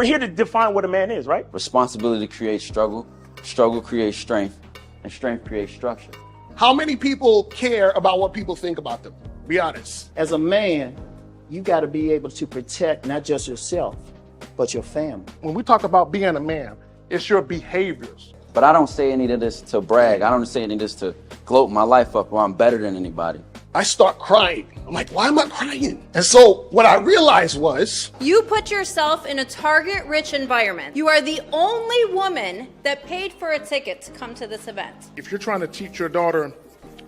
we're here to define what a man is, right? Responsibility creates struggle. Struggle creates strength. And strength creates structure. How many people care about what people think about them? Be honest. As a man, you got to be able to protect not just yourself, but your family. When we talk about being a man, it's your behaviors. But I don't say any of this to brag. I don't say any of this to gloat my life up or I'm better than anybody. I start crying. I'm like, why am I crying? And so what I realized was, you put yourself in a target-rich environment. You are the only woman that paid for a ticket to come to this event. if you're trying to teach your daughter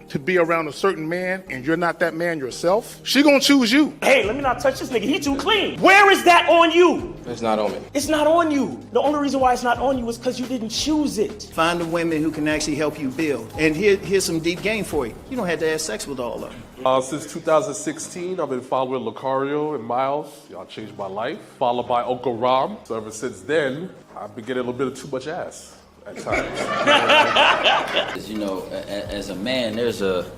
to be around a certain man and you're not that man yourself, she gonna choose you. Hey, let me not touch this nigga. He too clean. Where is that on you? It's not on me. It's not on you. The only reason why it's not on you is because you didn't choose it. Find the women who can actually help you build. And here's some deep game for you. You don't have to have sex with all of them. Since 2016, I've been following Lucario and Miles. Y'all changed my life. Followed by Uncle Ram. So ever since then, I've been getting a little bit of too much ass at times. As you know, as a man, there's a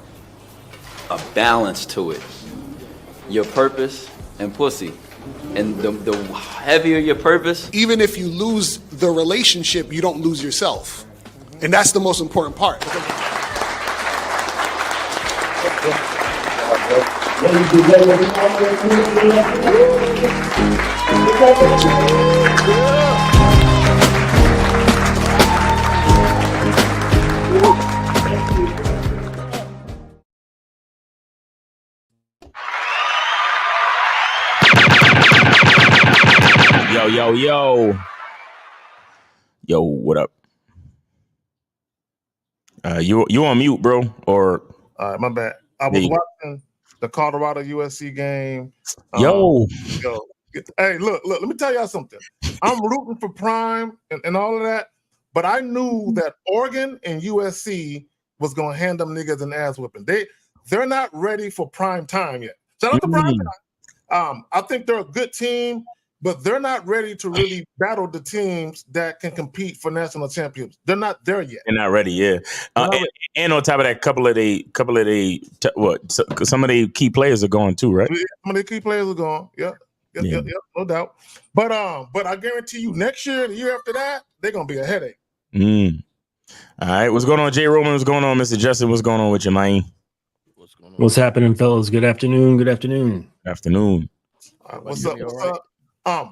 balance to it. Your purpose and pussy. And the heavier your purpose. Even if you lose the relationship, you don't lose yourself. And that's the most important part. Yo, what up? You on mute, bro? Or my bad. I was watching the Colorado USC game. Yo. Hey, look, let me tell y'all something. I'm rooting for Prime and all of that, but I knew that Oregon and USC was gonna hand them niggas an ass whipping. They're not ready for prime time yet. Shout out to prime time. I think they're a good team, but they're not ready to really battle the teams that can compete for national championships. They're not there yet. They're not ready, yeah. And on top of that, some of the key players are going too, right? Some of the key players are gone. Yep, no doubt. But I guarantee you, next year, the year after that, they're gonna be a headache. All right, what's going on, Jay Roman? What's going on, Mr. Justin? What's going on with you, man? What's happening, fellas? Good afternoon. Good afternoon. Afternoon. What's up?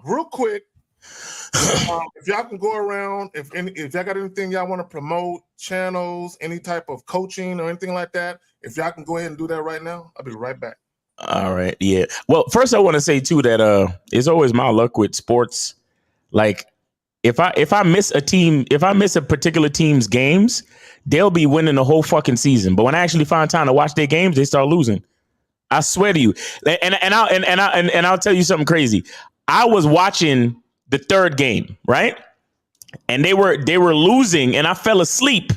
Real quick, if y'all can go around, if y'all got anything y'all want to promote, channels, any type of coaching or anything like that, if y'all can go ahead and do that right now, I'll be right back. All right, yeah. Well, first I want to say too that it's always my luck with sports. Like if I miss a particular team's games, they'll be winning the whole fucking season. But when I actually find time to watch their games, they start losing. I swear to you. And I'll tell you something crazy. I was watching the third game, right? And they were losing and I fell asleep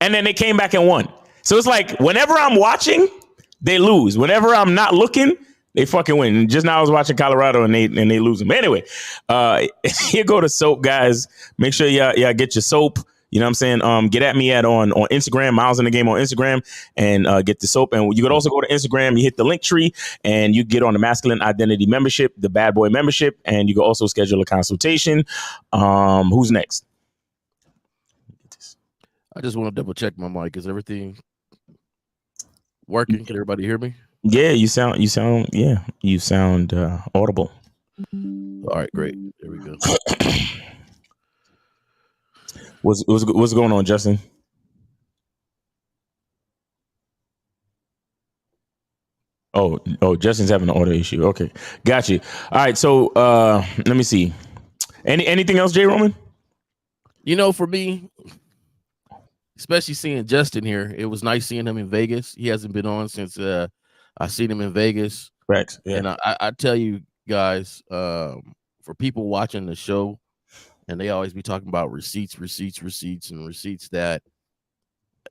and then they came back and won. So it's like whenever I'm watching, they lose. Whenever I'm not looking, they fucking win. And just now I was watching Colorado and they lose them. But anyway, here go the soap, guys. Make sure y'all get your soap. You know what I'm saying? Get at me on Instagram, Miles in the Game on Instagram, and get the soap. And you could also go to Instagram, you hit the link tree, and you get on the Masculine Identity membership, the Bad Boy membership, and you can also schedule a consultation. Who's next? I just want to double check my mic. Is everything working? Can everybody hear me? Yeah, you sound audible. All right, great. There we go. What's going on, Justin? Oh, Justin's having an audio issue. Okay, got you. All right, so let me see. Anything else, Jay Roman? You know, for me, especially seeing Justin here, it was nice seeing him in Vegas. He hasn't been on since I seen him in Vegas. Correct. Yeah. And I tell you guys, for people watching the show, and they always be talking about receipts, that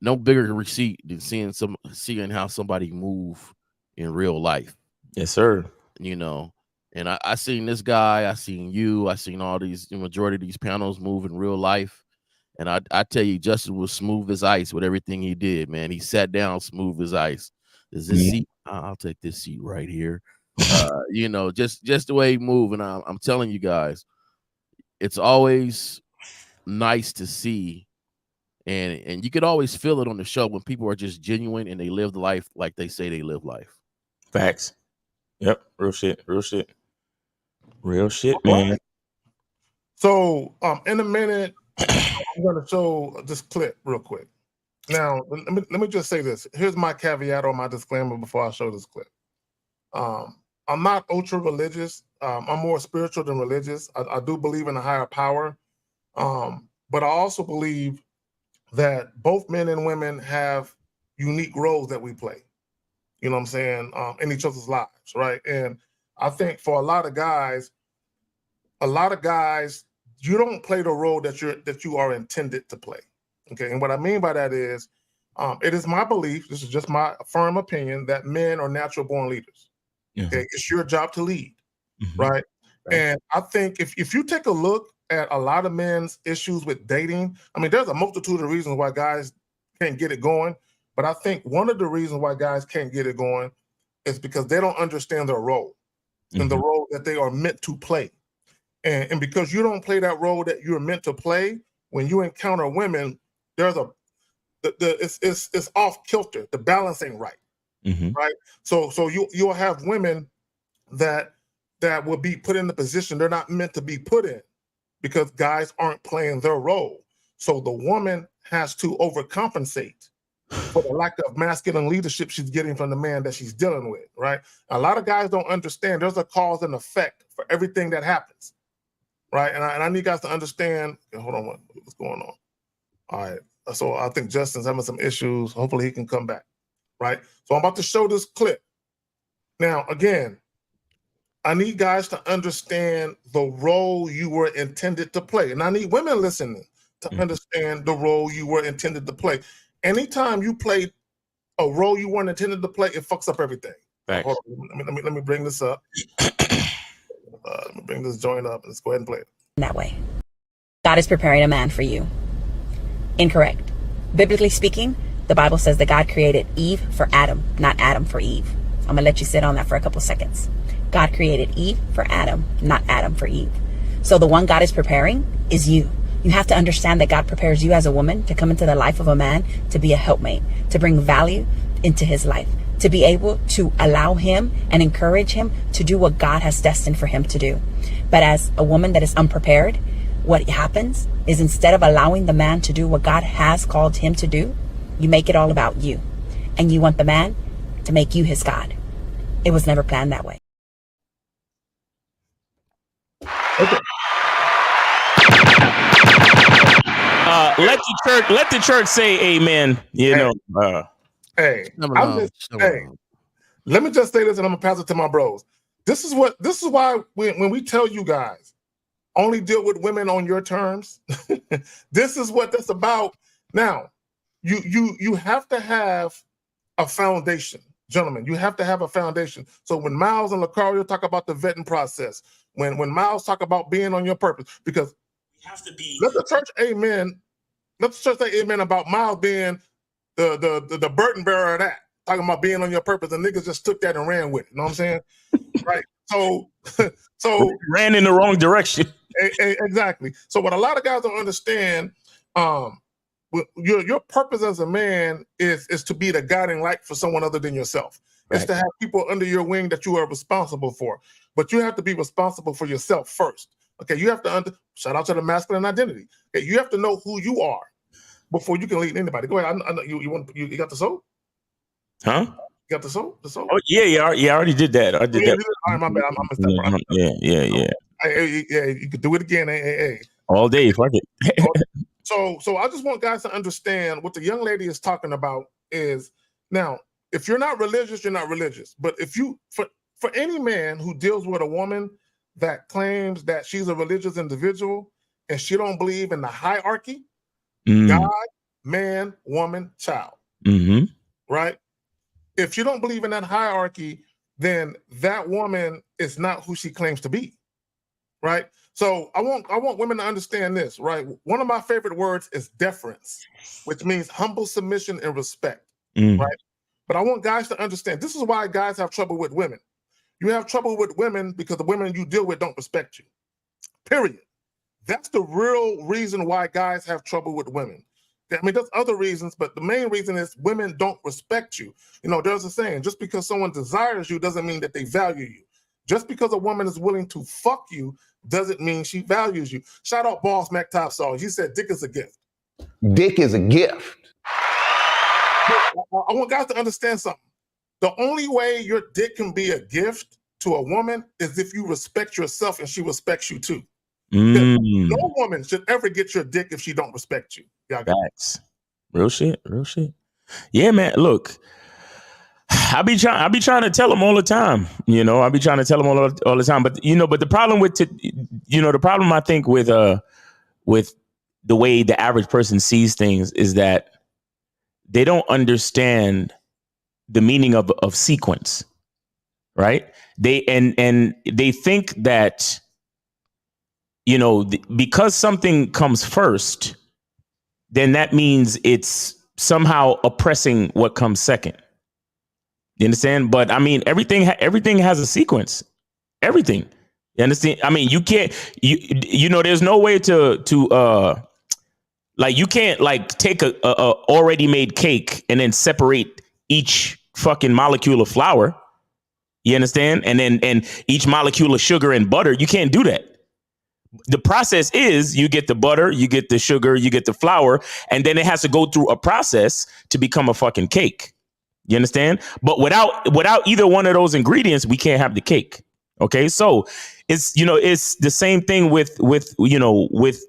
no bigger receipt than seeing how somebody move in real life. Yes, sir. You know, and I seen this guy, I seen you, I seen all these, the majority of these panels move in real life. And I tell you, Justin was smooth as ice with everything he did, man. He sat down smooth as ice. Is this seat? I'll take this seat right here. You know, just the way he moved. And I'm telling you guys, it's always nice to see, and you could always feel it on the show when people are just genuine and they live the life like they say they live life. Facts. Yep. Real shit. Real shit. Real shit, man. So, in a minute, I'm going to show this clip real quick. Now, let me just say this. Here's my caveat or my disclaimer before I show this clip. I'm not ultra religious. I'm more spiritual than religious. I do believe in a higher power, but I also believe that both men and women have unique roles that we play. You know what I'm saying? In each other's lives, right? And I think for a lot of guys, you don't play the role that you are intended to play. Okay, and what I mean by that is, it is my belief. This is just my firm opinion that men are natural born leaders. Okay, it's your job to lead, right? And I think if you take a look at a lot of men's issues with dating, I mean, there's a multitude of reasons why guys can't get it going, but I think one of the reasons why guys can't get it going is because they don't understand their role and the role that they are meant to play. And because you don't play that role that you're meant to play, when you encounter women, there's it's off kilter. The balance ain't right, right? So you'll have women that will be put in the position they're not meant to be put in because guys aren't playing their role. So the woman has to overcompensate for the lack of masculine leadership she's getting from the man that she's dealing with, right? A lot of guys don't understand there's a cause and effect for everything that happens. Right, and I need guys to understand. Hold on, what's going on? All right, so I think Justin's having some issues. Hopefully, he can come back. Right, so I'm about to show this clip. Now, again, I need guys to understand the role you were intended to play, and I need women listening to understand the role you were intended to play. Anytime you play a role you weren't intended to play, it fucks up everything. Hold on, let me bring this up. Let me bring this joint up and let's go ahead and play it. That way. God is preparing a man for you. Incorrect. Biblically speaking, the Bible says that God created Eve for Adam, not Adam for Eve. I'm going to let you sit on that for a couple seconds. God created Eve for Adam, not Adam for Eve. So the one God is preparing is you. You have to understand that God prepares you as a woman to come into the life of a man, to be a helpmate, to bring value into his life, to be able to allow him and encourage him to do what God has destined for him to do. But as a woman that is unprepared, what happens is instead of allowing the man to do what God has called him to do, you make it all about you. And you want the man to make you his God. It was never planned that way. Okay. Let the church say amen. Hey, let me just say this, and I'm gonna pass it to my bros. This is why when we tell you guys only deal with women on your terms, this is what that's about. Now, you have to have a foundation, gentlemen. You have to have a foundation. So when Miles and Lucario talk about the vetting process, when Miles talk about being on your purpose, because we have to be. Let the church amen. Let the church say amen about Miles being the burden bearer of that, talking about being on your purpose, and niggas just took that and ran with it. You know what I'm saying? Right. So ran in the wrong direction. Exactly. So what a lot of guys don't understand, your purpose as a man is to be the guiding light for someone other than yourself. Right. It's to have people under your wing that you are responsible for, but you have to be responsible for yourself first. Okay, you have to shout out to the masculine identity. Okay, you have to know who you are before you can lead anybody. Go ahead. I know you got the soul? Huh? You got the soul? The soul? Oh yeah. I already did that. I did that. All right, my bad. I'm Yeah. Hey, you could do it again. Hey. All day. Fuck it. So I just want guys to understand what the young lady is talking about is, now, if you're not religious, you're not religious. But if you, for any man who deals with a woman that claims that she's a religious individual and she don't believe in the hierarchy, God, man, woman, child, right? If you don't believe in that hierarchy, then that woman is not who she claims to be, right? So I want women to understand this, right? One of my favorite words is deference, which means humble submission and respect, right? But I want guys to understand, this is why guys have trouble with women. You have trouble with women because the women you deal with don't respect you, period. That's the real reason why guys have trouble with women. I mean, there's other reasons, but the main reason is women don't respect you. You know, there's a saying, just because someone desires you doesn't mean that they value you. Just because a woman is willing to fuck you doesn't mean she values you. Shout out Boss Mac Top Song. He said, dick is a gift. Dick is a gift. I want guys to understand something. The only way your dick can be a gift to a woman is if you respect yourself and she respects you too. No woman should ever get your dick if she don't respect you. Facts. Real shit. Yeah, man. Look, I be trying to tell them all the time. You know, I be trying to tell them all the time. But you know, but the problem the problem I think with the way the average person sees things is that they don't understand the meaning of sequence, right? They think that, you know, because something comes first, then that means it's somehow oppressing what comes second. You understand? But I mean, everything has a sequence. Everything. You understand? I mean, you can't. You know, there's no way to like, you can't like take a already made cake and then separate each fucking molecule of flour. You understand? And each molecule of sugar and butter. You can't do that. The process is you get the butter, you get the sugar, you get the flour, and then it has to go through a process to become a fucking cake. You understand? But without either one of those ingredients, we can't have the cake. Okay, so it's, you know, it's the same thing with you know, with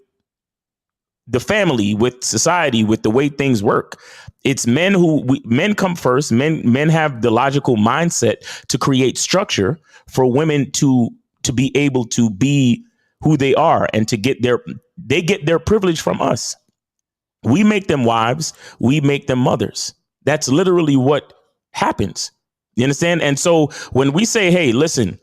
the family, with society, with the way things work. It's men come first. Men have the logical mindset to create structure for women to be able to be who they are and to get their privilege from us. We make them wives. We make them mothers. That's literally what happens. You understand? And so when we say, hey, listen,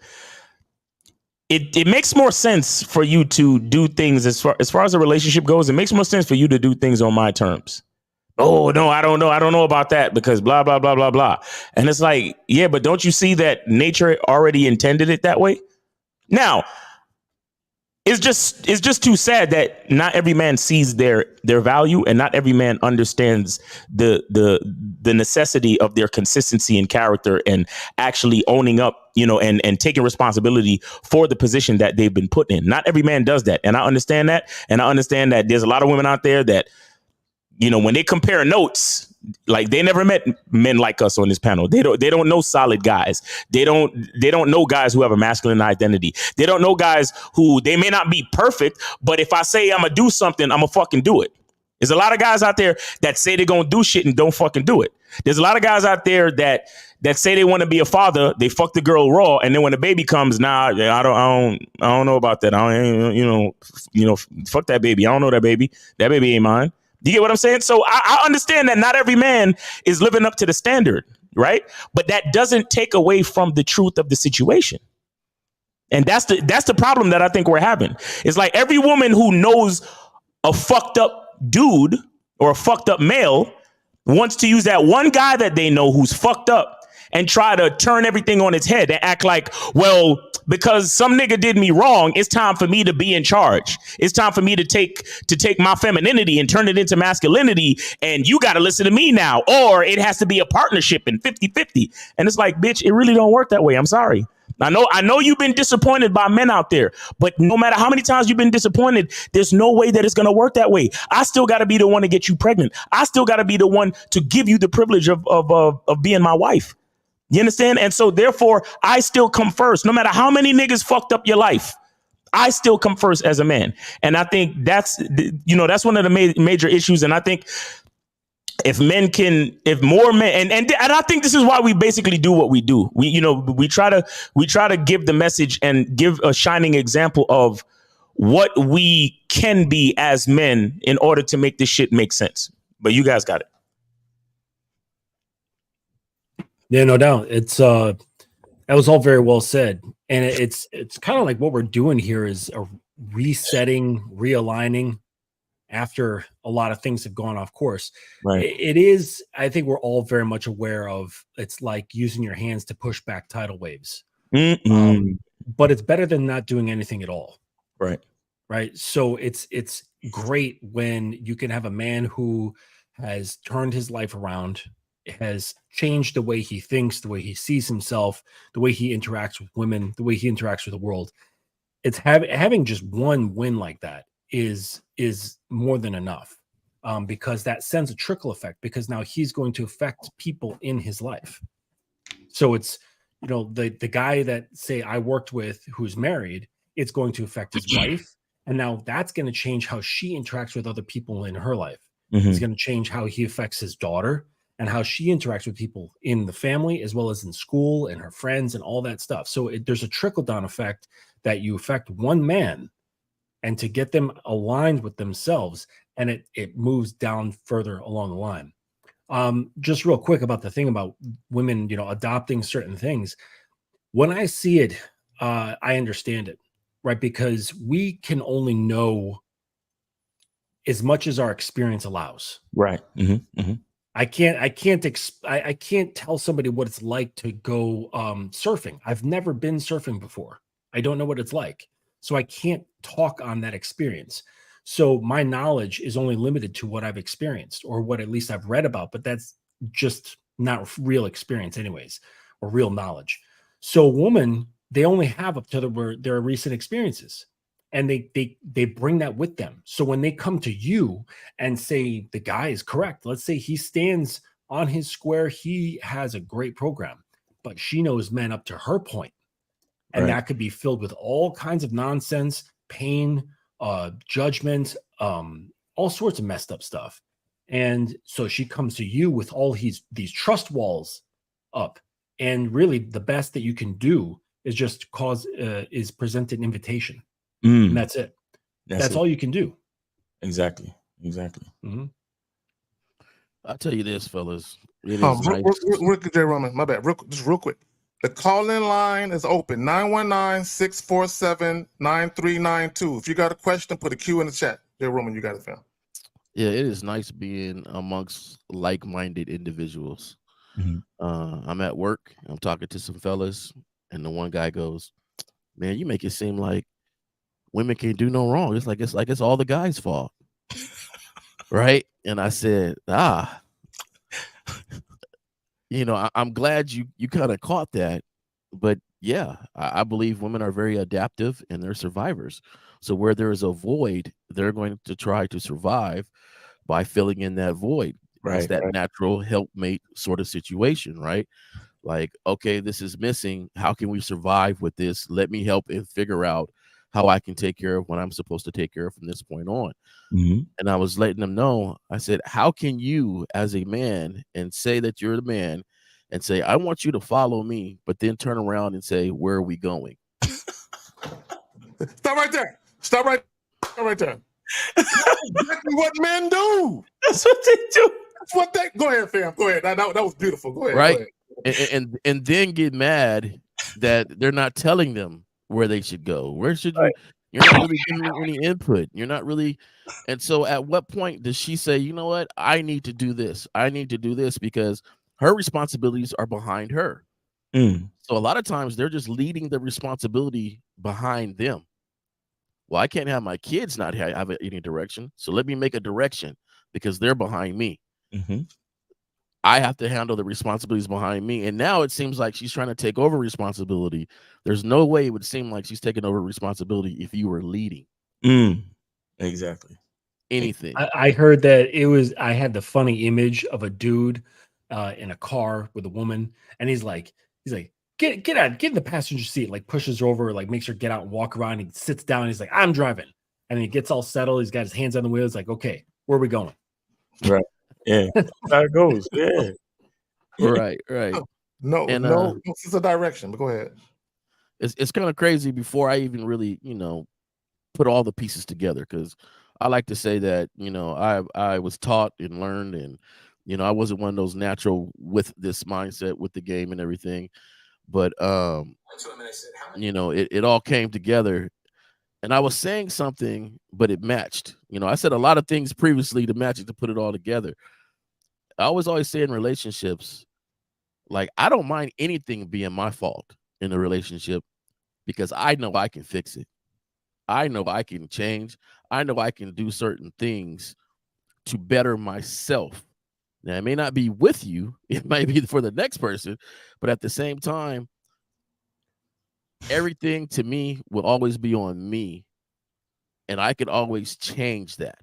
it makes more sense for you to do things as far as a relationship goes. It makes more sense for you to do things on my terms. Oh, no, I don't know. I don't know about that because blah, blah, blah, blah, blah. And it's like, yeah, but don't you see that nature already intended it that way? Now, it's just too sad that not every man sees their value and not every man understands the necessity of their consistency and character and actually owning up, you know, and taking responsibility for the position that they've been put in. Not every man does that. And I understand that. And I understand that there's a lot of women out there that, you know, when they compare notes, like they never met men like us on this panel. They don't know solid guys. They don't know guys who have a masculine identity. They don't know guys who, they may not be perfect, but if I say I'm gonna do something, I'm gonna fucking do it. There's a lot of guys out there that say they're gonna do shit and don't fucking do it. There's a lot of guys out there that say they want to be a father, they fuck the girl raw, and then when the baby comes, nah, I don't know about that. I don't, you know, fuck that baby. I don't know that baby. That baby ain't mine. Do you get what I'm saying? So I understand that not every man is living up to the standard, right? But that doesn't take away from the truth of the situation. And that's the problem that I think we're having. It's like every woman who knows a fucked up dude or a fucked up male wants to use that one guy that they know who's fucked up and try to turn everything on its head and act like, well, because some nigga did me wrong, it's time for me to be in charge. It's time for me to take my femininity and turn it into masculinity. And you got to listen to me now, or it has to be a partnership and 50-50. And it's like, bitch, it really don't work that way. I'm sorry. I know you've been disappointed by men out there, but no matter how many times you've been disappointed, there's no way that it's going to work that way. I still got to be the one to get you pregnant. I still got to be the one to give you the privilege of being my wife. You understand? And so therefore, I still come first. No matter how many niggas fucked up your life, I still come first as a man. And I think that's one of the major issues. And I think if more men, and I think this is why we basically do what we do. We try to give the message and give a shining example of what we can be as men in order to make this shit make sense. But you guys got it. Yeah, no doubt. It's that was all very well said. And it's kind of like what we're doing here is a resetting, realigning after a lot of things have gone off course. Right. It is, I think we're all very much aware of, it's like using your hands to push back tidal waves. But it's better than not doing anything at all. Right. right? So it's great when you can have a man who has turned his life around, has changed the way he thinks, the way he sees himself, the way he interacts with women, the way he interacts with the world. It's having just one win like that is more than enough, because that sends a trickle effect, because now he's going to affect people in his life. So it's, the guy that, say, I worked with who's married, it's going to affect his wife. And now that's going to change how she interacts with other people in her life. It's going to change how he affects his daughter and how she interacts with people in the family, as well as in school and her friends and all that stuff. So there's a trickle down effect that you affect one man, and to get them aligned with themselves, and it moves down further along the line. Just real quick about the thing about women, adopting certain things. When I see it, I understand it, right? Because we can only know as much as our experience allows. Right. I can't tell somebody what it's like to go surfing. I've never been surfing before. I don't know what it's like. So I can't talk on that experience. So my knowledge is only limited to what I've experienced, or what at least I've read about, but that's just not real experience anyways, or real knowledge. So a woman, they only have up to their recent experiences, and they bring that with them. So when they come to you and say the guy is correct, let's say he stands on his square, he has a great program, but she knows men up to her point. And that could be filled with all kinds of nonsense, pain, judgment, all sorts of messed up stuff. And so she comes to you with all these trust walls up. And really the best that you can do is just present an invitation. And that's it. That's all you can do. Exactly. I'll tell you this, fellas. It is nice. J. Roman, my bad. Just real quick. The call-in line is open, 919-647-9392. If you got a question, put a Q in the chat. J. Roman, you got it, fam. Yeah, it is nice being amongst like-minded individuals. I'm at work. I'm talking to some fellas, and the one guy goes, "Man, you make it seem like women can't do no wrong. It's like it's all the guy's fault." Right? And I said, I'm glad you kind of caught that. But yeah, I believe women are very adaptive and they're survivors. So where there is a void, they're going to try to survive by filling in that void. It's that natural helpmate sort of situation, right? Like, okay, this is missing. How can we survive with this? Let me help and figure out how I can take care of what I'm supposed to take care of from this point on. And I was letting them know, I said, how can you as a man and say that you're the man and say, I want you to follow me, but then turn around and say, where are we going? Stop right there. Stop right there. That's exactly what men do. That's what they do. That's what they. Go ahead, fam. Go ahead. That was beautiful. Go ahead. Right. Go ahead. And then get mad that they're not telling them where they should go. Where should you? You're not really giving me any input. You're not really. And so at what point does she say, you know what? I need to do this. I need to do this because her responsibilities are behind her. So a lot of times they're just leading the responsibility behind them. Well, I can't have my kids not have any direction. So let me make a direction because they're behind me. I have to handle the responsibilities behind me. And now it seems like she's trying to take over responsibility. There's no way it would seem like she's taking over responsibility if you were leading. Exactly. Anything. I heard that I had the funny image of a dude in a car with a woman, and he's like, get out, get in the passenger seat, like pushes her over, like makes her get out and walk around. He sits down, he's like, I'm driving. And he gets all settled, he's got his hands on the wheel, he's like, okay, where are we going? Right. Yeah. That's how it goes. Yeah. Right. No, it's a direction, but go ahead. It's kind of crazy before I even really, put all the pieces together, because I like to say that, I was taught and learned, and, I wasn't one of those natural with this mindset with the game and everything. But, it all came together. And I was saying something, but it matched. I said a lot of things previously to match it, to put it all together. I always say in relationships, like, I don't mind anything being my fault in a relationship because I know I can fix it. I know I can change. I know I can do certain things to better myself. Now, it may not be with you. It might be for the next person. But at the same time, everything to me will always be on me. And I could always change that.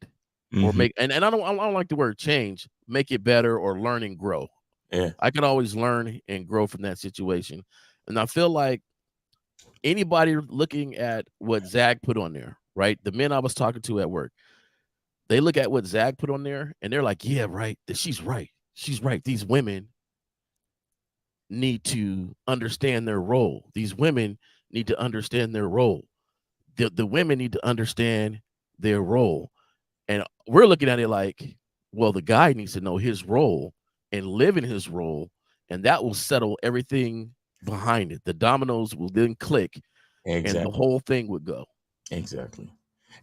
Or make, and I don't like the word change, make it better or learn and grow. Yeah. I can always learn and grow from that situation. And I feel like anybody looking at what Zach put on there, right? The men I was talking to at work, they look at what Zach put on there and they're like, yeah, right. She's right. She's right. These women need to understand their role. These women need to understand their role. The women need to understand their role. And we're looking at it like, well, the guy needs to know his role and live in his role, and that will settle everything behind it. The dominoes will then click, and the whole thing would go. Exactly.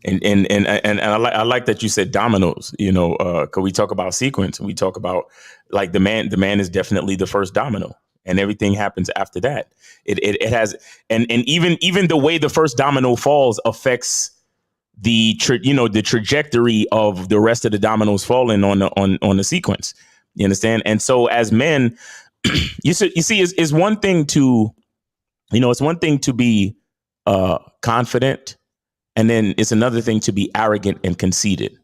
And I like that you said dominoes, you know, because we talk about sequence. We talk about like the man is definitely the first domino, and everything happens after that. It has, and even the way the first domino falls affects the trajectory of the rest of the dominoes falling on the sequence. You understand? And so as men, you see, it's one thing to, it's one thing to be confident, and then it's another thing to be arrogant and conceited,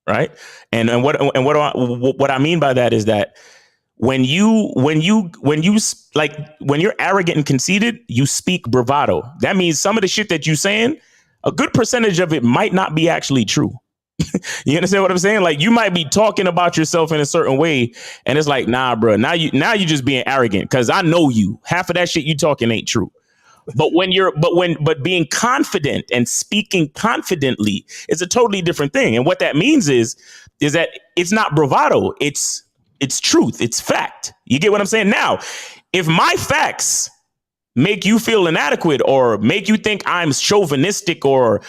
right? And what I mean by that is that when you're arrogant and conceited, you speak bravado. That means some of the shit that you're saying, a good percentage of it might not be actually true. You understand what I'm saying? Like, you might be talking about yourself in a certain way, and it's like, nah, bro, now you just being arrogant because I know you. Half of that shit you talking ain't true. But being confident and speaking confidently is a totally different thing. And what that means is that it's not bravado. It's truth. It's fact. You get what I'm saying? Now, if my facts make you feel inadequate or make you think I'm chauvinistic or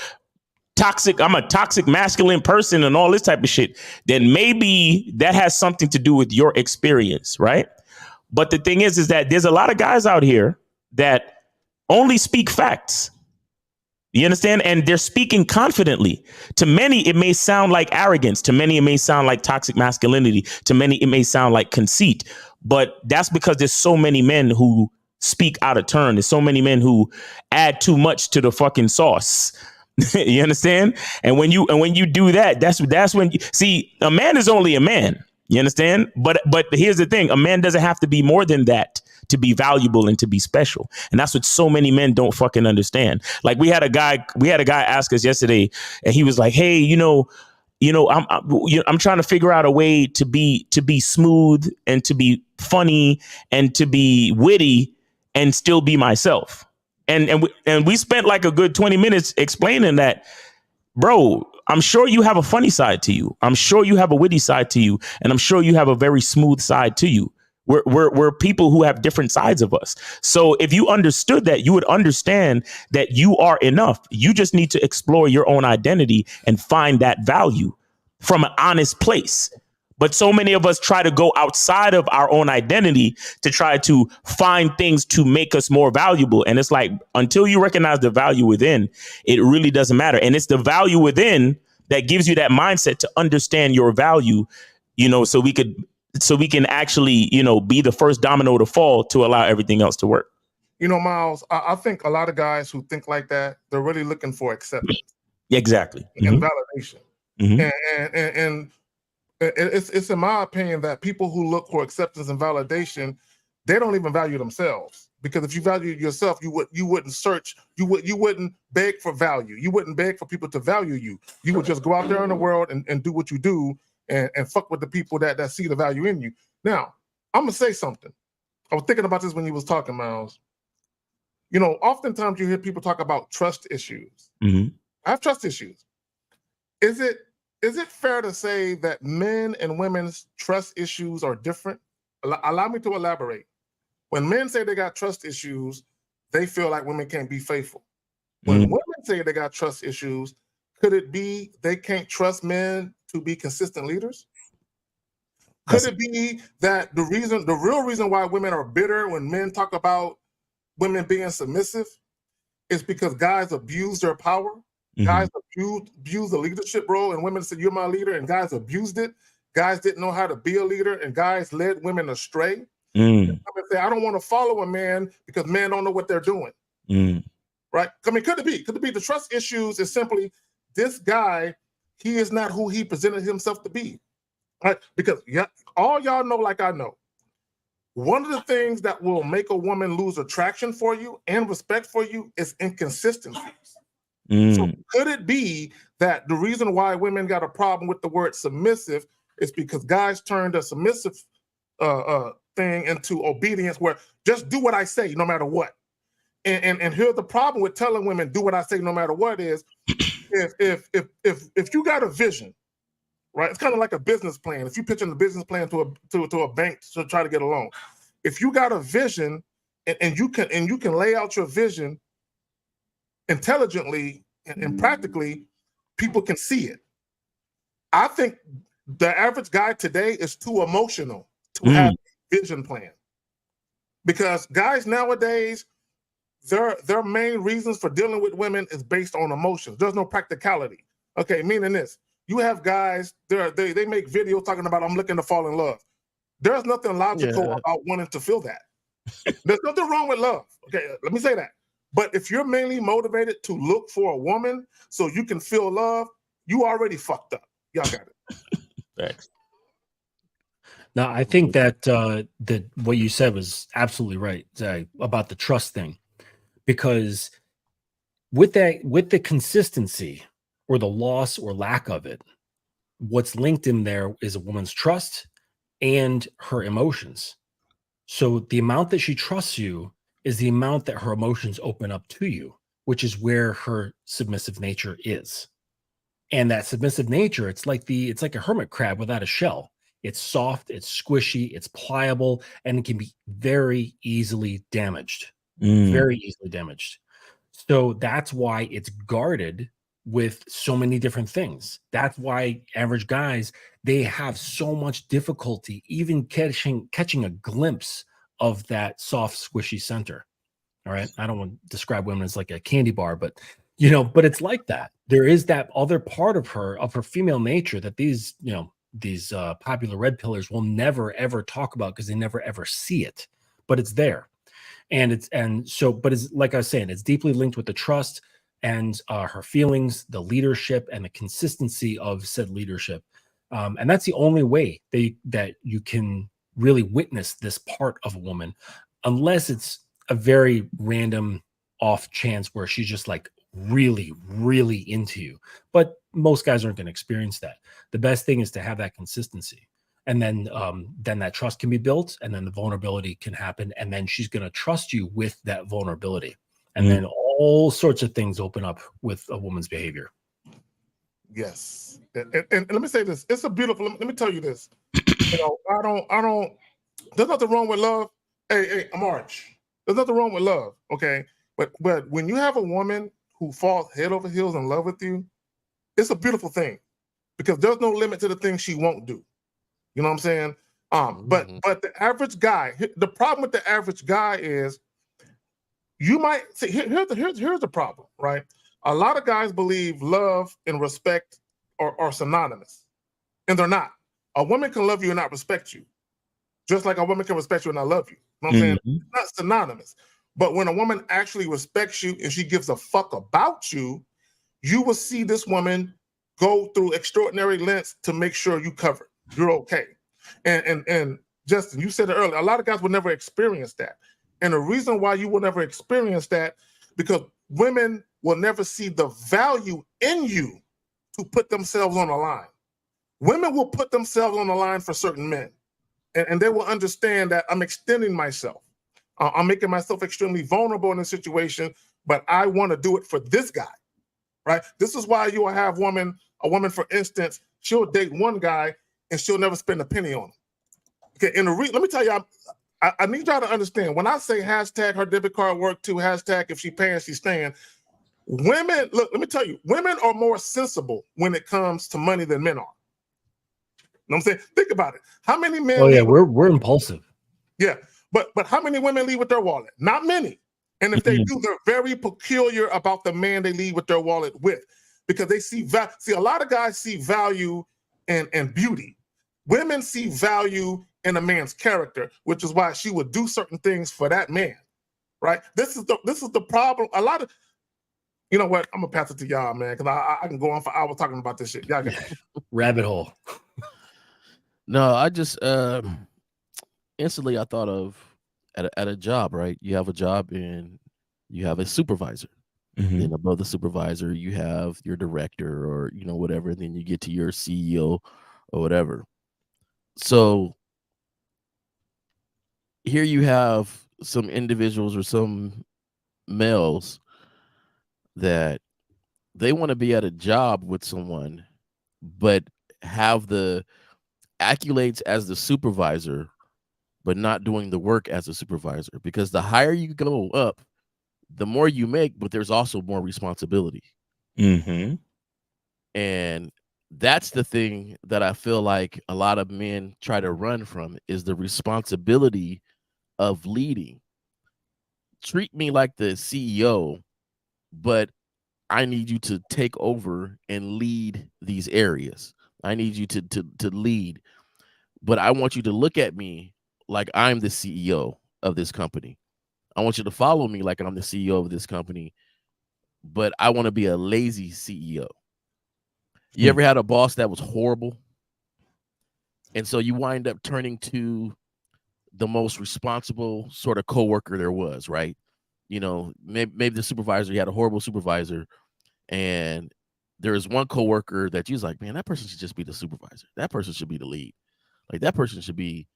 toxic, I'm a toxic masculine person and all this type of shit, then maybe that has something to do with your experience, right? But the thing is that there's a lot of guys out here that only speak facts. You understand? And they're speaking confidently. To many, it may sound like arrogance. To many, it may sound like toxic masculinity. To many, it may sound like conceit. But that's because there's so many men who speak out of turn. There's so many men who add too much to the fucking sauce. You understand? And when you do that, that's when you see, a man is only a man. You understand? But here's the thing: a man doesn't have to be more than that to be valuable and to be special. And that's what so many men don't fucking understand. Like, we had a guy ask us yesterday, and he was like, "Hey, I'm trying to figure out a way to be smooth and to be funny and to be witty and still be myself." And we spent like a good 20 minutes explaining that, bro, I'm sure you have a funny side to you. I'm sure you have a witty side to you. And I'm sure you have a very smooth side to you. We're people who have different sides of us. So if you understood that, you would understand that you are enough. You just need to explore your own identity and find that value from an honest place. But so many of us try to go outside of our own identity to try to find things to make us more valuable. And it's like, until you recognize the value within, it really doesn't matter. And it's the value within that gives you that mindset to understand your value, so we can actually, be the first domino to fall to allow everything else to work. Miles, I think a lot of guys who think like that, they're really looking for acceptance. Exactly. And validation. Mm-hmm. And it's in my opinion that people who look for acceptance and validation, they don't even value themselves. Because if you valued yourself, you wouldn't search, you wouldn't beg for value. You wouldn't beg for people to value you. You would just go out there in the world and do what you do and fuck with the people that see the value in you. Now, I'm gonna say something. I was thinking about this when you was talking, Miles. Oftentimes you hear people talk about trust issues. Mm-hmm. I have trust issues. Is it fair to say that men and women's trust issues are different? Allow me to elaborate. When men say they got trust issues, they feel like women can't be faithful. When women say they got trust issues, could it be they can't trust men to be consistent leaders? Could it be that the real reason why women are bitter when men talk about women being submissive is because guys abuse their power? Guys abused the leadership role, and women said, "You're my leader," and guys abused it. Guys didn't know how to be a leader, and guys led women astray. Women say, "I don't want to follow a man because men don't know what they're doing." Right? I mean, could it be? Could it be the trust issues is simply this guy, he is not who he presented himself to be. Right? Because all y'all know, like I know, one of the things that will make a woman lose attraction for you and respect for you is inconsistencies. So could it be that the reason why women got a problem with the word submissive is because guys turned a submissive thing into obedience, where just do what I say no matter what. And here's the problem with telling women do what I say no matter what is if you got a vision, right? It's kind of like a business plan. If you pitching the business plan to a bank to try to get a loan, if you got a vision and you can lay out your vision intelligently and practically, people can see it. I think the average guy today is too emotional to have a vision plan, because guys nowadays, their main reasons for dealing with women is based on emotions. There's no practicality. Okay, meaning this: you have guys, they make videos talking about, "I'm looking to fall in love." There's nothing logical about wanting to feel that. There's nothing wrong with love. Okay, let me say that. But if you're mainly motivated to look for a woman so you can feel love, you already fucked up. Y'all got it. Thanks. Now, I think that that what you said was absolutely right, Zach, about the trust thing, because with the consistency or the loss or lack of it, what's linked in there is a woman's trust and her emotions. So the amount that she trusts you is the amount that her emotions open up to you, which is where her submissive nature is. And that submissive nature, it's like a hermit crab without a shell. It's soft, it's squishy, it's pliable, and it can be very easily damaged. Very easily damaged. So that's why it's guarded with so many different things. That's why average guys, they have so much difficulty even catching a glimpse of that soft, squishy center. All right. I don't want to describe women as like a candy bar, but but it's like that. There is that other part of her female nature that these popular red pillars will never ever talk about, because they never ever see it, but it's there. But it's like I was saying, it's deeply linked with the trust and her feelings, the leadership, and the consistency of said leadership. And that's the only way that you can really witness this part of a woman, unless it's a very random off chance where she's just like really, really into you. But most guys aren't going to experience that. The best thing is to have that consistency. And then that trust can be built, and then the vulnerability can happen. And then she's going to trust you with that vulnerability. And then all sorts of things open up with a woman's behavior. Yes. And let me say this. It's a beautiful, let me tell you this. I don't, there's nothing wrong with love. Hey, I'm Arch. There's nothing wrong with love. Okay. But when you have a woman who falls head over heels in love with you, it's a beautiful thing, because there's no limit to the things she won't do. You know what I'm saying? But the average guy, the problem with the average guy is, you might see, here's the problem, right? A lot of guys believe love and respect are synonymous, and they're not. A woman can love you and not respect you, just like a woman can respect you and not love you. You know what I'm saying? It's not synonymous. But when a woman actually respects you and she gives a fuck about you, you will see this woman go through extraordinary lengths to make sure you covered. You're okay. And Justin, you said it earlier, a lot of guys will never experience that. And the reason why you will never experience that, because women will never see the value in you to put themselves on the line. Women will put themselves on the line for certain men. And they will understand that I'm extending myself. I'm making myself extremely vulnerable in a situation, but I want to do it for this guy, right? This is why you will have a woman, for instance, she'll date one guy and she'll never spend a penny on him. Okay, let me tell you, I need y'all to understand, when I say hashtag her debit card work too, hashtag if she paying, she's staying, women, look, let me tell you, women are more sensible when it comes to money than men are. You know what I'm saying? Think about it. How many men? Oh yeah, we're impulsive. Yeah, but how many women leave with their wallet? Not many. And if they do, they're very peculiar about the man they leave with their wallet with. because they see a lot of guys see value in beauty. Women see value in a man's character, which is why she would do certain things for that man, right? This is the problem. A lot of, you know what? I'm gonna pass it to y'all, man, because I can go on for hours talking about this shit. Y'all got rabbit hole. No, I just instantly I thought of at a job, right? You have a job and you have a supervisor. Then above the supervisor, you have your director or whatever. And then you get to your CEO or whatever. So here you have some individuals or some males that they want to be at a job with someone, but have the accolades as the supervisor, but not doing the work as a supervisor. Because the higher you go up, the more you make, but there's also more responsibility. And that's the thing that I feel like a lot of men try to run from, is the responsibility of leading. Treat me like the CEO, but I need you to take over and lead these areas. I need you to lead, but I want you to look at me like I'm the CEO of this company. I want you to follow me like I'm the CEO of this company, but I want to be a lazy CEO. You ever had a boss that was horrible? And so you wind up turning to the most responsible sort of coworker there was, right? Maybe the supervisor, you had a horrible supervisor, and there is one coworker that you're like, man, that person should just be the supervisor. That person should be the lead. Like, that person should be,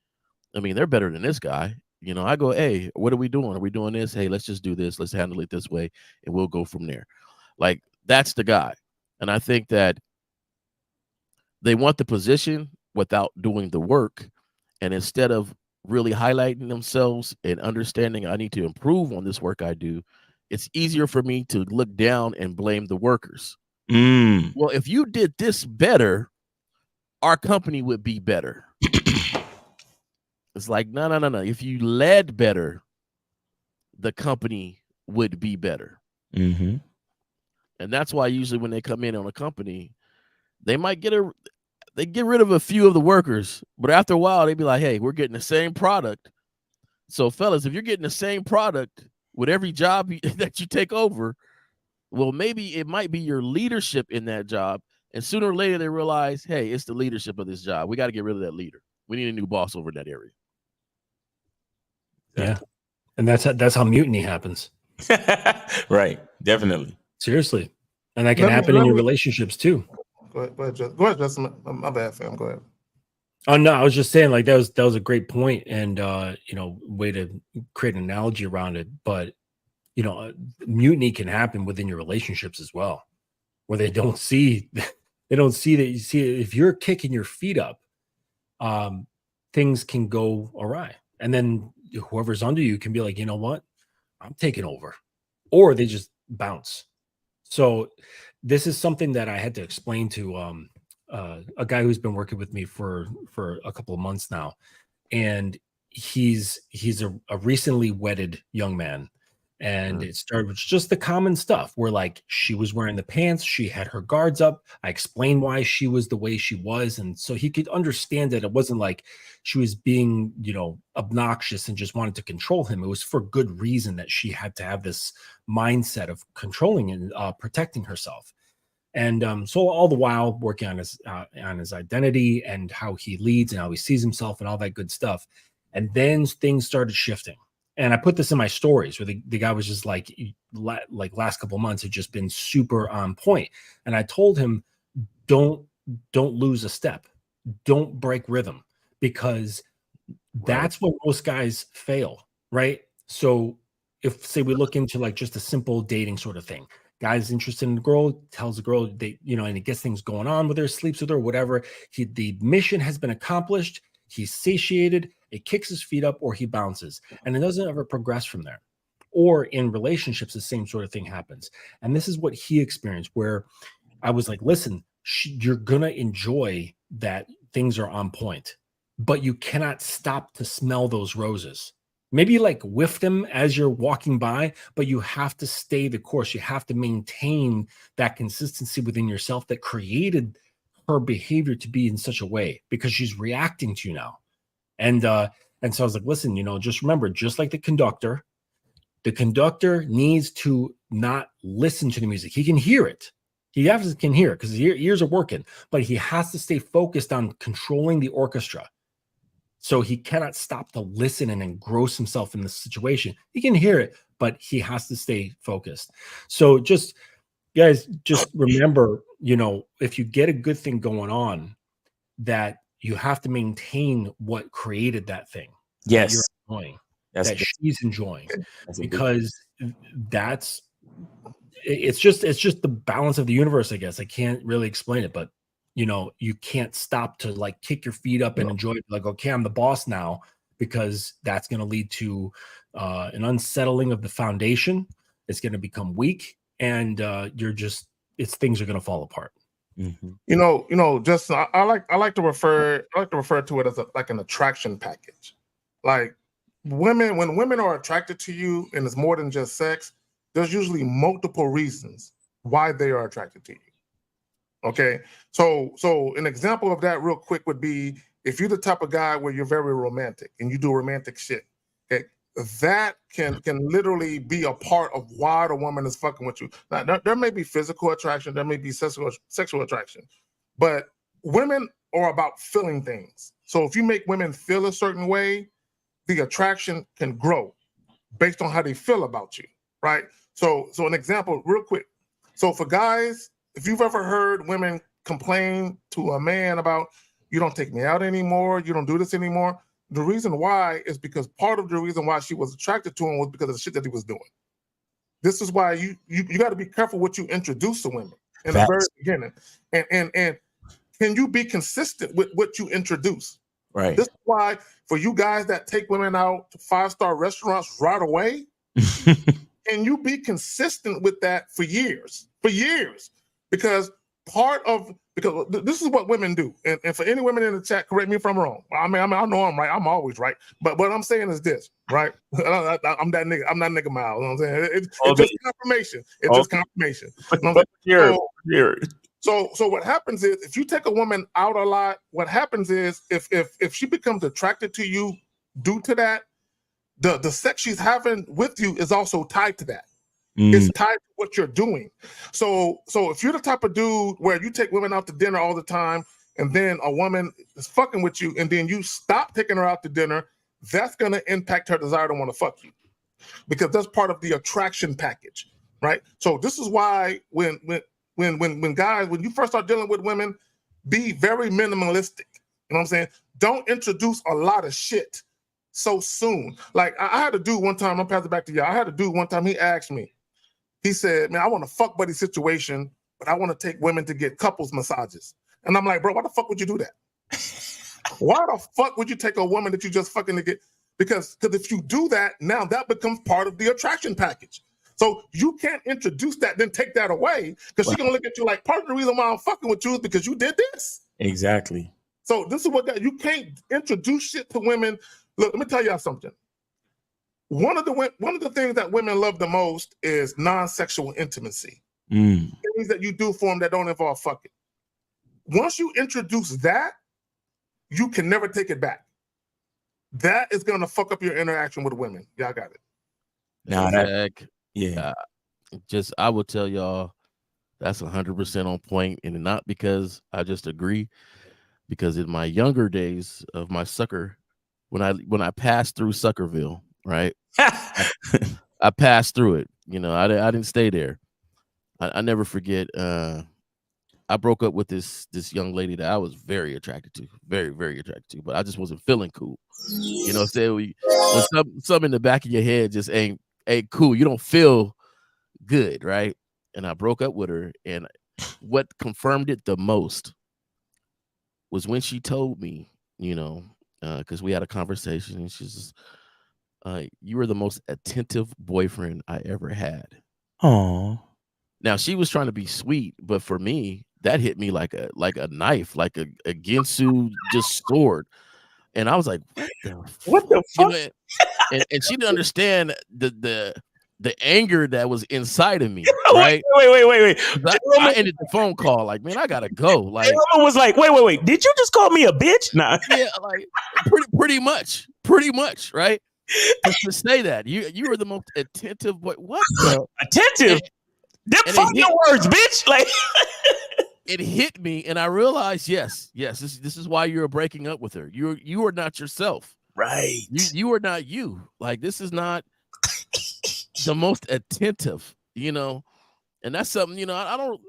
they're better than this guy. I go, hey, what are we doing? Are we doing this? Hey, let's just do this. Let's handle it this way, and we'll go from there. Like, that's the guy. And I think that they want the position without doing the work. And instead of really highlighting themselves and understanding I need to improve on this work I do, it's easier for me to look down and blame the workers. Well, if you did this better, our company would be better. It's like, no. If you led better, the company would be better. And that's why usually when they come in on a company, they might get rid of a few of the workers, but after a while they be like, hey, we're getting the same product. So fellas, if you're getting the same product with every job that you take over, well, maybe it might be your leadership in that job. And sooner or later they realize, hey, it's the leadership of this job. We got to get rid of that leader. We need a new boss over in that area. Yeah. And that's how mutiny happens. Right. Definitely. Seriously. And that can happen in your relationships too. Go ahead, Justin. My bad, fam. Go ahead. Oh no, I was just saying, like, that was a great point, and way to create an analogy around it. But mutiny can happen within your relationships as well, where they don't see that. You see, if you're kicking your feet up, things can go awry, and then whoever's under you can be like, you know what, I'm taking over, or they just bounce. So this is something that I had to explain to a guy who's been working with me for a couple of months now, and he's a recently wedded young man. And it started with just the common stuff where, like, she was wearing the pants, she had her guards up. I explained why she was the way she was. And so he could understand that it wasn't like she was being, obnoxious and just wanted to control him. It was for good reason that she had to have this mindset of controlling and protecting herself. And so all the while working on his identity and how he leads and how he sees himself and all that good stuff. And then things started shifting. And I put this in my stories where the guy was just like last couple of months have just been super on point. And I told him, don't lose a step. Don't break rhythm, because that's what most guys fail, right? So if, say, we look into like just a simple dating sort of thing, guy's interested in the girl, tells the girl, and he gets things going on with her, sleeps with her, whatever. The mission has been accomplished. He's satiated. It kicks his feet up, or he bounces, and it doesn't ever progress from there. Or in relationships, the same sort of thing happens. And this is what he experienced, where I was like, listen, you're going to enjoy that things are on point, but you cannot stop to smell those roses. Maybe like whiff them as you're walking by, but you have to stay the course. You have to maintain that consistency within yourself that created her behavior to be in such a way, because she's reacting to you now. And so I was like, listen, just remember, just like the conductor needs to not listen to the music. He can hear it. He can hear it because his ears are working, but he has to stay focused on controlling the orchestra. So he cannot stop to listen and engross himself in the situation. He can hear it, but he has to stay focused. So just remember, if you get a good thing going on, that you have to maintain what created that thing. Yes. That you're enjoying, that she's enjoying, because it's just the balance of the universe, I guess. I can't really explain it, but you can't stop to like kick your feet up and enjoy it. Like, okay, I'm the boss now, because that's going to lead to an unsettling of the foundation. It's going to become weak, and things are going to fall apart. Mm-hmm. Just I like to refer to it as like an attraction package. Like when women are attracted to you, and it's more than just sex, there's usually multiple reasons why they are attracted to you. Okay, so an example of that real quick would be if you're the type of guy where you're very romantic and you do romantic shit. Okay, that can literally be a part of why the woman is fucking with you. Now, there may be physical attraction, there may be sexual attraction, but women are about feeling things. So if you make women feel a certain way, the attraction can grow based on how they feel about you, right? So an example real quick. So for guys, if you've ever heard women complain to a man about, you don't take me out anymore, you don't do this anymore, the reason why is because part of the reason why she was attracted to him was because of the shit that he was doing. This is why you got to be careful what you introduce to women in the very beginning. And can you be consistent with what you introduce? Right. This is why for you guys that take women out to 5-star restaurants right away, can you be consistent with that for years? Because this is what women do. And for any women in the chat, correct me if I'm wrong. I mean, I know I'm right. I'm always right. But what I'm saying is this, right? I'm that nigga. I'm not nigga Miles. You know what I'm saying? It's just confirmation. It's just confirmation. So what happens is, if you take a woman out a lot, what happens is if she becomes attracted to you due to that, the sex she's having with you is also tied to that. It's tied to what you're doing. So if you're the type of dude where you take women out to dinner all the time, and then a woman is fucking with you, and then you stop taking her out to dinner, that's gonna impact her desire to want to fuck you, because that's part of the attraction package, right? So this is why when guys, when you first start dealing with women, be very minimalistic. You know what I'm saying? Don't introduce a lot of shit so soon. Like I had a dude one time, I'll pass it back to y'all. I had a dude one time, he asked me, he said, man, I want a fuck buddy situation, but I want to take women to get couples massages. And I'm like, bro, why the fuck would you do that? Why the fuck would you take a woman that you just fucking to get? Because if you do that, now that becomes part of the attraction package. So you can't introduce that, then take that away, because she's gonna look at you like, part of the reason why I'm fucking with you is because you did this. Exactly. So this is what you can't introduce shit to women. Look, let me tell y'all something. One of the things that women love the most is non-sexual intimacy. Things that you do for them that don't involve fucking. Once you introduce that, you can never take it back. That is gonna fuck up your interaction with women. Y'all got it. Now I will tell y'all that's 100% on point, and not because I just agree, because in my younger days of my sucker, when I passed through Suckerville, right? I passed through it. I didn't stay there. I never forget. I broke up with this young lady that I was very attracted to, very, very attracted to, but I just wasn't feeling cool. Say when something in the back of your head just ain't cool. You don't feel good, right? And I broke up with her, and what confirmed it the most was when she told me, because we had a conversation, and she's just, you were the most attentive boyfriend I ever had. Oh. Now she was trying to be sweet, but for me, that hit me like a knife, like a Ginsu just sword. And I was like, What the fuck? And she didn't understand the anger that was inside of me. Wait, Right? wait. I ended the phone call like, man, I gotta go. Like, Roman was like, wait. Did you just call me a bitch? Nah. yeah, like pretty much, right? To say that you were the most attentive boy. What the attentive? Them fucking words, bitch. Like it hit me, and I realized, yes, this is why you're breaking up with her. You are not yourself. Right. You are not you. Like, this is not the most attentive, and that's something, I don't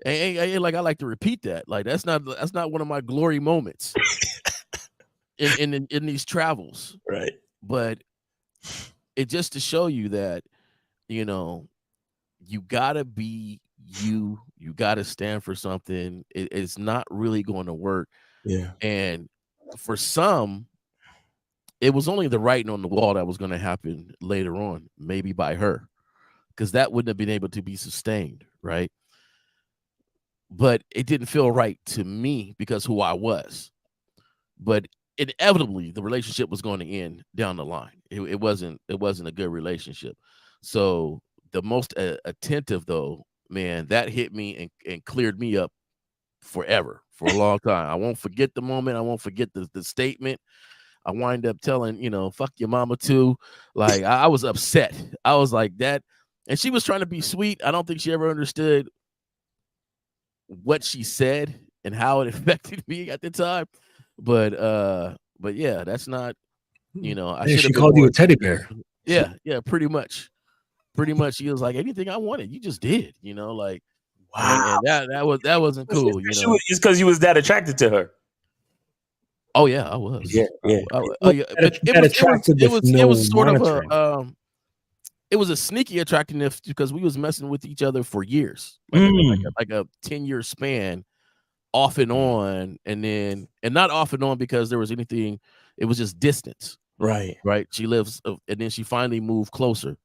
like, I like to repeat that. Like, that's not one of my glory moments in these travels. Right. But it just to show you that, you gotta be you gotta stand for something. It's not really going to work. Yeah. And for some, it was only the writing on the wall that was going to happen later on, maybe by her, because that wouldn't have been able to be sustained, right? But it didn't feel right to me because who I was. But inevitably, the relationship was going to end down the line. It wasn't a good relationship. So the most attentive, though, man, that hit me and cleared me up forever, for a long time. I won't forget the moment. I won't forget the statement. I wind up telling, fuck your mama too. Like, I was upset. I was like that. And she was trying to be sweet. I don't think she ever understood what she said and how it affected me at the time. But yeah, that's not, She called you a teddy bear. Yeah, pretty much. She was like, anything I wanted, you just did, like, wow. And that wasn't cool. It's because you was that attracted to her. Oh yeah, I was. Yeah. It was sort of it was a sneaky attractiveness because we was messing with each other for years, like a 10-year span, off and on, and not off and on because there was anything. It was just distance. Right. She lives, and then she finally moved closer,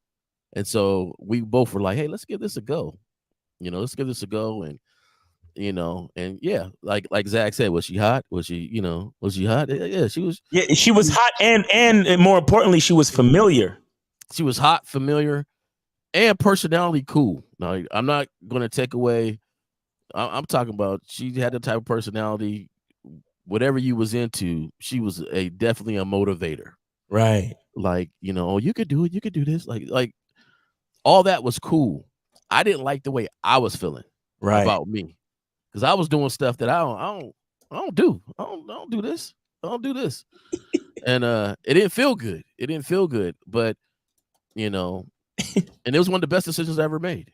and so we both were like, hey, let's give this a go. Let's give this a go, and yeah, like Zach said, was she hot? Was she hot? Yeah, she was. Yeah, she was hot, and more importantly, she was familiar. She was hot, familiar, and personality cool. Now, I'm not going to take away. I'm talking about she had the type of personality. Whatever you was into, she was definitely a motivator. Right. Like, oh, you could do it. You could do this. Like all that was cool. I didn't like the way I was feeling about me. Because I was doing stuff that I don't do. I don't do this. I don't do this. And it didn't feel good. But and it was one of the best decisions I ever made.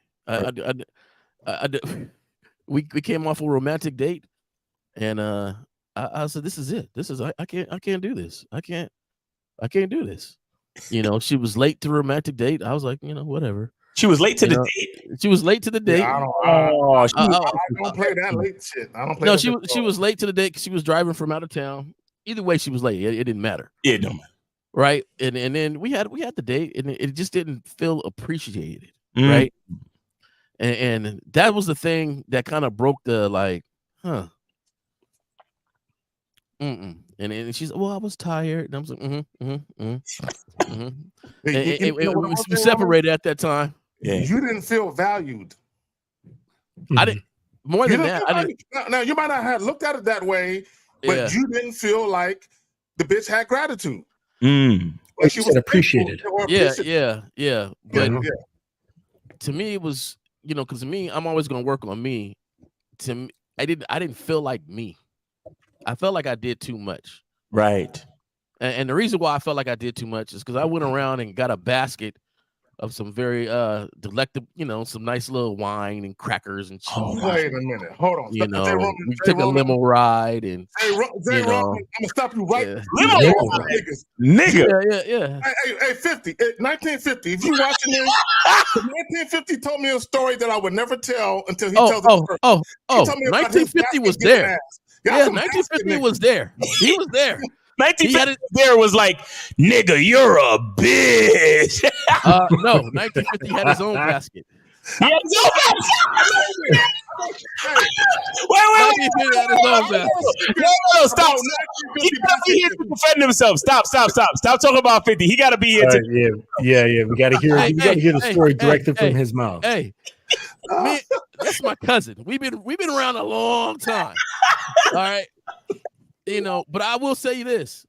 We came off a romantic date, and I said, "This is it. I can't do this. I can't do this." She was late to romantic date. I was like, whatever. She was late to the date. She was late to the date. Yeah, I don't play that late shit. I don't play. No, she was late to the date because she was driving from out of town. Either way, she was late. It didn't matter. Yeah, it don't matter. Right, and then we had the date, and it just didn't feel appreciated. Right, and that was the thing that kind of broke the And she's well, I was tired, and I was like, we separated at that time. Yeah. You didn't feel valued. I didn't. More than that, I didn't. Now you might not have looked at it that way, but you didn't feel like the bitch had gratitude. Like she was appreciated. Yeah. But to me, it was because to me, I'm always gonna work on me. To me, I didn't feel like me. I felt like I did too much. Right. And the reason why I felt like I did too much is because I went around and got a basket of some very delectable, some nice little wine and crackers and cheese. Oh, wait a minute. Hold on. We took a limo ride and I'm gonna stop you right. Yeah. Limo nigga. Yeah. Hey, 1950. If you watching this, 1950 told me a story that I would never tell until he tells it first. 1950 was there. Yeah, 1950 was there. He was there. 1950 there was like, nigga, you're a bitch. No, 1950 had his own basket. Hey, No, stop. He gotta be here to defend himself. Stop talking about 50. He gotta be here to. Yeah. We gotta hear. We gotta hear the story directly from his mouth. Hey, man, that's my cousin. We've been around a long time. All right, but I will tell you this.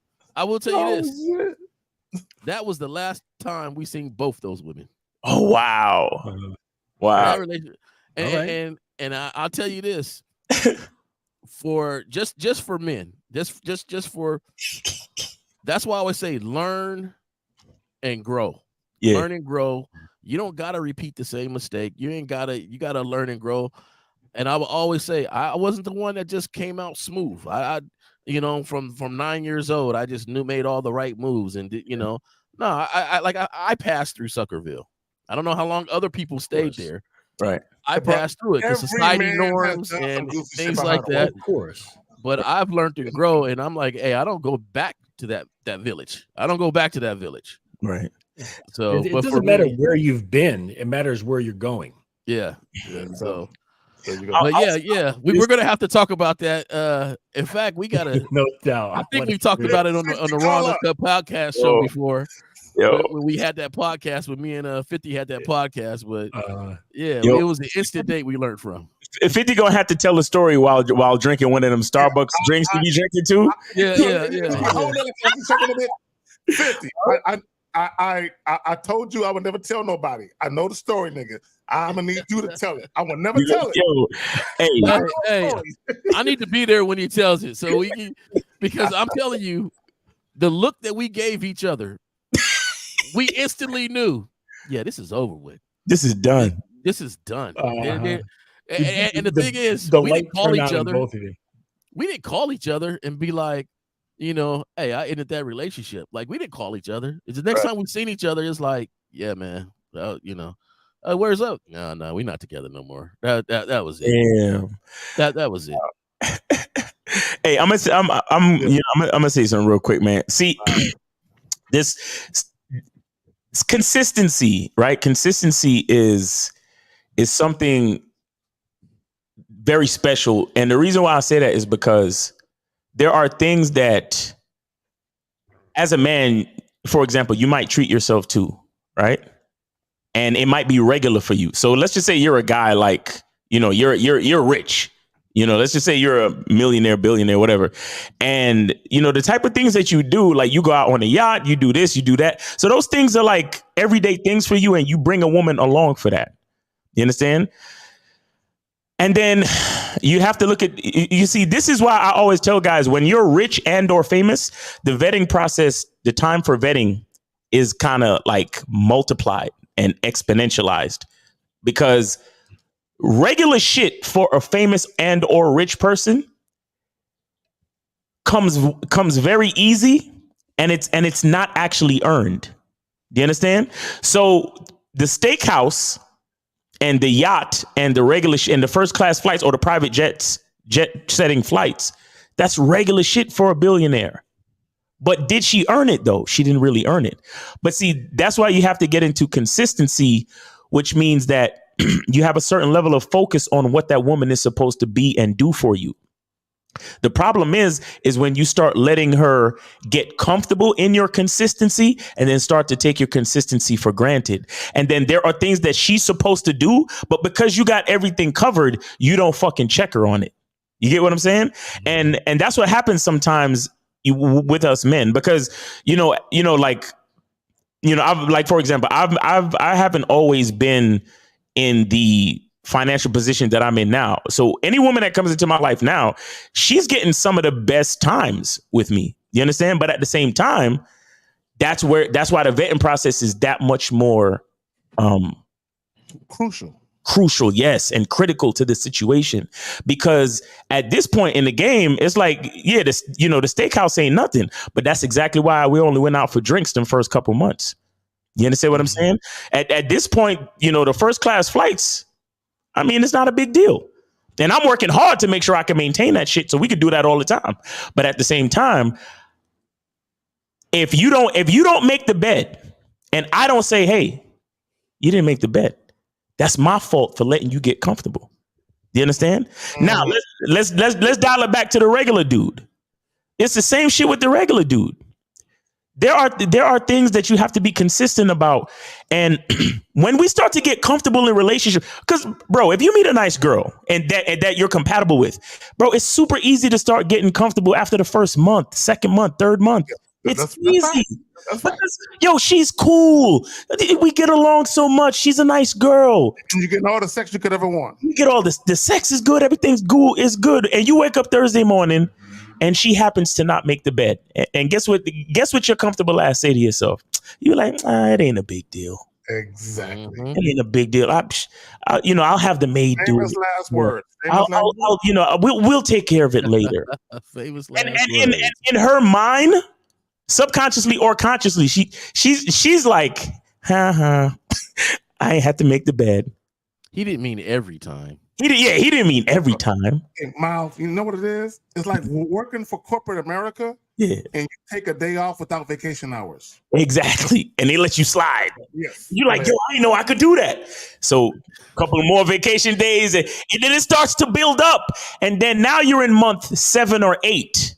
That was the last time we seen both those women. Oh wow. That relationship. And I'll tell you this. For just for men, just for, that's why I always say learn and grow. Yeah. Learn and grow. You don't gotta repeat the same mistake. You gotta learn and grow. And I will always say I wasn't the one that just came out smooth. I from 9 years old, I just made all the right moves and I passed through Suckerville. I don't know how long other people stayed there. Right. I passed through it, the society norms and things like that. Of course. But I've learned to grow, and I'm like, hey, I don't go back to that village. I don't go back to that village. Right. So it doesn't matter where you've been. It matters where you're going. Yeah. So we're gonna have to talk about that. In fact, we gotta. No doubt. I think we talked about it on the Raw Look Up podcast show before. When we had that podcast with me and 50 had that podcast, but it was the instant date we learned from. 50 gonna have to tell a story while drinking one of them Starbucks drinks to be drinking too. Hold on, 50. I told you I would never tell nobody. I know the story, nigga. I'm gonna need you to tell it. I will never tell it. Hey, I need to be there when he tells it, so because I'm telling you, the look that we gave each other. We instantly knew, this is over with. This is done. This is done. And the thing is, we didn't call each other. We didn't call each other and be like, hey, I ended that relationship. Like, we didn't call each other. It's the next time we've seen each other, it's like, yeah, man, where's up? No, we're not together no more. That was it. Damn. That was it. Hey, I'm gonna say something real quick, man. See, this. It's consistency, right? Consistency is something very special. And the reason why I say that is because there are things that, as a man, for example, you might treat yourself to, right? And it might be regular for you. So let's just say you're a guy like, you're rich. Let's just say you're a millionaire, billionaire, whatever. And, the type of things that you do, like you go out on a yacht, you do this, you do that. So those things are like everyday things for you. And you bring a woman along for that. You understand? And then you have to look at, you see, this is why I always tell guys, when you're rich and or famous, the vetting process, the time for vetting is kind of like multiplied and exponentialized, because regular shit for a famous and or rich person comes very easy, and it's not actually earned. Do you understand? So the steakhouse and the yacht and the regular and the first class flights or the private jet setting flights, that's regular shit for a billionaire. But did she earn it though? She didn't really earn it. But see, that's why you have to get into consistency, which means that you have a certain level of focus on what that woman is supposed to be and do for you. The problem is when you start letting her get comfortable in your consistency and then start to take your consistency for granted. And then there are things that she's supposed to do, but because you got everything covered, you don't fucking check her on it. You get what I'm saying? And that's what happens sometimes with us men, because, I've, like, for example, I haven't always been in the financial position that I'm in now. So any woman that comes into my life now, she's getting some of the best times with me. You understand? But at the same time, that's why the vetting process is that much more crucial, yes, and critical to the situation. Because at this point in the game, it's like, the steakhouse ain't nothing, but that's exactly why we only went out for drinks the first couple months. You understand what I'm saying? At this point, the first class flights, I mean, it's not a big deal. And I'm working hard to make sure I can maintain that shit so we could do that all the time. But at the same time, if you don't make the bed and I don't say, hey, you didn't make the bed, that's my fault for letting you get comfortable. Do you understand? Now let's dial it back to the regular dude. It's the same shit with the regular dude. There are things that you have to be consistent about. And when we start to get comfortable in relationship, because bro, if you meet a nice girl and that you're compatible with, bro, it's super easy to start getting comfortable after the first month, second month, third month. It's easy. Yo, she's cool. We get along so much. She's a nice girl. And you get all the sex you could ever want. You get all this. The sex is good. Everything's good. It's good. And you wake up Thursday morning and she happens to not make the bed. And guess what? Guess what your comfortable ass say to yourself? You're like, it ain't a big deal. Exactly. It ain't a big deal. I'll have the maid do it. Last word. We'll take care of it later. Famous last and in her mind, subconsciously or consciously, she's like, I ain't have to make the bed. He didn't mean every time. He didn't mean every time. Hey, Miles, you know what it is? It's like working for corporate America. Yeah. And you take a day off without vacation hours. Exactly. And they let you slide. Yes. You're like, yo, I didn't know I could do that. So a couple of more vacation days, and then it starts to build up. And then now you're in month 7 or 8.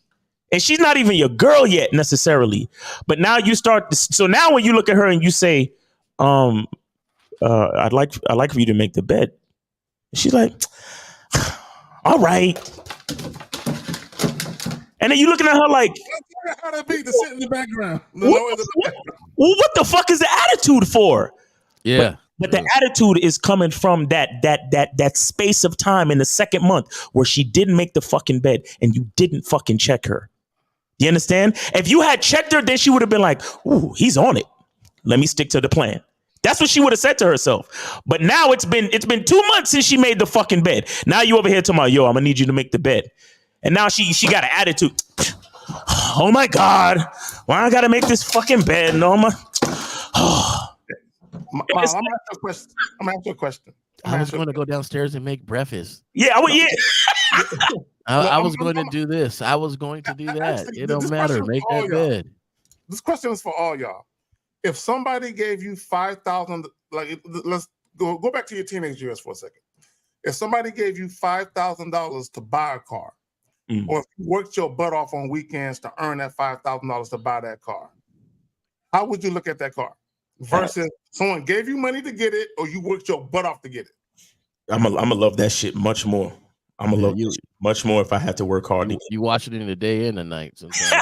And she's not even your girl yet necessarily. But now you start. So now when you look at her and you say, I'd like for you to make the bed. She's like, all right. And then you looking at her like, how that be to sit in the background? What the fuck is the attitude for? Yeah. But the attitude is coming from that space of time in the second month where she didn't make the fucking bed and you didn't fucking check her. You understand? If you had checked her, then she would have been like, ooh, he's on it. Let me stick to the plan. That's what she would have said to herself. But now it's been 2 months since she made the fucking bed. Now you over here talking about, yo, I'm gonna need you to make the bed. And now she got an attitude. Oh my God, why I gotta make this fucking bed? No, I'm gonna ask you a question. I was going to go downstairs and make breakfast. Yeah, I was going to do this. I was going to do that. It don't matter. Make that bed. This question is for all y'all. If somebody gave you $5,000, like let's go back to your teenage years for a second. If somebody gave you $5,000 to buy a car, or if you worked your butt off on weekends to earn that $5,000 to buy that car, how would you look at that car? Versus someone gave you money to get it, or you worked your butt off to get it. I'm gonna love that shit much more. I'm gonna love you much more if I had to work hard. You watch it in the day and the night sometimes.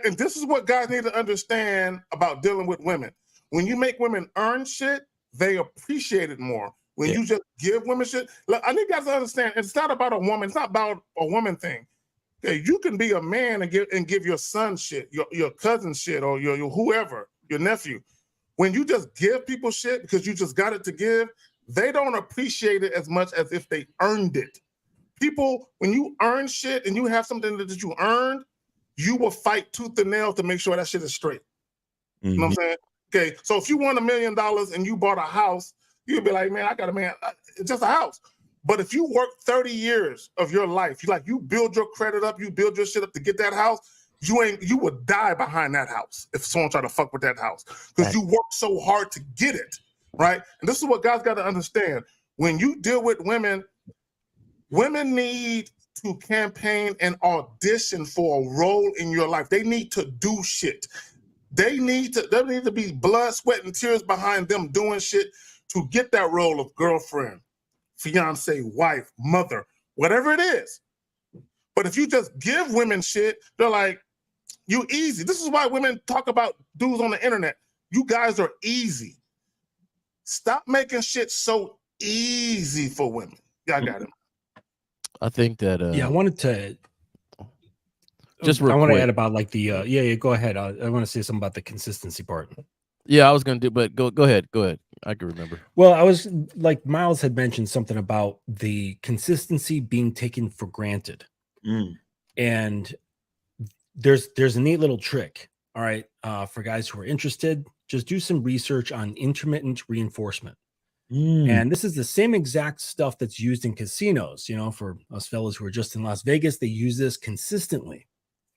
And this is what guys need to understand about dealing with women. When you make women earn shit, they appreciate it more. When you just give women shit, look, I need guys to understand. It's not about a woman. It's not about a woman thing. Okay, you can be a man and give your son shit, your cousin shit, or your whoever, your nephew. When you just give people shit because you just got it to give, they don't appreciate it as much as if they earned it. People, when you earn shit and you have something that you earned, you will fight tooth and nail to make sure that shit is straight. You know what I'm saying? Okay, so if you won $1 million and you bought a house, you'd be like, man, it's just a house. But if you work 30 years of your life, you build your credit up, you build your shit up to get that house, you would die behind that house if someone tried to fuck with that house because you worked so hard to get it, right? And this is what guys got to understand. When you deal with women, women need to campaign and audition for a role in your life. They need to do shit. There need to be blood, sweat, and tears behind them doing shit to get that role of girlfriend, fiance, wife, mother, whatever it is. But if you just give women shit, they're like, you easy. This is why women talk about dudes on the internet. You guys are easy. Stop making shit so easy for women. Y'all got it. I think that I wanted to just I want to add about like the go ahead. I want to say something about the consistency part. Yeah, I was gonna do, but go ahead. I can remember. Well, I was like Miles had mentioned something about the consistency being taken for granted. And there's a neat little trick. All right. For guys who are interested, just do some research on intermittent reinforcement. And this is the same exact stuff that's used in casinos. You know, for us fellas who are just in Las Vegas, they use this consistently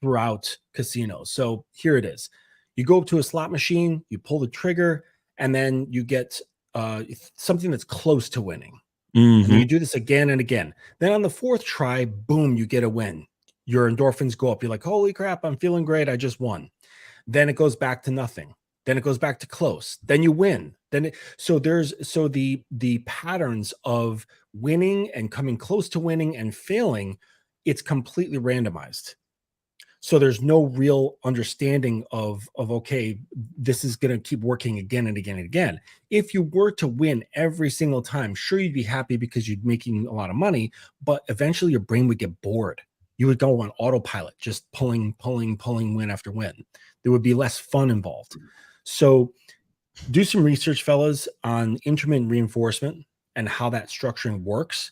throughout casinos. So here it is. You go up to a slot machine, you pull the trigger, and then you get something that's close to winning. And you do this again and again. Then on the fourth try, boom, you get a win. Your endorphins go up. You're like, holy crap, I'm feeling great. I just won. Then it goes back to nothing. Then it goes back to close. Then you win. So the patterns of winning and coming close to winning and failing, it's completely randomized. So there's no real understanding of okay, this is going to keep working again and again and again. If you were to win every single time, sure, you'd be happy because you're making a lot of money, but eventually your brain would get bored. You would go on autopilot, just pulling win after win. There would be less fun involved. So do some research, fellas, on intermittent reinforcement and how that structuring works.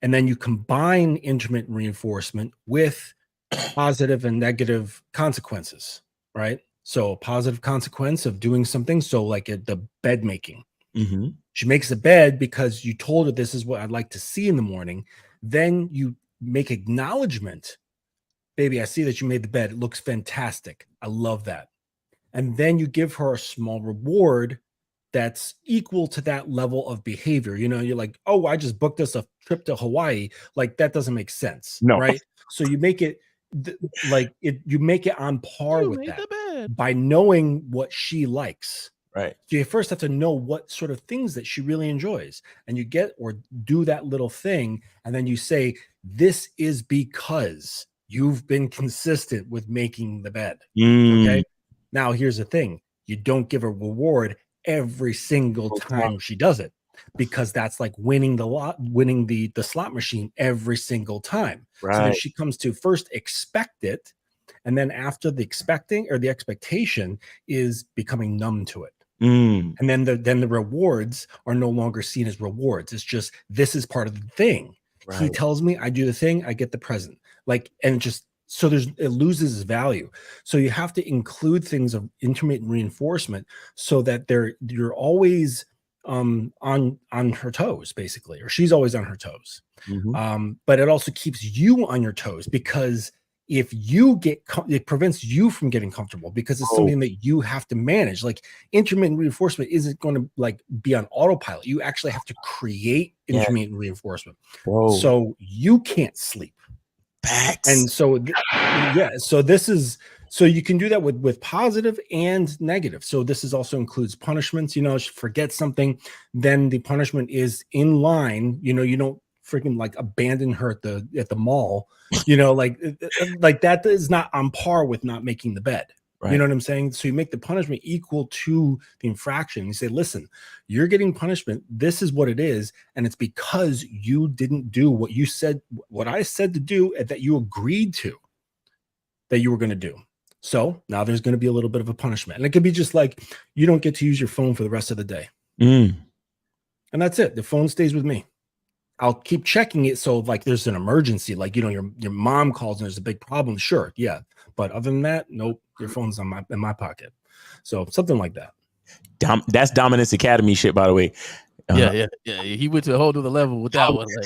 And then you combine intermittent reinforcement with positive and negative consequences, right? So a positive consequence of doing something. So like the bed making. She makes the bed because you told her this is what I'd like to see in the morning. Then you make acknowledgement. Baby, I see that you made the bed. It looks fantastic. I love that. And then you give her a small reward that's equal to that level of behavior. You know, you're like, oh, I just booked us a trip to Hawaii. Like that doesn't make sense. No. Right. So you make it you make it on par with that by knowing what she likes. Right. So you first have to know what sort of things that she really enjoys, and you get or do that little thing. And then you say, this is because you've been consistent with making the bed. Okay. Now here's the thing. You don't give a reward every single time she does it, because that's like winning the slot machine every single time. Right. So then she comes to first expect it, and then after the expecting or the expectation is becoming numb to it. And then the rewards are no longer seen as rewards. It's just, this is part of the thing. Right. He tells me, I do the thing, I get the present. Like, and just so it loses its value. So you have to include things of intermittent reinforcement so that you're always on her toes, basically, or she's always on her toes. But it also keeps you on your toes, because if you it prevents you from getting comfortable, because it's something that you have to manage. Like intermittent reinforcement isn't going to like be on autopilot. You actually have to create intermittent reinforcement. So you can't sleep. And so so you can do that with positive and negative. So this is also includes punishments. You know, if you forget something, then the punishment is in line. You know, you don't freaking like abandon her at the mall. You know, like that is not on par with not making the bed. Right. You know what I'm saying? So you make the punishment equal to the infraction. You say, listen, you're getting punishment. This is what it is. And it's because you didn't do what you said, what I said to do, and that you agreed to that you were going to do. So now there's going to be a little bit of a punishment. And it could be just like, you don't get to use your phone for the rest of the day. And that's it. The phone stays with me. I'll keep checking it. So like there's an emergency, like, you know, your mom calls and there's a big problem. Sure. Yeah. But other than that, nope. Your phone's in my pocket. So something like that. That's Dominance Academy shit, by the way. Yeah. He went to a whole other level with that one. Like,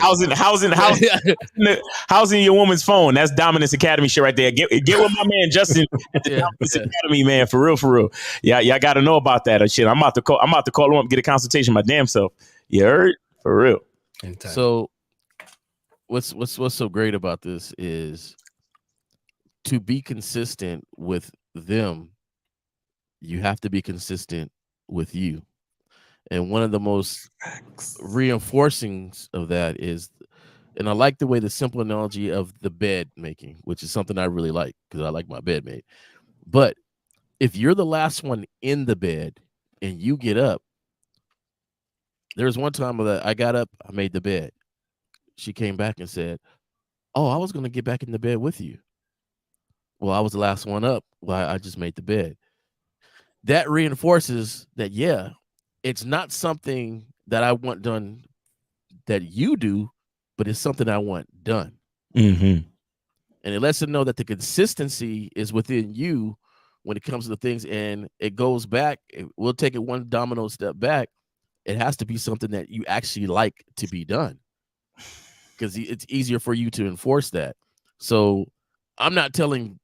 housing your woman's phone. That's Dominance Academy shit right there. Get with my man Justin at the Dominance Academy, man. For real. Yeah, y'all got to know about that shit. I'm about to call him up, get a consultation my damn self. You heard? For real. So what's so great about this is to be consistent with them, you have to be consistent with you. And one of the most reinforcing of that is, and I like the way the simple analogy of the bed making, which is something I really like because I like my bed made. But if you're the last one in the bed and you get up, there was one time that I got up, I made the bed. She came back and said, oh, I was going to get back in the bed with you. Well, I was the last one up. Well, I just made the bed. That reinforces that, yeah, it's not something that I want done that you do, but it's something I want done. And it lets them know that the consistency is within you when it comes to the things, and it goes back. We'll take it one domino step back. It has to be something that you actually like to be done, because it's easier for you to enforce that. So I'm not telling,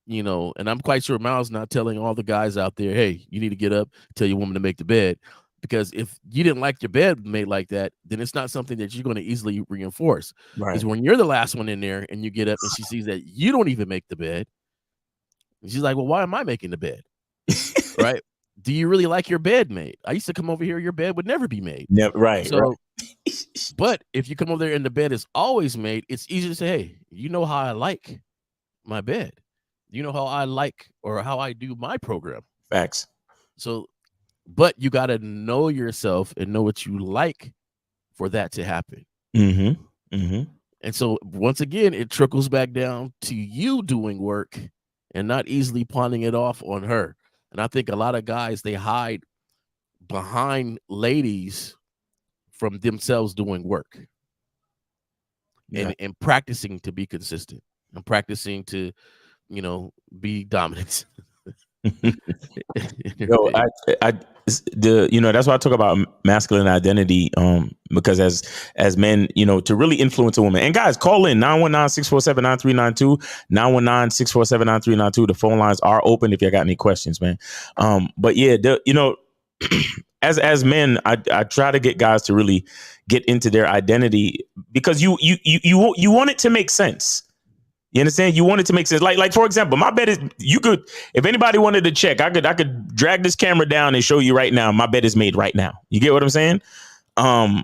you know, and I'm quite sure Miles not telling all the guys out there, hey, you need to get up, tell your woman to make the bed. Because if you didn't like your bed made like that, then it's not something that you're going to easily reinforce. Because when you're the last one in there and you get up and she sees that you don't even make the bed, and she's like, well, why am I making the bed? Right? Do you really like your bed made? I used to come over here, your bed would never be made. So, but if you come over there and the bed is always made, it's easy to say, hey, you know how I like my bed. You know how I like or how I do my program. Facts. So, but you got to know yourself and know what you like for that to happen. And so once again, it trickles back down to you doing work and not easily pawning it off on her. And I think a lot of guys, they hide behind ladies from themselves doing work and practicing to be consistent and practicing to, be dominant. Yo, that's why I talk about masculine identity. Because as men, to really influence a woman, and guys, call in 919-647-9392, 919-647-9392. The phone lines are open if you got any questions, man. But yeah, as men, I try to get guys to really get into their identity because you want it to make sense. You understand? You want it to make sense. Like for example, my bed is, you could, if anybody wanted to check, I could drag this camera down and show you right now. My bed is made right now. You get what I'm saying? And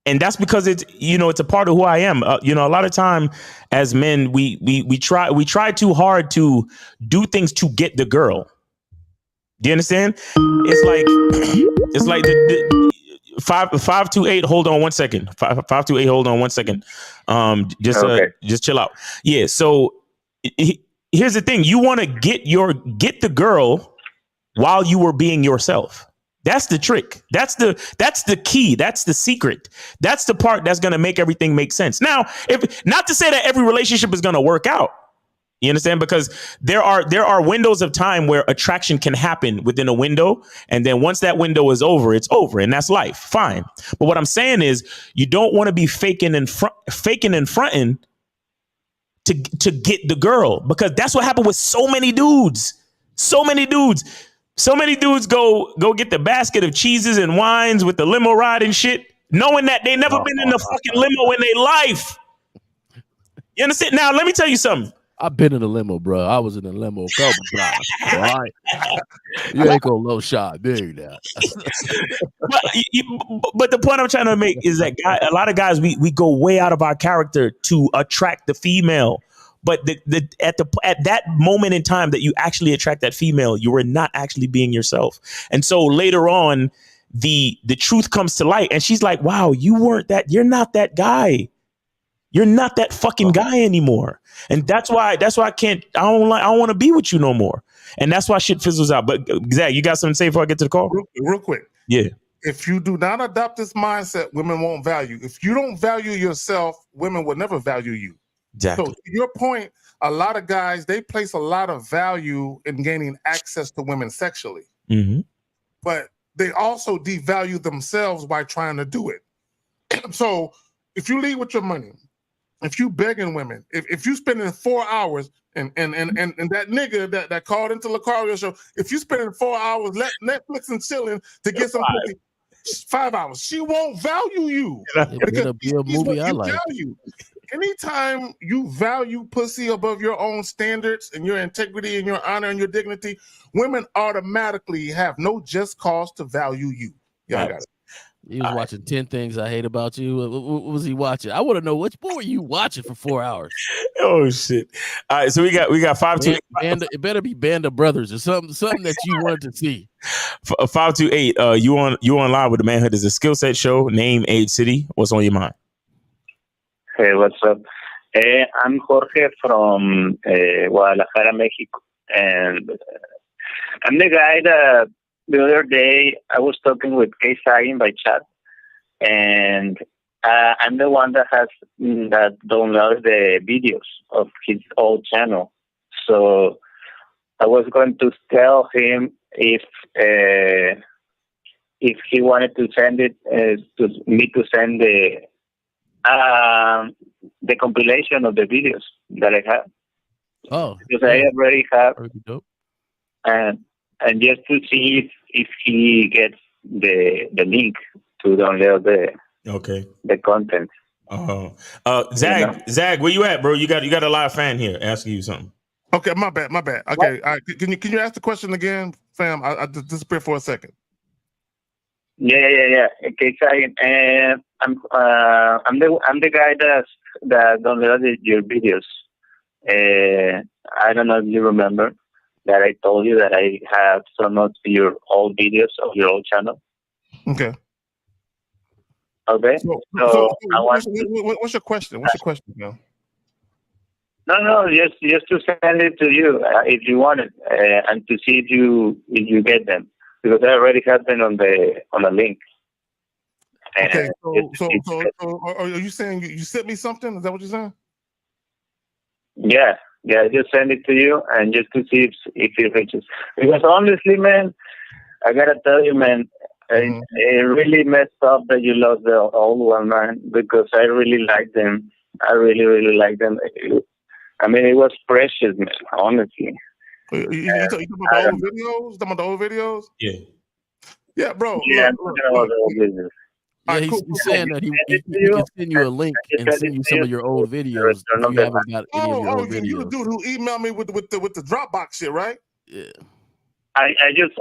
that's because it's a part of who I am. A lot of time as men, we try too hard to do things to get the girl. Do you understand? It's like the 528. Hold on 1 second. 528. Hold on 1 second. Just chill out. Yeah. So here's the thing: you want to get the girl while you were being yourself. That's the trick. That's the key. That's the secret. That's the part that's going to make everything make sense. Now, if not to say that every relationship is going to work out. You understand? Because there are windows of time where attraction can happen within a window. And then once that window is over, it's over. And that's life. Fine. But what I'm saying is you don't want to be faking and fronting to get the girl, because that's what happened with so many dudes. So many dudes go get the basket of cheeses and wines with the limo ride and shit, knowing that they never been in a fucking limo in their life. You understand? Now, let me tell you something. I've been in a limo, bro. I was in a limo a couple times. All right, you ain't gonna low shot, dude. But the point I'm trying to make is that a lot of guys we go way out of our character to attract the female. But at that moment in time that you actually attract that female, you were not actually being yourself. And so later on, the truth comes to light, and she's like, "Wow, you're not that guy. You're not that fucking guy anymore." And that's why I don't want to be with you no more. And that's why shit fizzles out. But Zach, you got something to say before I get to the call? Real quick. Yeah. If you do not adopt this mindset, women won't value. If you don't value yourself, women will never value you. Exactly. So to your point, a lot of guys, they place a lot of value in gaining access to women sexually. But they also devalue themselves by trying to do it. So if you lead with your money, if you begging women, if you spending 4 hours and that nigga that called into Lucario show, if you spending 4 hours Netflix and chilling to get some pussy, 5 hours, she won't value you. It'll be a movie I like. Value. Anytime you value pussy above your own standards and your integrity and your honor and your dignity, women automatically have no just cause to value you. Y'all got it. He was watching 10 Things I Hate About You. What was he watching? I want to know what were you watching for 4 hours? Oh shit! All right, so we got 528. It better be Band of Brothers or something that you wanted to see. 528. You on live with the Manhood is a skill set show. Name, age, city. What's on your mind? Hey, what's up? I'm Jorge from Guadalajara, Mexico, and I'm the guy that the other day I was talking with Kay Sagan by chat, and I'm the one that downloaded the videos of his old channel. So I was going to tell him if he wanted to send it to me to send the compilation of the videos that I have. Oh, because I already have, dope. and just to see if he gets the link to download the content. Zag, where you at, bro? You got a live fan here asking you something. Okay, my bad. Okay, all right. Can you ask the question again, fam? I just disappeared for a second. Yeah. Okay, I'm the guy that downloaded your videos. I don't know if you remember that I told you that I have some of your old videos of your old channel. Okay. Okay. So what's your question? What's your question, man? No, just to send it to you if you want it, and to see if you get them, because I already have them on the link. Okay, so are you saying you sent me something? Is that what you're saying? Yeah, just send it to you, and just to see if it reaches. Because honestly, man, I gotta tell you, man, it really messed up that you lost the old one, man. Because I really like them. I really like them. I mean, it was precious, man. Honestly. You talking about the old videos? Yeah. Yeah, bro. Yeah, Yeah, he's saying that he can send you a link and send you some of your old videos if you haven't got any of your old videos. You the dude who emailed me with the Dropbox shit, right? Yeah. I just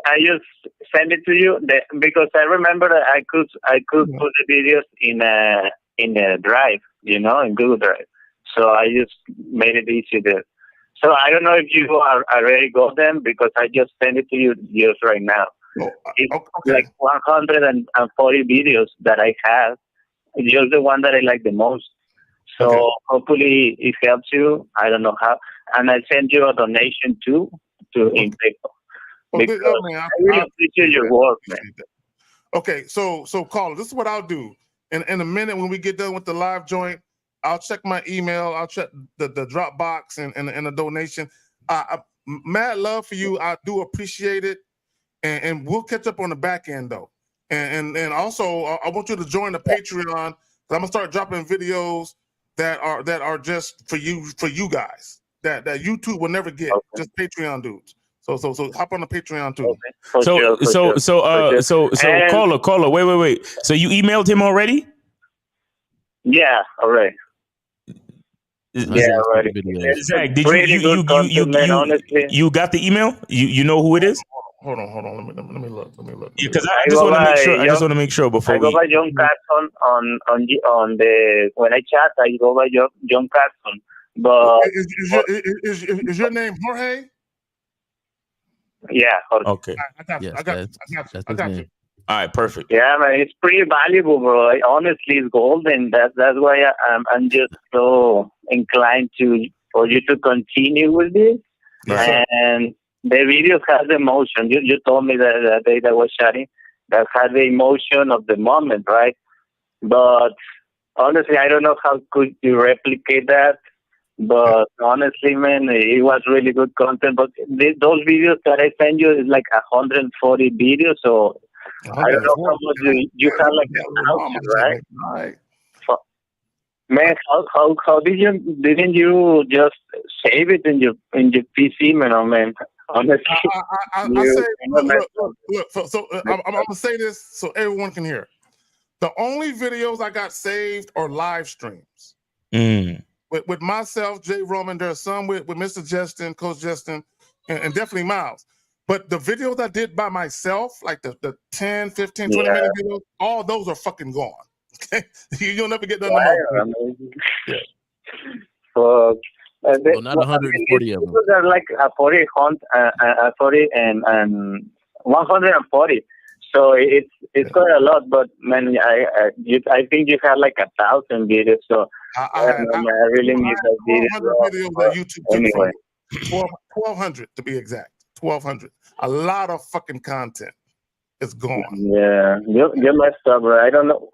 send it to you because I remember that I could put the videos in a drive, in Google Drive. So I just made it easy there. So I don't know if you already got them because I just sent it to you just right now. It's like 140 videos that I have. Just the one that I like the most. So hopefully it helps you. I don't know how. And I send you a donation too in PayPal. Because I really appreciate your work, man. Okay, so caller, this is what I'll do. In a minute when we get done with the live joint, I'll check my email. I'll check the Dropbox and the donation. Mad love for you. I do appreciate it, and we'll catch up on the back end though. And also, I want you to join the Patreon. I'm gonna start dropping videos that are just for you guys that YouTube will never get. Just Patreon dudes. So hop on the Patreon too. So caller, wait. So you emailed him already? Yeah, already. Yeah, already. Zach, did you got the email? You know who it is? Hold on. Let me look. Because I just want to make sure. I just want to make sure before I go by John Carson on the when I chat. I go by John Carson. But is your name Jorge? Yeah. Jorge. Okay. I got you. All right, perfect. Yeah, man, it's pretty valuable, bro. Honestly, it's golden. That's why I'm just so inclined for you to continue with this. Yes, and the video has emotion. You told me that day that was shooting that had the emotion of the moment, right? But honestly, I don't know how could you replicate that. But honestly, man, it was really good content. But those videos that I sent you is like 140 videos, so I don't know how much you have like right? Man, how didn't you just save it in your PC, man? Honestly, I say, look. So I'm gonna say this so everyone can hear. The only videos I got saved are live streams. With myself, Jay Roman. There's some with Mr. Justin, Coach Justin, and definitely Miles. But the videos I did by myself, like the 10, 15, 20 minute videos, all those are fucking gone. Okay? You'll never get done. Well, not 140 of them. They're like 40 and 140. So it's quite a lot. But man, I think you had like 1,000 videos. So I really need that video. Videos that YouTube anyway. 1,200 to be exact. 1,200. A lot of fucking content is gone. Yeah, you messed up, bro. I don't know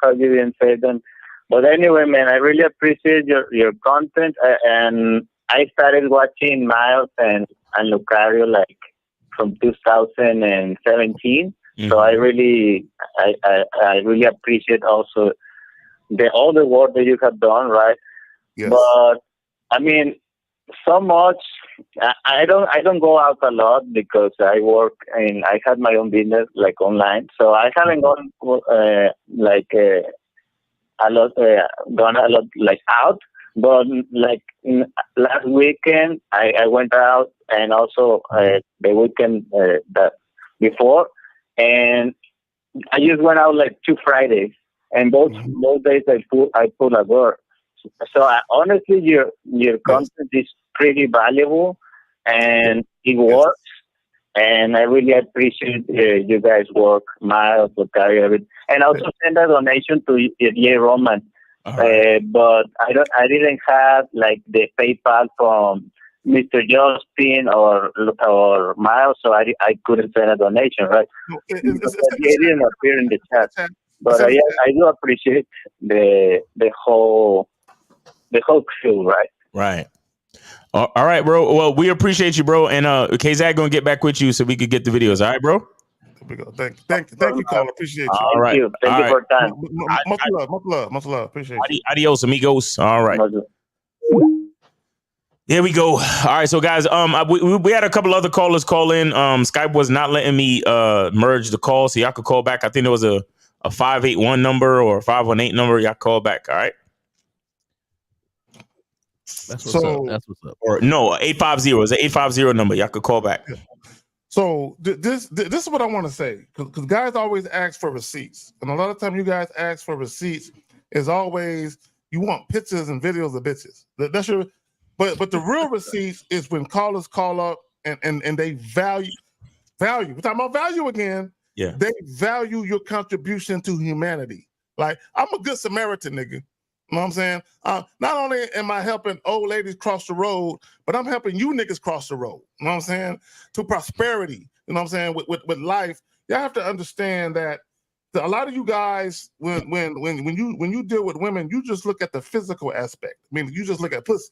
how you didn't say them, but anyway, man, I really appreciate your content, and I started watching Miles and Lucario like from 2017. So I really appreciate also all the work that you have done, right? Yes. But I mean, So much. I don't go out a lot because I work and I have my own business like online. So I haven't gone a lot, gone a lot like out. But like last weekend, I went out, and also the weekend that before, and I just went out like 2 Fridays, and those days I put a work. So honestly, your content is pretty valuable, and it works. And I really appreciate you guys' work, Miles, Locario, and also send a donation to J. Roman. But I didn't have like the PayPal from Mr. Justin or Miles, so I couldn't send a donation, right? They didn't appear in the chat. But I do appreciate the whole crew, right? Right. All right, bro. Well, we appreciate you, bro. And K-Zach gonna get back with you so we could get the videos. All right, bro. There we go. Thank you, Carl. Appreciate you. All right. Thank you for your time. Much love. Appreciate you. Adios, amigos. All right. There we go. All right, so guys, we had a couple other callers call in. Skype was not letting me merge the call, so y'all could call back. I think there was a 581 number or a 518 number. Y'all call back. All right. That's what's up. That's what's up. Or no, 850 is an 850 number. Y'all could call back. So this is what I want to say, because guys always ask for receipts, and a lot of time you guys ask for receipts is always you want pictures and videos of bitches. That's your, but the real receipts is when callers call up and they value. We're talking about value again. Yeah, they value your contribution to humanity. Like, I'm a good Samaritan, nigga. You know what I'm saying? Not only am I helping old ladies cross the road, but I'm helping you niggas cross the road. You know what I'm saying? To prosperity. You know what I'm saying? With life, y'all have to understand that a lot of you guys, when you deal with women, you just look at the physical aspect. I mean, you just look at pussy,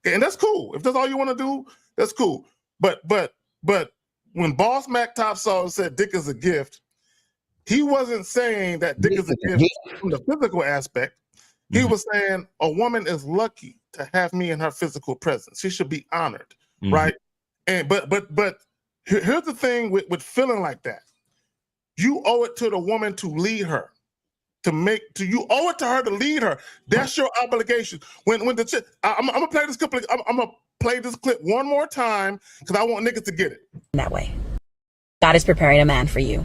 okay, and that's cool. If that's all you want to do, that's cool. But when Boss Mac Top Saw said dick is a gift, he wasn't saying that dick is a gift from the physical aspect. He was saying a woman is lucky to have me in her physical presence. She should be honored, right? And but here's the thing with feeling like that. You owe it to the woman to lead her, you owe it to her to lead her. That's your obligation. When the chick, I'm gonna play this clip. I'm gonna play this clip one more time because I want niggas to get it. That way, God is preparing a man for you.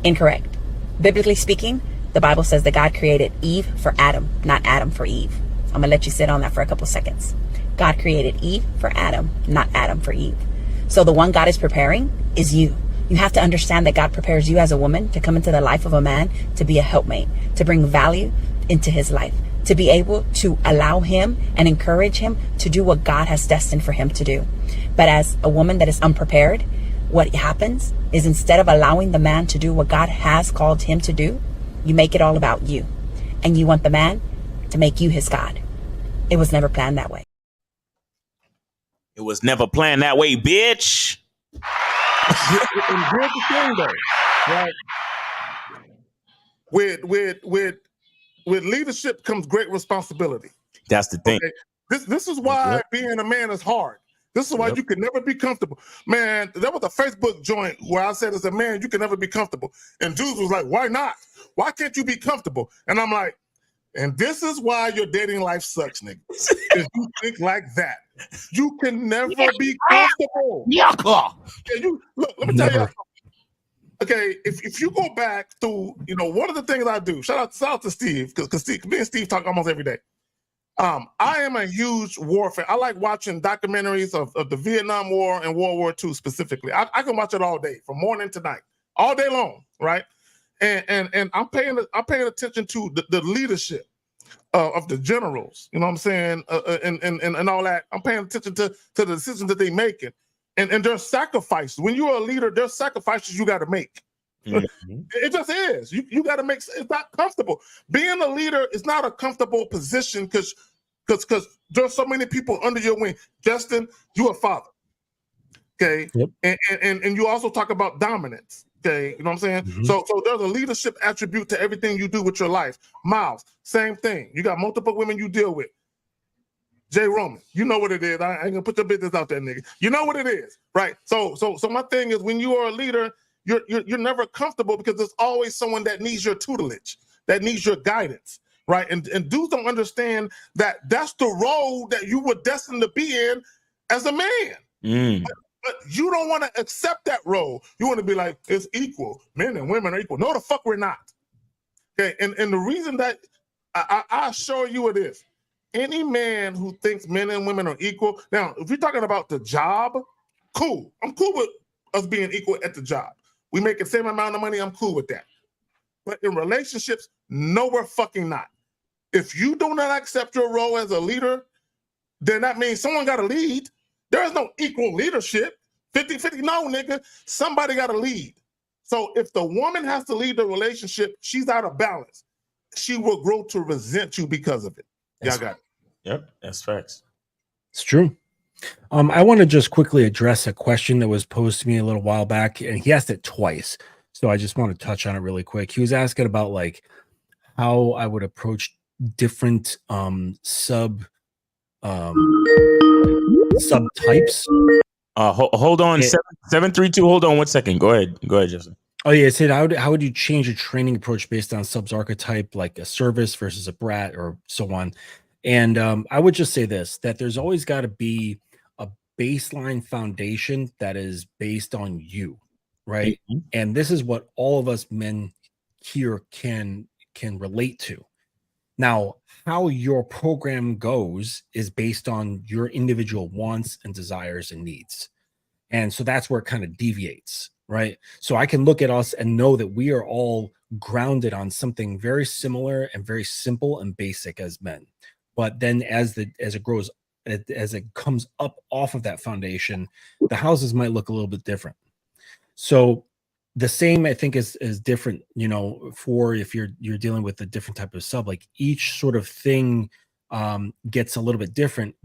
Incorrect. Biblically speaking, the Bible says that God created Eve for Adam, not Adam for Eve. I'm going to let you sit on that for a couple seconds. God created Eve for Adam, not Adam for Eve. So the one God is preparing is you. You have to understand that God prepares you as a woman to come into the life of a man, to be a helpmate, to bring value into his life, to be able to allow him and encourage him to do what God has destined for him to do. But as a woman that is unprepared, what happens is instead of allowing the man to do what God has called him to do, you make it all about you, and you want the man to make you his God. It was never planned that way. It was never planned that way, bitch. And here's the thing, though, right? With leadership comes great responsibility. That's the thing. Okay? This is why being a man is hard. This is why you can never be comfortable. Man, there was a Facebook joint where I said, as a man, you can never be comfortable. And dudes was like, why not? Why can't you be comfortable? And I'm like, and this is why your dating life sucks, nigga. If you think like that, you can never be comfortable. Yeah, look, let me tell you something. Okay, if you go back to, one of the things I do, shout out to Steve, because me and Steve talk almost every day. I am a huge war fan. I like watching documentaries of the Vietnam War and World War II specifically. I can watch it all day, from morning to night, all day long, right? And I'm paying attention to the leadership of the generals. You know what I'm saying? And all that. I'm paying attention to the decisions that they're making, and their sacrifices. When you're a leader, there's sacrifices you got to make. Mm-hmm. It just is. You got to make. It's not comfortable. Being a leader is not a comfortable position because there's so many people under your wing. Justin, you're a father. Okay. Yep. And you also talk about dominance. Okay, you know what I'm saying? Mm-hmm. So there's a leadership attribute to everything you do with your life. Miles, same thing. You got multiple women you deal with. Jay Roman, you know what it is. I ain't gonna put your business out there, nigga. You know what it is, right? So my thing is, when you are a leader, you're never comfortable because there's always someone that needs your tutelage, that needs your guidance, right? And dudes don't understand that that's the role that you were destined to be in as a man. But you don't want to accept that role. You want to be like, it's equal. Men and women are equal. No, the fuck we're not. Okay, and the reason that I assure you it is, any man who thinks men and women are equal. Now, if you're talking about the job, cool. I'm cool with us being equal at the job. We make the same amount of money. I'm cool with that. But in relationships, no, we're fucking not. If you do not accept your role as a leader, then that means someone got to lead. There is no equal leadership. 50-50, no, nigga. Somebody got to lead. So if the woman has to lead the relationship, she's out of balance. She will grow to resent you because of it. Y'all got it. Yep, that's facts. It's true. I want to just quickly address a question that was posed to me a little while back, and he asked it twice. So I just want to touch on it really quick. He was asking about like how I would approach different subtypes. Hold on, 732. Hold on 1 second. Go ahead, Justin. Oh yeah, it said how would you change your training approach based on subs archetype, like a service versus a brat or so on? And I would just say this, that there's always got to be a baseline foundation that is based on you, right? Mm-hmm. And this is what all of us men here can relate to. Now, how your program goes is based on your individual wants and desires and needs. And so that's where it kind of deviates, right? So I can look at us and know that we are all grounded on something very similar and very simple and basic as men. But then as it grows, as it comes up off of that foundation, the houses might look a little bit different. So the same, I think, is different, you know, for if you're dealing with a different type of sub, like each sort of thing gets a little bit different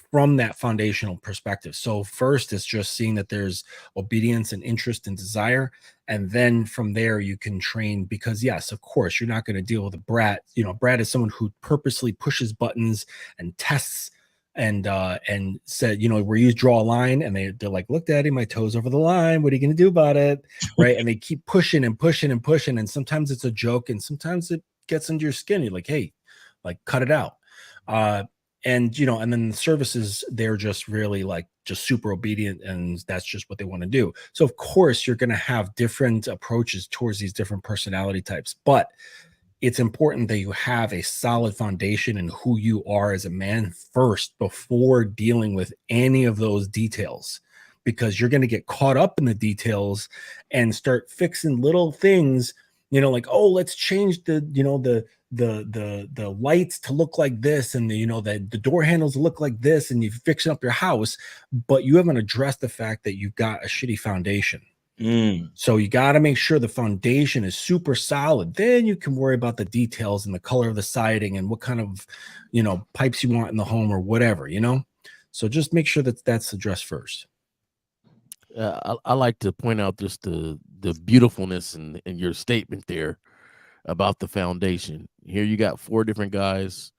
from that foundational perspective. So first it's just seeing that there's obedience and interest and desire. And then from there you can train, because yes, of course, you're not going to deal with a brat. You know, brat is someone who purposely pushes buttons and tests and said, you know, where you draw a line and they're like, look, daddy, my toes over the line. What are you going to do about it? Right. And they keep pushing and pushing and pushing. And sometimes it's a joke and sometimes it gets under your skin. You're like, hey, like cut it out. And, you know, and then the services, they're just really like just super obedient and that's just what they want to do. So of course you're going to have different approaches towards these different personality types, but it's important that you have a solid foundation in who you are as a man first before dealing with any of those details, because you're going to get caught up in the details and start fixing little things, you know, like, oh, let's change the, you know, the lights to look like this and the door handles to look like this, and you fix up your house, but you haven't addressed the fact that you've got a shitty foundation. So you got to make sure the foundation is super solid. Then you can worry about the details and the color of the siding and what kind of, you know, pipes you want in the home or whatever, you know. So just make sure that that's addressed first. I like to point out just the beautifulness in your statement there about the foundation. Here you got 4 different guys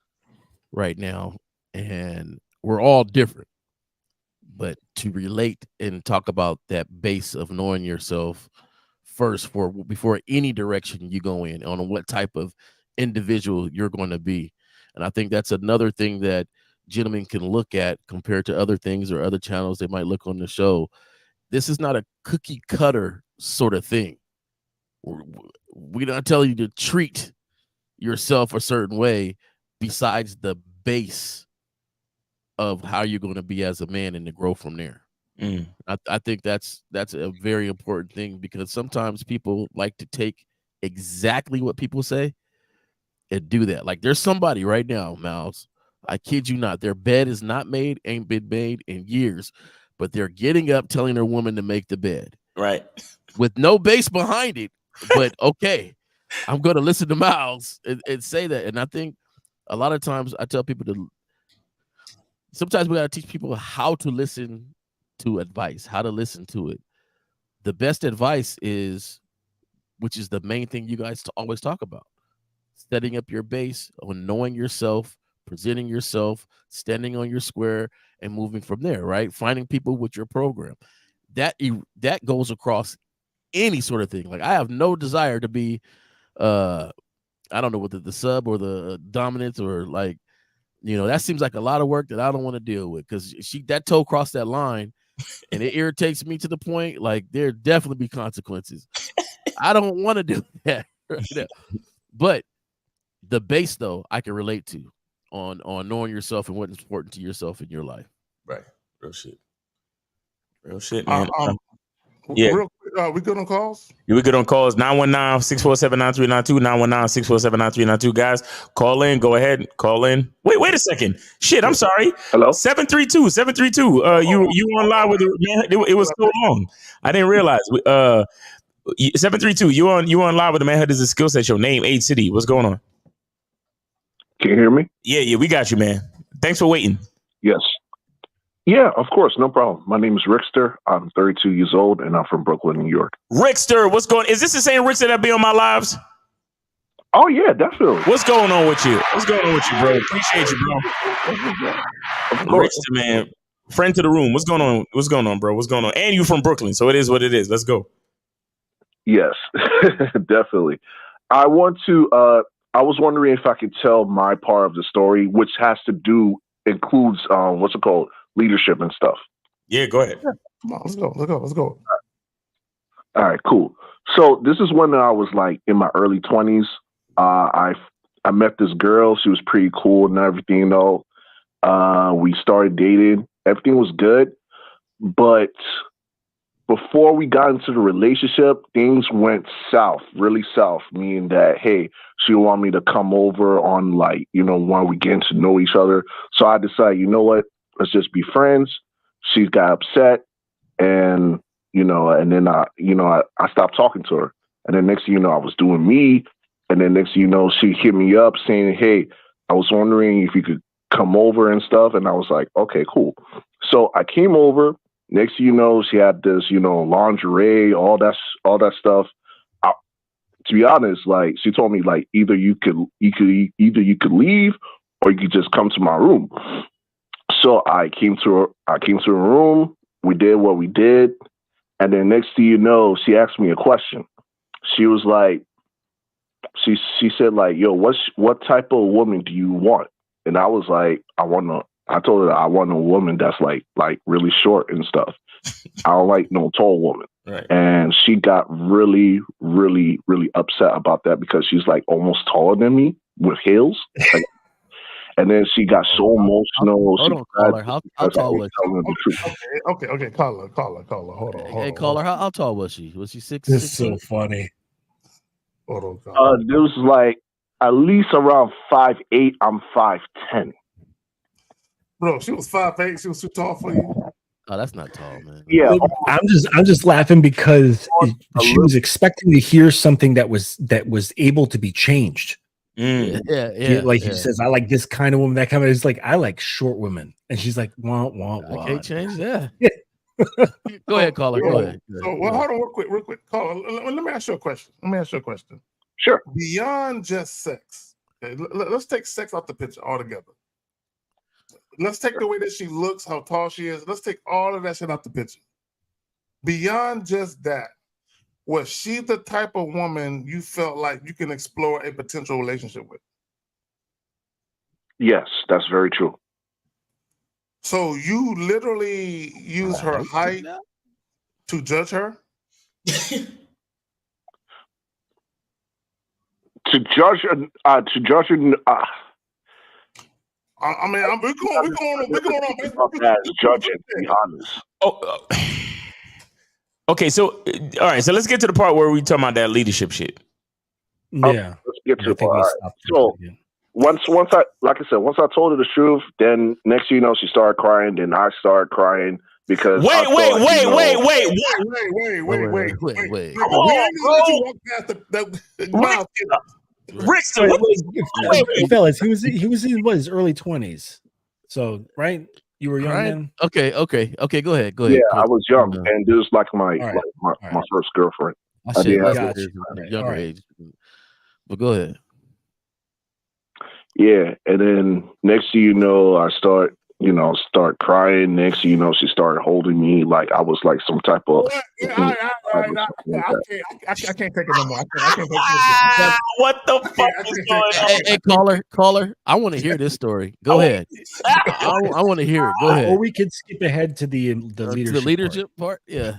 right now, and we're all different. But to relate and talk about that base of knowing yourself first before any direction you go in on what type of individual you're going to be. And I think that's another thing that gentlemen can look at compared to other things or other channels they might look on the show. This is not a cookie cutter sort of thing. We don't tell you to treat yourself a certain way besides the base of how you're going to be as a man and to grow from there. I think that's a very important thing, because sometimes people like to take exactly what people say and do that. Like there's somebody right now, Miles, I kid you not, their bed is not made, ain't been made in years, but they're getting up telling their woman to make the bed. Right. With no base behind it. But okay, I'm going to listen to Miles and say that. And I think a lot of times I tell people sometimes we got to teach people how to listen to advice, how to listen to it. The best advice is, which is the main thing you guys always talk about, setting up your base on knowing yourself presenting yourself, standing on your square, and moving from there, right? Finding people with your program. That goes across any sort of thing. Like, I have no desire to be I don't know whether the sub or the dominant, or like, that seems like a lot of work that I don't want to deal with, because that toe crossed that line and it irritates me to the point like there definitely be consequences. I don't want to do that. But the base, though, I can relate to on knowing yourself and what's important to yourself in your life. Right. Real shit, man. Yeah. Real quick, we good on calls? Yeah, we good on calls. 919-647-9392, 919-647-9392. Guys, call in. Go ahead. Call in. Wait a second. Shit, I'm sorry. Hello? 732. You on live with it was so long. I didn't realize. 732, you on live with the Manhood is a Skill Set Show. Name, age, city. What's going on? Can you hear me? Yeah, we got you, man. Thanks for waiting. Yes. Yeah, of course, no problem. My name is Rickster. I'm 32 years old, and I'm from Brooklyn, New York. Rickster, is this the same Rickster that be on my lives? Oh yeah, definitely. What's going on with you? Bro? Appreciate you, bro. Rickster, man, friend to the room. What's going on, bro? What's going on? And you from Brooklyn, so it is what it is. Let's go. Yes, definitely. I was wondering if I could tell my part of the story, which includes what's it called? Leadership and stuff. Yeah, go ahead. Yeah. Come on, let's go. All right, cool. So this is when I was like in my early 20s. I met this girl. She was pretty cool and everything, though. We started dating. Everything was good, but before we got into the relationship, things went south, really south, meaning that, hey, she wanted me to come over on when we get to know each other. So I decided, you know what, let's just be friends. She got upset, and, and then I stopped talking to her. And then next thing you know, I was doing me. And then next thing you know, she hit me up saying, hey, I was wondering if you could come over and stuff. And I was like, okay, cool. So I came over. Next thing you know, she had this, lingerie, all that stuff. To be honest, like, she told me, like, either you could leave or you could just come to my room. So I came to her room. We did what we did, and then next thing you know, she asked me a question. She was like, she said, like, yo, what type of woman do you want? And I was like, I told her I want a woman that's like really short and stuff. I don't like no tall woman. Right. And she got really, really, really upset about that, because she's like almost taller than me with heels. And then she got so emotional. Hold on, caller. How tall was she? Okay, caller. Hold on. Hey, caller, how tall was she? Was she 6'6"? This is so funny. Hold on, caller. It was like at least around 5'8". I'm 5'10". Bro, she was 5'8". She was too tall for you. Oh, that's not tall, man. Yeah, I'm just laughing because she was expecting to hear something that was able to be changed. Yeah. He says, I like this kind of woman, that kind of. It's like, I like short women, and she's like, wah. I can't change that. Go ahead, caller. Go ahead. So, hold on, real quick, caller. Let me ask you a question. Sure. Beyond just sex, okay, let's take sex out the picture altogether. Let's take the way that she looks, how tall she is. Let's take all of that shit out the picture. Beyond just that, was she the type of woman you felt like you can explore a potential relationship with? Yes, that's very true. So you literally use her height to judge her? To judge her. I mean, we're going on. That's judging, to be honest. Okay, so all right, so let's get to the part where we talking about that leadership shit. Yeah, let's get to the part. Right. So once I told her the truth, then next thing you know, she started crying. Then I started crying because wait. Come on, bro. Rickster, fellas, he was in his early 20s. So right, you were young then. Okay. Go ahead. Yeah, I was young, and this was like my first girlfriend. Younger age, but go ahead. Yeah, and then next thing you know, I start crying. Next thing you know, she started holding me like I was like some type of. I can't take it no more. I can't take this. What the fuck is going on? Hey, caller, I want to hear this story. Go ahead. I want to hear it. Go ahead. Or we could skip ahead to the leadership. The leadership part. Yeah.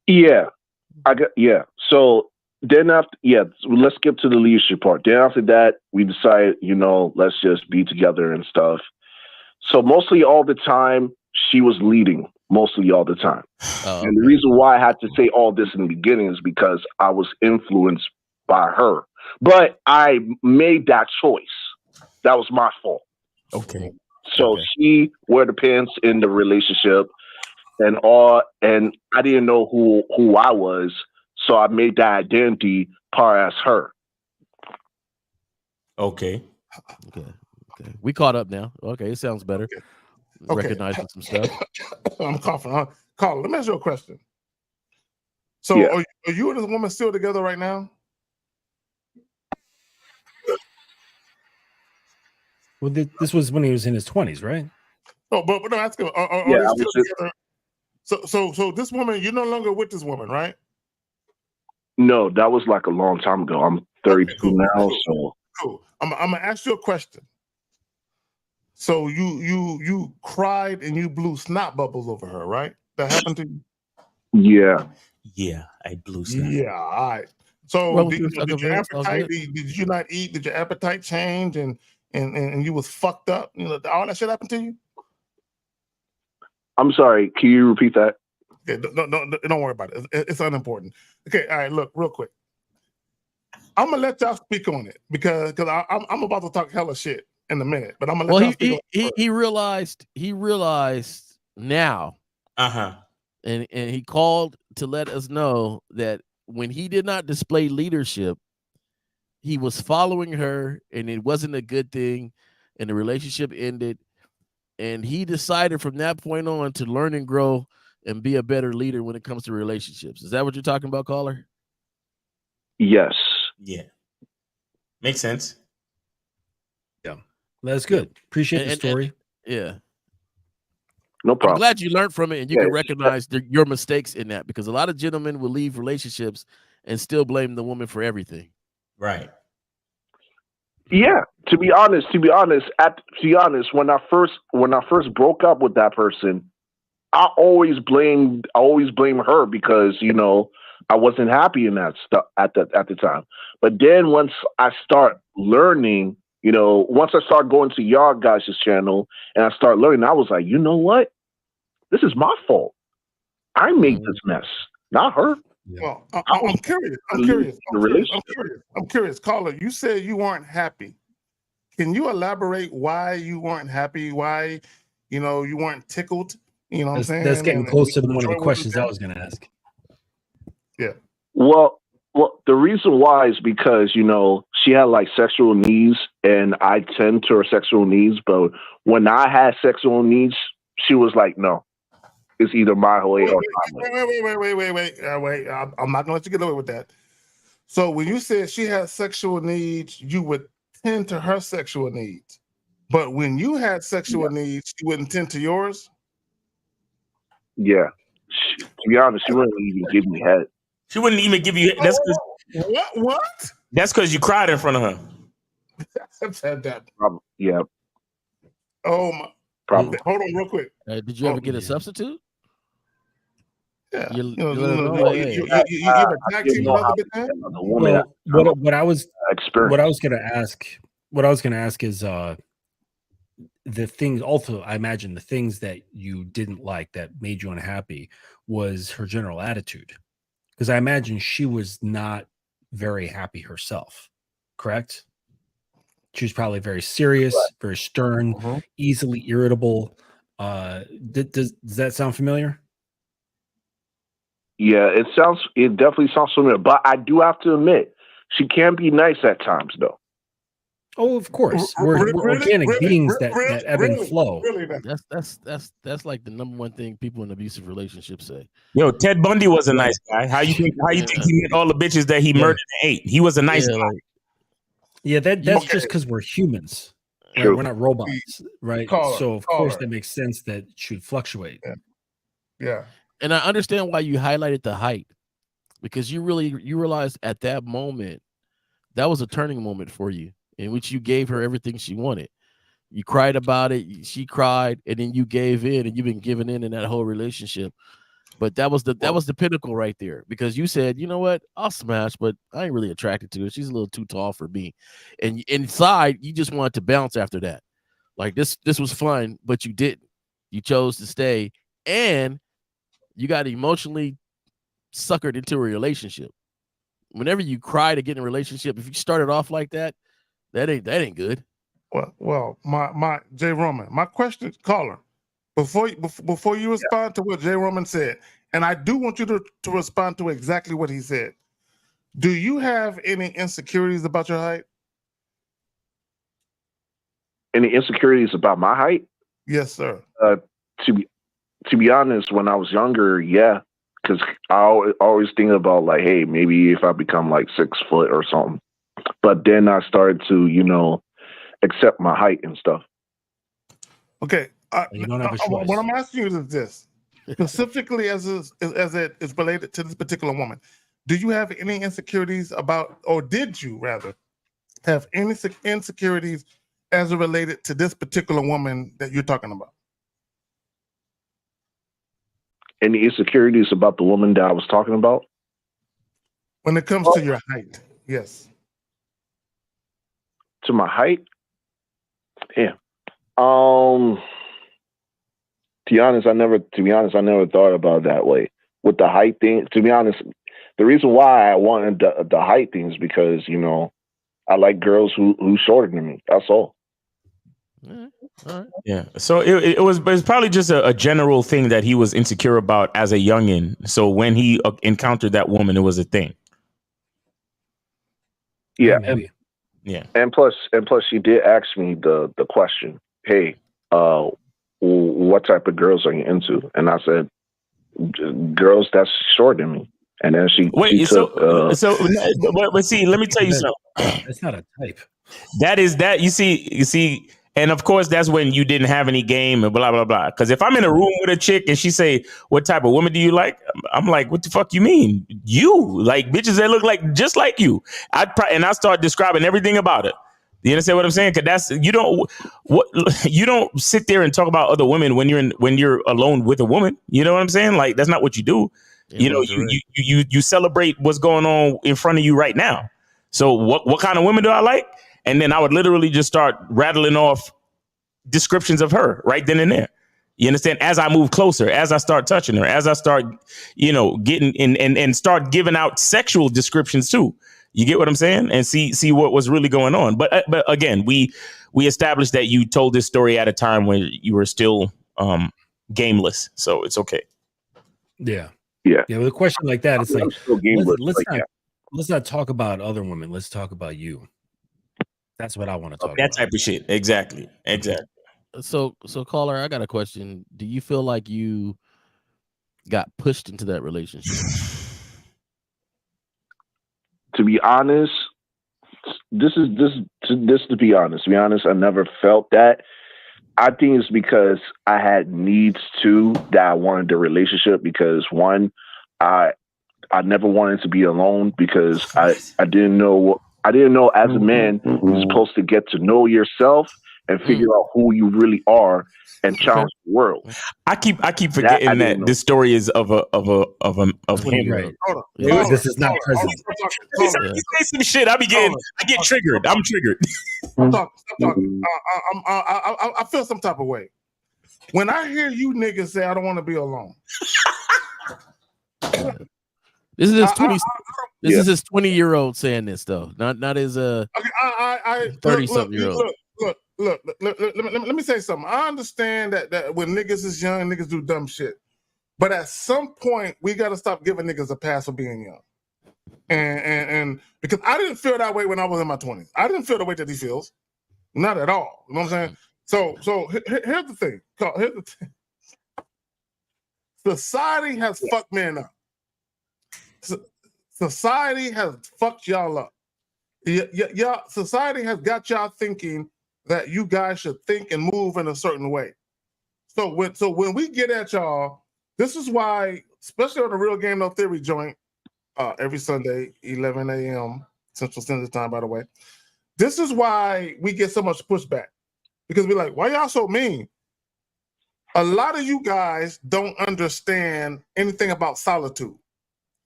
Yeah, So then let's skip to the leadership part. Then after that, we decided, let's just be together and stuff. So mostly all the time, she was leading mostly all the time. Oh, and the reason why I had to say all this in the beginning is because I was influenced by her. But I made that choice. That was my fault. Okay. So she wore the pants in the relationship and I didn't know who I was. So I made that identity part as her. Okay. We caught up now. Okay, it sounds better. Okay. Recognizing some stuff. I'm confident. Carl, let me ask you a question. So are you and this woman still together right now? Well, this was when he was in his 20s, right? No, but no, ask him. Are they still together? So this woman, you're no longer with this woman, right? No, that was like a long time ago. I'm 32 now, so cool. I'm gonna ask you a question. So you cried and you blew snot bubbles over her, right? That happened to you? Yeah. Yeah, I blew snot. Yeah, all right. So did your appetite? Did you not eat? Did your appetite change and you was fucked up? All that shit happened to you? I'm sorry. Can you repeat that? Okay, don't worry about it. It's unimportant. Okay, all right. Look, real quick. I'm gonna let y'all speak on it because I'm about to talk hella shit in a minute, but I'm gonna let y'all speak on it. He realized now. And he called to let us know that when he did not display leadership, he was following her and it wasn't a good thing, and the relationship ended. And he decided from that point on to learn and grow and be a better leader when it comes to relationships. Is that what you're talking about, caller? Yes. Yeah. Makes sense. Yeah. That's good. Appreciate the story. Yeah. No problem. I'm glad you learned from it and you can recognize your mistakes in that, because a lot of gentlemen will leave relationships and still blame the woman for everything. Right. Yeah. To be honest, when I first broke up with that person, I always blame her because I wasn't happy in that stuff at the time. But then once I start learning, once I start going to y'all guys' channel and I start learning, I was like, you know what? This is my fault. I made this mess, not her. Well, I'm curious. I'm curious. Caller, you said you weren't happy. Can you elaborate why you weren't happy? Why, you weren't tickled? You know what I'm saying? That's getting close to one of the questions I was going to ask. Yeah. Well, the reason why is because, she had like sexual needs and I tend to her sexual needs. But when I had sexual needs, she was like, no, it's either my way or my way. Wait. I'm not going to let you get away with that. So when you said she had sexual needs, you would tend to her sexual needs. But when you had sexual needs, you wouldn't tend to yours? Yeah. To be honest, she wouldn't even give me head. She wouldn't even give you. That's what? That's because you cried in front of her. I've said that. Yeah. Oh my. Probably. Hold on, real quick. Did you ever get a substitute? Yeah. You ever tag team another bit there? What I was going to ask is the things. Also, I imagine the things that you didn't like that made you unhappy was her general attitude. Because I imagine she was not very happy herself, correct? She was probably very serious, very stern, easily irritable. Does that sound familiar? Yeah, it definitely sounds familiar. But I do have to admit, she can be nice at times, though. Oh, of course. We're organic beings that ebb and flow. That's like the number one thing people in abusive relationships say. Yo, Ted Bundy was a nice guy. How you think he met all the bitches that he murdered and ate? He was a nice guy. Yeah, that's just because we're humans. Right? True. We're not robots, right? So of course that makes sense that it should fluctuate. Yeah. And I understand why you highlighted the height, because you realized at that moment that was a turning moment for you, in which you gave her everything she wanted. You cried about it, she cried, and then you gave in, and you've been giving in that whole relationship. But that was the pinnacle right there, because you said, you know what, I'll smash, but I ain't really attracted to her. She's a little too tall for me. And inside, you just wanted to bounce after that. Like this was fun, but you didn't. You chose to stay, and you got emotionally suckered into a relationship. Whenever you cry to get in a relationship, if you started off like that, that ain't good. Well, my Jay Roman, my question, caller, before you respond to what Jay Roman said, and I do want you to respond to exactly what he said. Do you have any insecurities about your height? Any insecurities about my height? Yes, sir. To be honest, when I was younger, yeah, because I always think about like, hey, maybe if I become like 6 foot or something. But then I started to, accept my height and stuff. Okay. You don't have a choice. What I'm asking you is this, specifically as it is related to this particular woman. Do you have any insecurities about, or did you rather have any insecurities as it related to this particular woman that you're talking about? Any insecurities about the woman that I was talking about? When it comes to your height, yes. To my height? Yeah. To be honest, I never thought about it that way. With the height thing, to be honest, the reason why I wanted the height thing is because, I like girls who's shorter than me. That's all. Yeah. So it was probably just a general thing that he was insecure about as a youngin. So when he encountered that woman, it was a thing. Yeah. Yeah. And plus she did ask me the question, hey, what type of girls are you into? And I said, girls that's shorter than me. And then she took, but see, let me tell you something. That's not a type. That is that you see, and of course that's when you didn't have any game and blah blah blah. Because if I'm in a room with a chick and she say, "What type of woman do you like?" I'm like, "What the fuck you mean? You like bitches that look like just like you?" And I start describing everything about it. You understand what I'm saying? Because you don't sit there and talk about other women when you're alone with a woman. You know what I'm saying? Like that's not what you do. You celebrate what's going on in front of you right now. So what kind of women do I like? And then I would literally just start rattling off descriptions of her right then and there. You understand? As I move closer, as I start touching her, as I start, getting in and start giving out sexual descriptions too. You get what I'm saying? And see what was really going on. But again, we established that you told this story at a time when you were still gameless. So it's okay. Yeah. Yeah. Yeah. With a question like that, it's like, let's not talk about other women. Let's talk about you. That's what I want to talk about. That type of shit. Exactly. So caller, I got a question. Do you feel like you got pushed into that relationship? To be honest, to be honest, I never felt that. I think it's because I had needs too that I wanted the relationship, because one, I never wanted to be alone, because I didn't know as a man you're supposed to get to know yourself and figure out who you really are and challenge the world. I keep forgetting that this story is of him. Right. This is not present. You say some shit. I get triggered. I'm triggered. Stop talking. I feel some type of way when I hear you niggas say I don't want to be alone. This is his 20. This is his 20-year-old saying this though, not his 30-something-year-old. Look. Let me say something. I understand that when niggas is young, niggas do dumb shit, but at some point we got to stop giving niggas a pass for being young. And because I didn't feel that way when I was in my 20s. I didn't feel the way that he feels, not at all. You know what I'm saying? So here's the thing. Society has fucked men up. Society has fucked y'all up. Yeah, society has got y'all thinking that you guys should think and move in a certain way. So when we get at y'all, this is why, especially on the Real Game No Theory joint, every Sunday, 11 a.m. Central Standard Time, by the way. This is why we get so much pushback. Because we're like, why y'all so mean? A lot of you guys don't understand anything about solitude.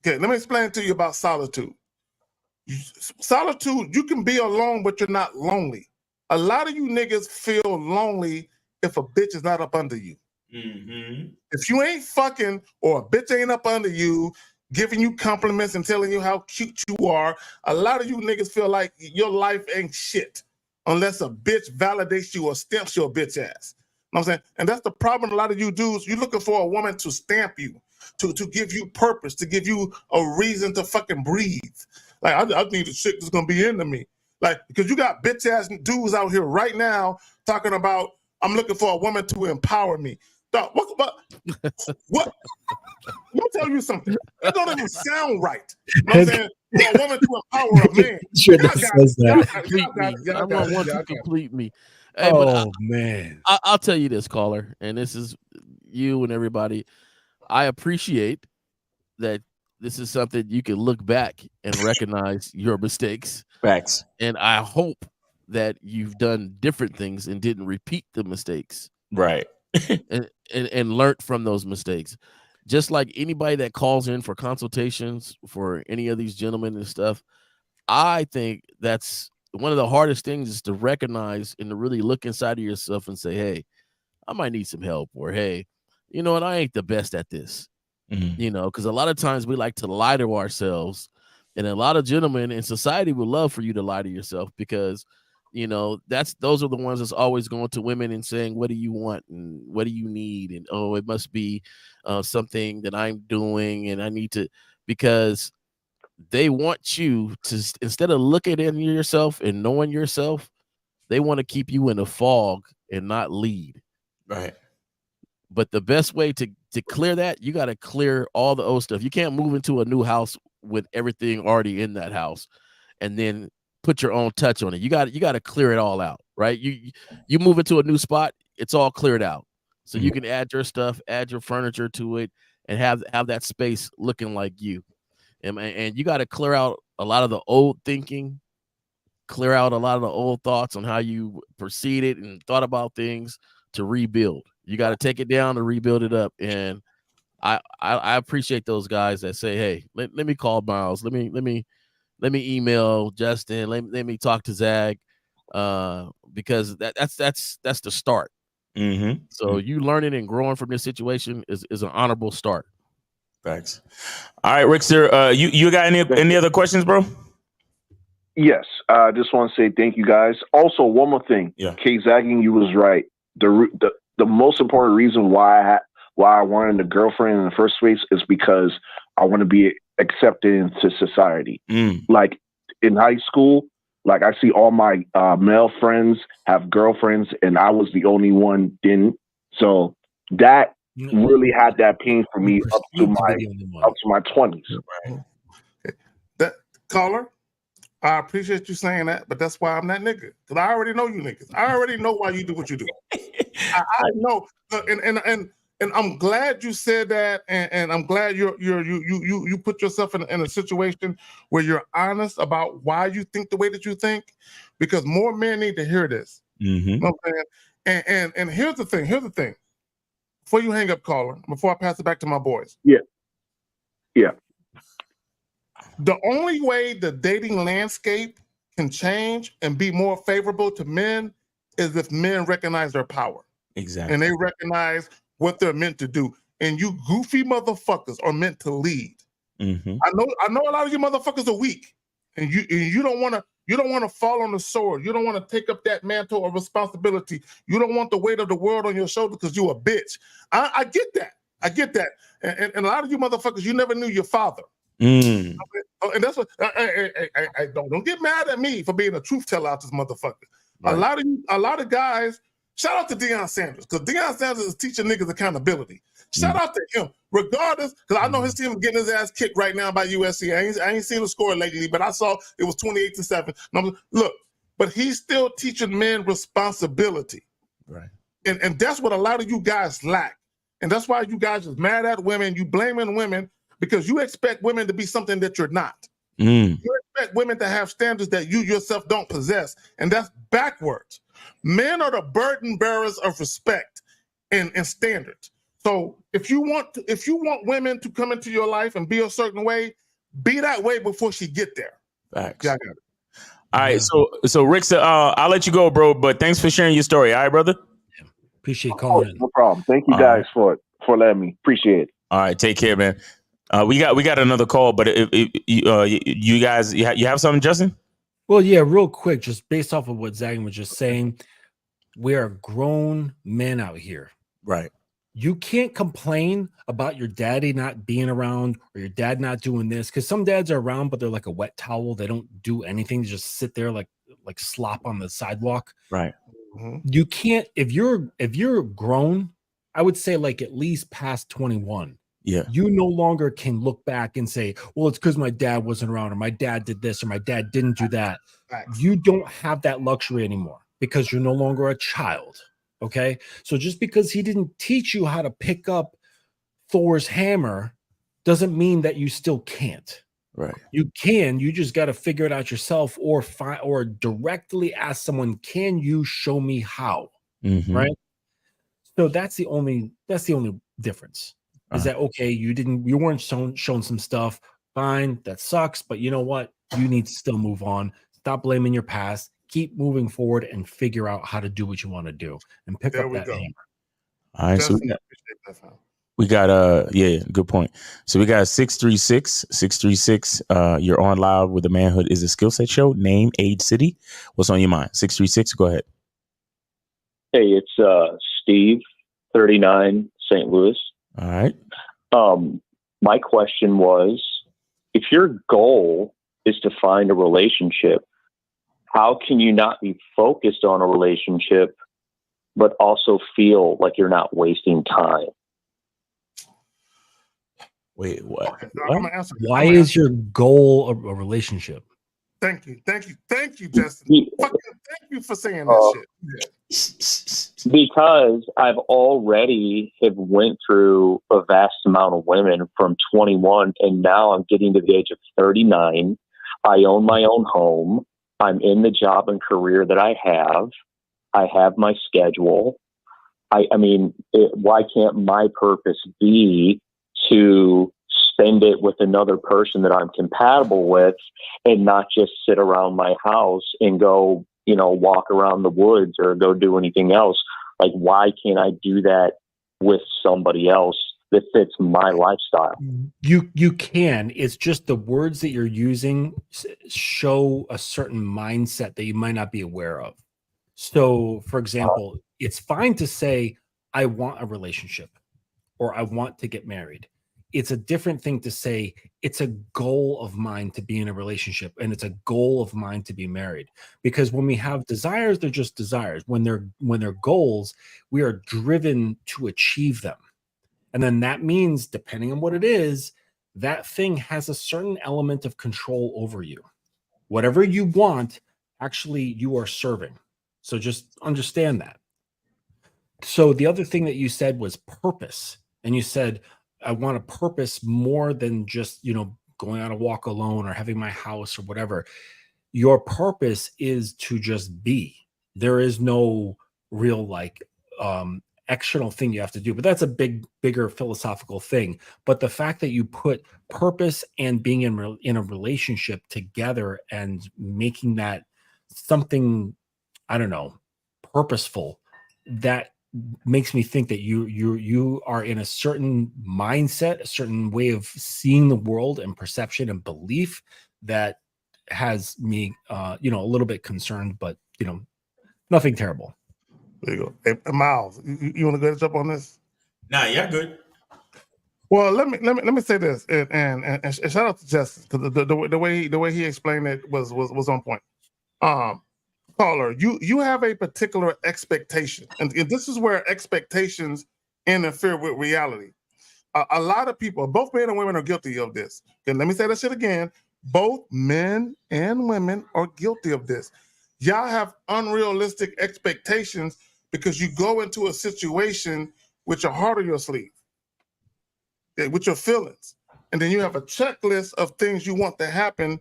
Okay, let me explain to you about solitude. Solitude, you can be alone, but you're not lonely. A lot of you niggas feel lonely if a bitch is not up under you. Mm-hmm. If you ain't fucking or a bitch ain't up under you, giving you compliments and telling you how cute you are, a lot of you niggas feel like your life ain't shit unless a bitch validates you or stamps your bitch ass. You know what I'm saying? And that's the problem a lot of you dudes, you're looking for a woman to stamp you, to give you purpose, to give you a reason to fucking breathe. Like, I need a chick that's gonna be into me. Like, because you got bitch ass dudes out here right now talking about, I'm looking for a woman to empower me. Dog, what? Let me tell you something. That don't even sound right. You know what I'm saying? For a woman to empower a man. Sure that says that. I want one to complete me. Hey, Oh, man. I'll tell you this, caller, and this is you and everybody. I appreciate that this is something you can look back and recognize your mistakes. Facts. And I hope that you've done different things and didn't repeat the mistakes. Right. and learned from those mistakes. Just like anybody that calls in for consultations for any of these gentlemen and stuff, I think that's one of the hardest things is to recognize and to really look inside of yourself and say, hey, I might need some help, or hey, you know what, I ain't the best at this. Mm-hmm. You know, because a lot of times we like to lie to ourselves, and a lot of gentlemen in society would love for you to lie to yourself because, you know, those are the ones that's always going to women and saying, what do you want and what do you need? And, oh, it must be something that I'm doing and I need to, because they want you to, instead of looking in yourself and knowing yourself, they want to keep you in a fog and not lead. Right. But the best way to clear that, you got to clear all the old stuff. You can't move into a new house with everything already in that house and then put your own touch on it. You got to clear it all out, right? You move into a new spot, it's all cleared out. So you can add your stuff, add your furniture to it, and have that space looking like you. And you got to clear out a lot of the old thinking, clear out a lot of the old thoughts on how you proceeded and thought about things to rebuild. You got to take it down to rebuild it up. And I appreciate those guys that say, hey, let me call Miles. Let me email Justin. Let me talk to Zag, because that's the start. Mm-hmm. So you learning and growing from this situation is an honorable start. Facts. All right, Rickster, you got any other questions, bro? Yes, I just want to say thank you guys. Also, one more thing. Yeah. Kate Zagging, you was right. The most important reason why I wanted a girlfriend in the first place is because I want to be accepted into society. Like in high school, like I see all my male friends have girlfriends, and I was the only one didn't. So that really had that pain for me up to my 20s. That caller, I appreciate you saying that, but that's why I'm that nigga. Because I already know you niggas. I already know why you do what you do. I know, and I'm glad you said that, and I'm glad you put yourself in a situation where you're honest about why you think the way that you think, because more men need to hear this. Mm-hmm. You know what I'm saying? And here's the thing. Before you hang up, caller, before I pass it back to my boys. Yeah. The only way the dating landscape can change and be more favorable to men is if men recognize their power. Exactly. And they recognize what they're meant to do. And you goofy motherfuckers are meant to lead. Mm-hmm. I know a lot of you motherfuckers are weak. And you don't want to fall on the sword. You don't want to take up that mantle of responsibility. You don't want the weight of the world on your shoulder because you're a bitch. I get that. And a lot of you motherfuckers, you never knew your father. And that's what I don't get mad at me for being a truth teller out this motherfucker. Right. A lot of guys, shout out to Deion Sanders, because Deion Sanders is teaching niggas accountability. Shout out to him. regardless, because I know his team is getting his ass kicked right now by USC. I ain't seen the score lately, but I saw it was 28-7. Look, but he's still teaching men responsibility. Right. And that's what a lot of you guys lack. And that's why you guys are mad at women. You blaming women because you expect women to be something that you're not. You expect women to have standards that you yourself don't possess. And that's backwards. Men are the burden bearers of respect and standards. So if you want women to come into your life and be a certain way, be that way before she get there. Facts. Yeah, I got it. All right, so Rick, I'll let you go, bro. But thanks for sharing your story. All right, brother. Appreciate calling in. No problem. Thank you guys for letting me. Appreciate it. All right, take care, man. We got another call, but you guys, you have something, Justin? Well, yeah, real quick, just based off of what Zagan was just saying, we are grown men out here. Right. You can't complain about your daddy not being around or your dad not doing this, because some dads are around, but they're like a wet towel. They don't do anything. They just sit there like slop on the sidewalk. Right. You can't, if you're grown, I would say like at least past 21. Yeah. You no longer can look back and say, well, it's because my dad wasn't around or my dad did this or my dad didn't do that. You don't have that luxury anymore because you're no longer a child. Okay. So just because he didn't teach you how to pick up Thor's hammer doesn't mean that you still can't. Right. You can, you just got to figure it out yourself or directly ask someone, can you show me how? Right. So that's the only difference. Is that okay? You weren't shown some stuff. Fine, that sucks. But you know what? You need to still move on. Stop blaming your past. Keep moving forward and figure out how to do what you want to do and pick up that hammer. All right, so we got yeah, good point. So we got 636. You're on live with the Manhood is a Skill Set Show. Name, age, city. What's on your mind? 636. Go ahead. Hey, it's Steve, 39, St. Louis. All right. My question was, if your goal is to find a relationship, how can you not be focused on a relationship, but also feel like you're not wasting time? Wait, what? Okay, I'm gonna answer. Why is your goal a relationship? Thank you, Justin. Fucking thank you for saying that shit. Because I've already have went through a vast amount of women from 21, and now I'm getting to the age of 39. I own my own home. I'm in the job and career that I have. I have my schedule. I mean, why can't my purpose be to spend it with another person that I'm compatible with and not just sit around my house and go, walk around the woods or go do anything else? Like, why can't I do that with somebody else that fits my lifestyle? You can. It's just the words that you're using show a certain mindset that you might not be aware of. So, for example, it's fine to say, I want a relationship or I want to get married. It's a different thing to say, it's a goal of mine to be in a relationship and it's a goal of mine to be married. Because when we have desires, they're just desires. When they're goals, we are driven to achieve them. And then that means, depending on what it is, that thing has a certain element of control over you. Whatever you want, actually, you are serving. So just understand that. So the other thing that you said was purpose. And you said, I want a purpose more than just, going on a walk alone or having my house or whatever. Your purpose is to just be. There is no real external thing you have to do, but that's a bigger philosophical thing. But the fact that you put purpose and being in a relationship together and making that something, I don't know, purposeful, that makes me think that you are in a certain mindset, a certain way of seeing the world and perception and belief that has me, a little bit concerned, but nothing terrible. There you go. Hey, Miles, you want to go jump on this? Nah, yeah, good. Well, let me say this, and shout out to Justin because the way he explained it was on point. Caller, you have a particular expectation, and this is where expectations interfere with reality. a lot of people, both men and women, are guilty of this. And let me say that shit again. Both men and women are guilty of this. Y'all have unrealistic expectations because you go into a situation with your heart on your sleeve, with your feelings. And then you have a checklist of things you want to happen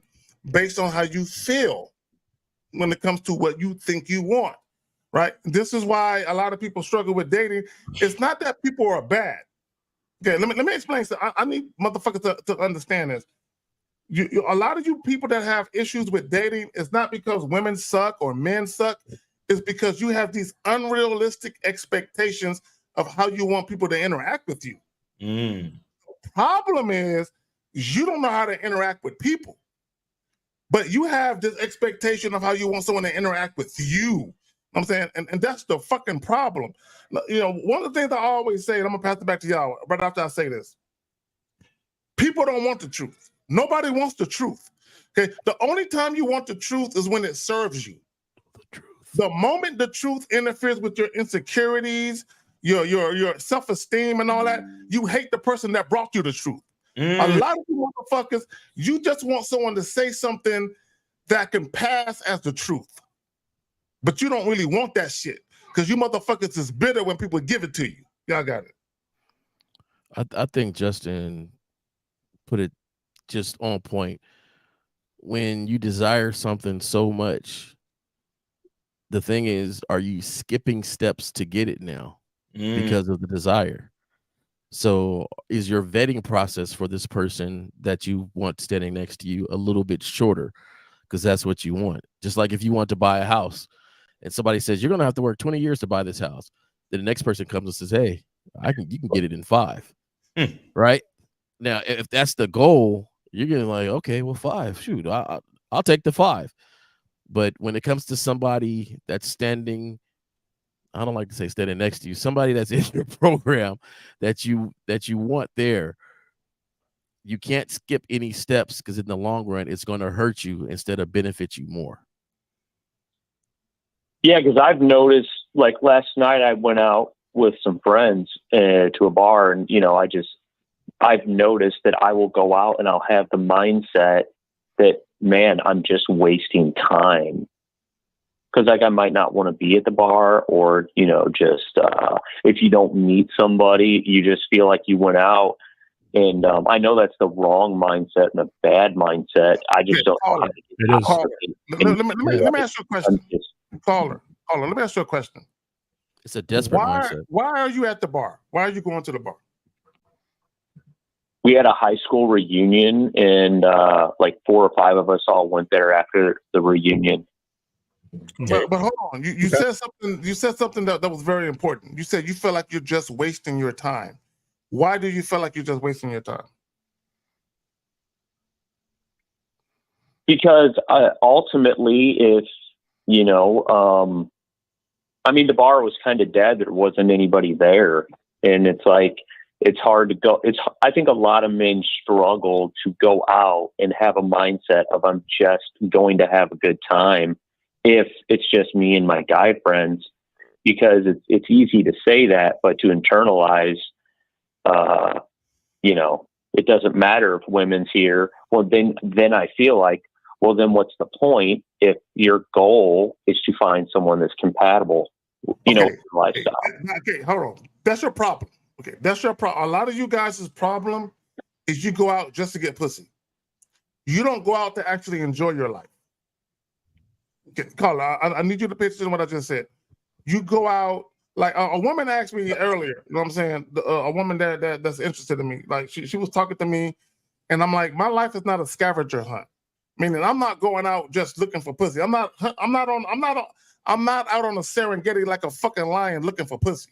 based on how you feel when it comes to what you think you want, right? This is why a lot of people struggle with dating. It's not that people are bad. Okay, let me explain. So I need motherfuckers to understand this. A lot of you people that have issues with dating, it's not because women suck or men suck. It's because you have these unrealistic expectations of how you want people to interact with you. The problem is you don't know how to interact with people, but you have this expectation of how you want someone to interact with you. I'm saying, and that's the fucking problem. You know, one of the things I always say, and I'm gonna pass it back to y'all right after I say this. People don't want the truth. Nobody wants the truth. Okay, the only time you want the truth is when it serves you. The moment the truth interferes with your insecurities, your self-esteem and all that, you hate the person that brought you the truth. A lot of you motherfuckers, you just want someone to say something that can pass as the truth. But you don't really want that shit because you motherfuckers is bitter when people give it to you. Y'all got it. I think Justin put it just on point. When you desire something so much, the thing is, are you skipping steps to get it now because of the desire? So is your vetting process for this person that you want standing next to you a little bit shorter? Because that's what you want. Just like if you want to buy a house and somebody says, you're going to have to work 20 years to buy this house. Then the next person comes and says, hey, you can get it in 5. Right? Now, if that's the goal, you're getting like, okay, well, 5, shoot, I'll take the 5. But when it comes to somebody that's standing, I don't like to say standing next to you, somebody that's in your program that you want there, you can't skip any steps because in the long run, it's going to hurt you instead of benefit you more. Yeah, because I've noticed, like last night, I went out with some friends to a bar, and I've noticed that I will go out and I'll have the mindset that, man, I'm just wasting time. Because like I might not want to be at the bar, or just if you don't meet somebody, you just feel like you went out. And I know that's the wrong mindset and a bad mindset. I just don't know how to get out of it. Let me ask you a question. Caller, let me ask you a question. It's a desperate mindset. Why are you at the bar? Why are you going to the bar? We had a high school reunion, and like 4 or 5 of us all went there after the reunion. But hold on, you said something. You said something that was very important. You said you feel like you're just wasting your time. Why do you feel like you're just wasting your time? Because ultimately, if the bar was kind of dead. There wasn't anybody there, and it's like it's hard to go. I think a lot of men struggle to go out and have a mindset of I'm just going to have a good time if it's just me and my guy friends, because it's easy to say that, but to internalize, it doesn't matter if women's here. Well, then I feel like, well, then what's the point if your goal is to find someone that's compatible, with your lifestyle? Okay, hold on. That's your problem. Okay, that's your problem. A lot of you guys' problem is you go out just to get pussy. You don't go out to actually enjoy your life. Okay, caller, I need you to pay attention to what I just said. You go out, like a woman asked me earlier, you know what I'm saying? A woman that's interested in me. Like she was talking to me, and I'm like, my life is not a scavenger hunt. Meaning I'm not going out just looking for pussy. I'm not out on a Serengeti like a fucking lion looking for pussy.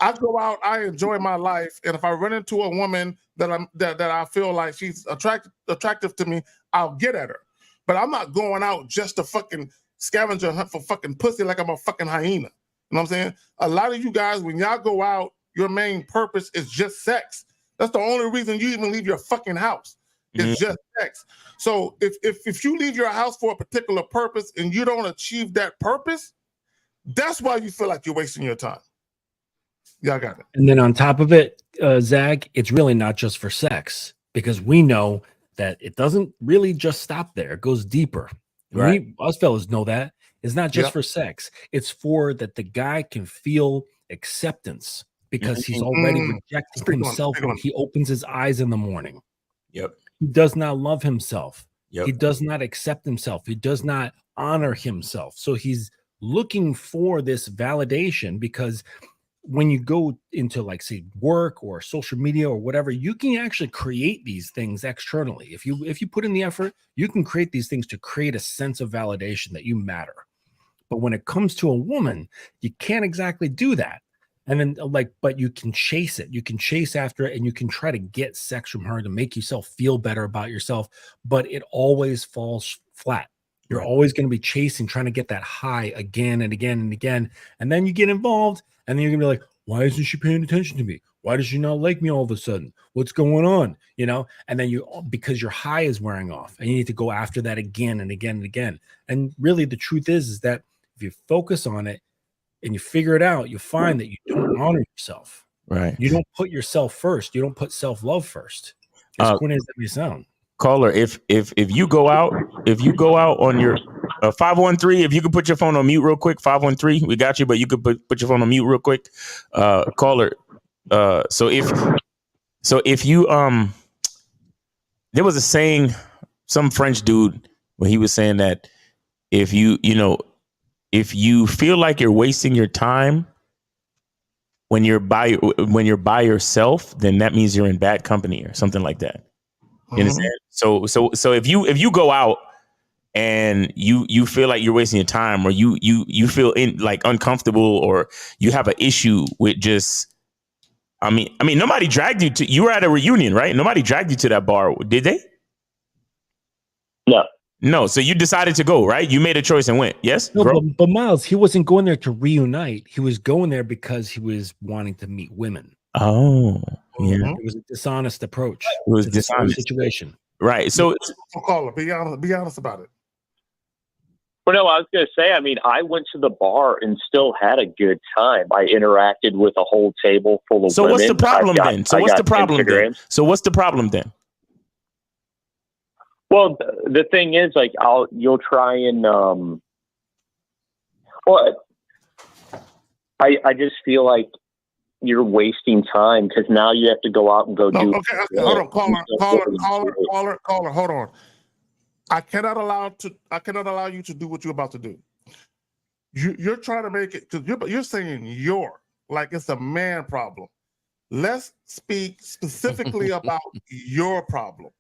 I go out, I enjoy my life, and if I run into a woman that I feel like she's attractive to me, I'll get at her. But I'm not going out just to fucking scavenger hunt for fucking pussy like I'm a fucking hyena. You know what I'm saying? A lot of you guys, when y'all go out, your main purpose is just sex. That's the only reason you even leave your fucking house. It's just sex. So if you leave your house for a particular purpose and you don't achieve that purpose, that's why you feel like you're wasting your time. Yeah, I got it. And then on top of it, Zag, it's really not just for sex, because we know that it doesn't really just stop there. It goes deeper. Right. Us fellas know that. It's not just Yep. for sex. It's for that the guy can feel acceptance because he's already rejecting Speak on it, himself speak on when it. he opens his eyes in the morning. Yep. He does not love himself. Yep. He does not accept himself. He does not honor himself. So he's looking for this validation, because when you go into, like, say, work or social media or whatever, you can actually create these things externally. If you put in the effort, you can create these things to create a sense of validation that you matter. But when it comes to a woman, you can't exactly do that. And then, but you can chase it. You can chase after it, and you can try to get sex from her to make yourself feel better about yourself. But it always falls flat. You're always going to be chasing, trying to get that high again and again and again. And then you get involved, and then you're going to be like, why isn't she paying attention to me? Why does she not like me all of a sudden? What's going on? And then because your high is wearing off, and you need to go after that again and again and again. And really, the truth is that if you focus on it and you figure it out, you find that you don't honor yourself. Right. You don't put yourself first. You don't put self-love first. As corny as that may sound. Caller, if you go out on your 513, if you could put your phone on mute real quick. 513, we got you, but you could put your phone on mute real quick. Caller, so if you there was a saying, some French dude, where he was saying that if you feel like you're wasting your time when you're by yourself, then that means you're in bad company or something like that. You understand? So if you go out and you feel like you're wasting your time, or you feel uncomfortable, or you have an issue with just, I mean, nobody dragged you were at a reunion, right? Nobody dragged you to that bar, did they? No. So you decided to go, right? You made a choice and went. Yes. No, but Miles, he wasn't going there to reunite. He was going there because he was wanting to meet women. Oh, yeah. It was a dishonest approach. It was to this whole dishonest situation. Right. So caller, be honest about it. Well, no, I was going to say, I went to the bar and still had a good time. I interacted with a whole table full of So women. what's the problem then? So what's the problem then? Well, the thing is, you'll try and, I just feel like you're wasting time, because now you have to go out and go do. Okay, hold on, caller, hold on. I cannot allow you to do what you're about to do. You're trying to make it, because you're saying like it's a man problem. Let's speak specifically about your problem.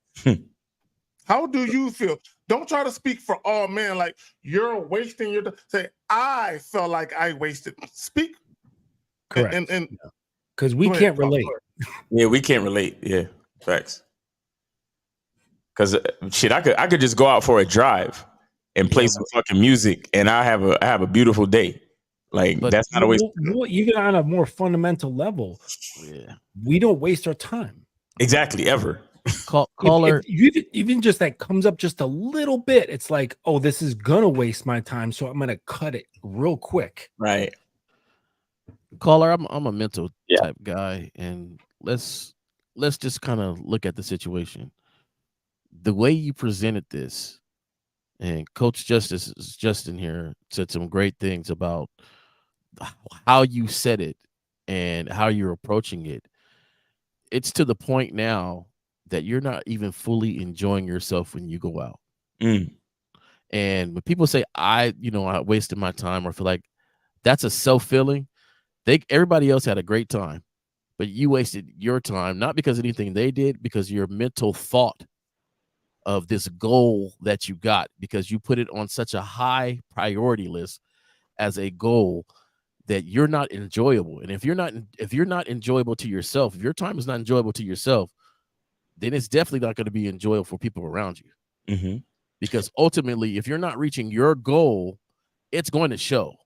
How do you feel? Don't try to speak for all men like you're wasting your time. Say, I felt like I wasted. Speak. Correct. And because we can't relate. Yeah, we can't relate. Yeah, facts. Because I could just go out for a drive and play some fucking music, and I have a beautiful day. Like, but that's not always even on a more fundamental level. Yeah, we don't waste our time. Exactly, ever. Caller, even just that comes up just a little bit, it's like, oh, this is gonna waste my time, so I'm gonna cut it real quick. Right. Caller, I'm a mental type guy, and let's just kind of look at the situation. The way you presented this, and Coach Justin here said some great things about how you said it and how you're approaching it. It's to the point now that you're not even fully enjoying yourself when you go out. And when people say I wasted my time, or feel like that's a self-feeling, everybody else had a great time, but you wasted your time, not because of anything they did, because your mental thought of this goal that you got, because you put it on such a high priority list as a goal that you're not enjoyable. And if you're not enjoyable to yourself, if your time is not enjoyable to yourself, then it's definitely not going to be enjoyable for people around you. Mm-hmm. Because ultimately, if you're not reaching your goal, it's going to show.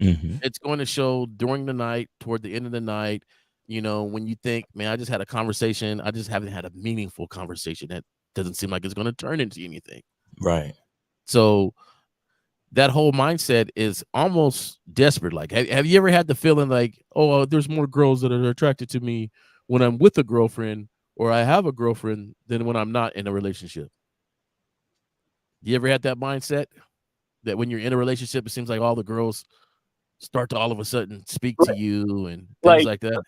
Mm-hmm. It's going to show during the night, toward the end of the night, when you think, man, I just had a conversation. I just haven't had a meaningful conversation that doesn't seem like it's going to turn into anything. Right. So that whole mindset is almost desperate. Like, have you ever had the feeling like, oh, there's more girls that are attracted to me when I'm with a girlfriend or I have a girlfriend than when I'm not in a relationship? You ever had that mindset that when you're in a relationship, it seems like all the girls start to all of a sudden speak to you and things like that?